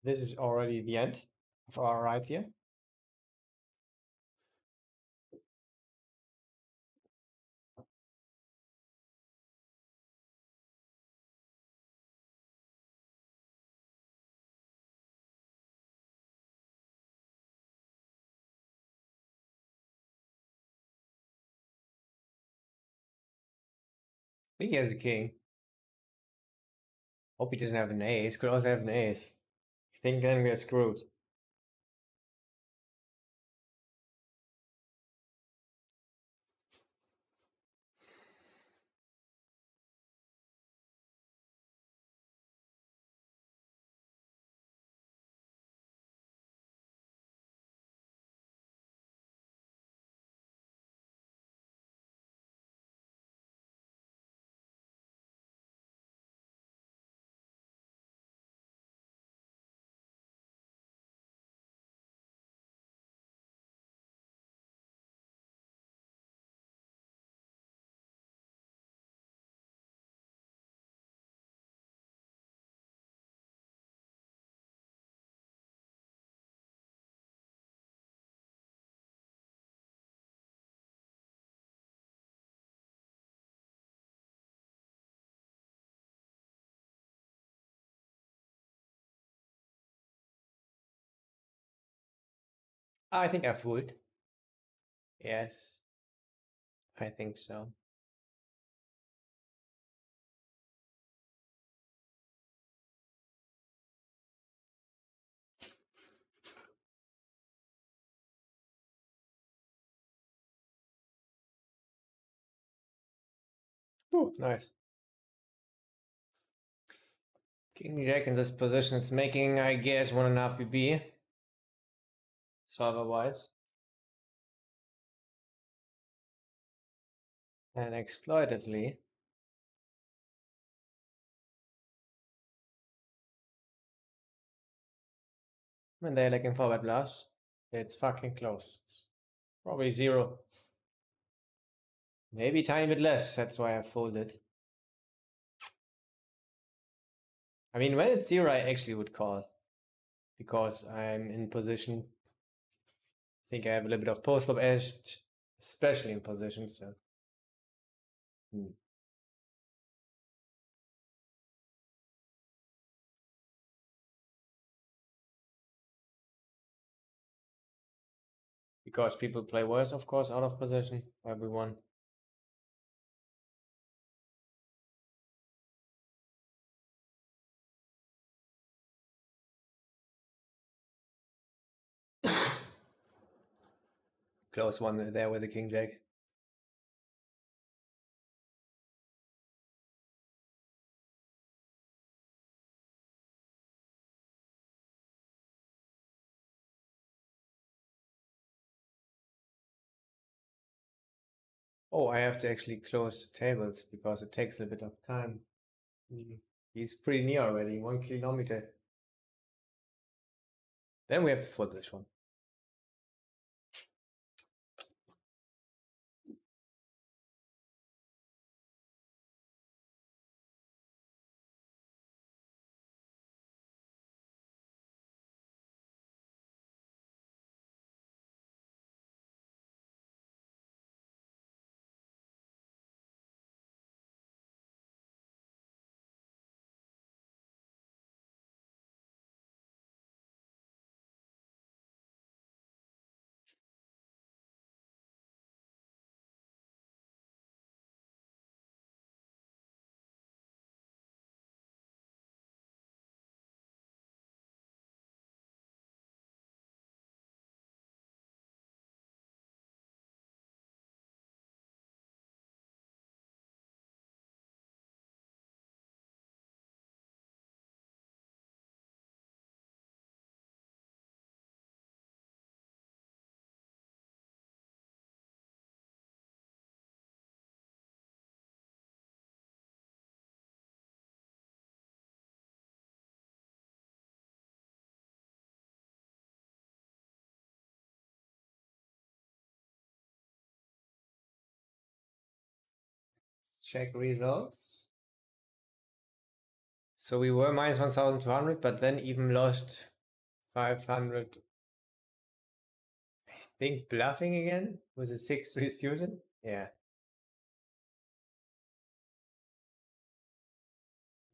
this is already the end of our ride here. I think he has a king. Hope he doesn't have an ace. Could also have an ace. I think then we're screwed. I think I fooled. Yes, I think so. Ooh, nice. King Jack in this position is making, I guess, 1.5 BB. Solver wise. And exploitatively. When they're looking for that bluffs, it's fucking close. Probably 0. Maybe a tiny bit less, that's why I folded. I mean, when it's 0, I actually would call. Because I'm in position. I think I have a little bit of post-flop edge, especially in position, so. Because people play worse, of course, out of position. Everyone. Close one there with the King Jack. Oh, I have to actually close tables because it takes a bit of time. He's pretty near already, 1 kilometer. Then we have to fold this one. check results. So we were minus 1,200, but then even lost 500. I think bluffing again with a 6-3 student. Yeah.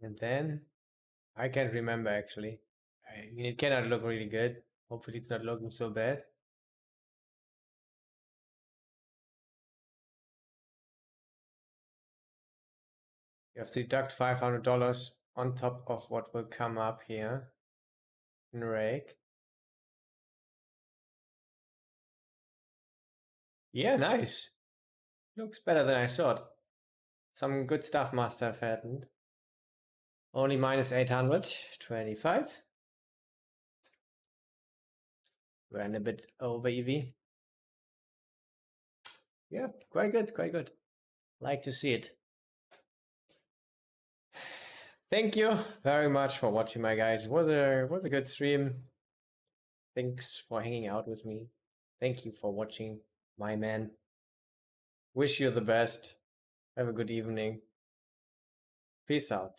And then I can't remember actually. I mean, it cannot look really good. Hopefully it's not looking so bad. You have to deduct $500 on top of what will come up here in rake. Yeah, nice. Looks better than I thought. Some good stuff must have happened. Only minus 825. Ran a bit over EV. Yeah, quite good, quite good. Like to see it. Thank you very much for watching, my guys. It was a good stream. Thanks for hanging out with me. Thank you for watching, my man. Wish you the best. Have a good evening. Peace out.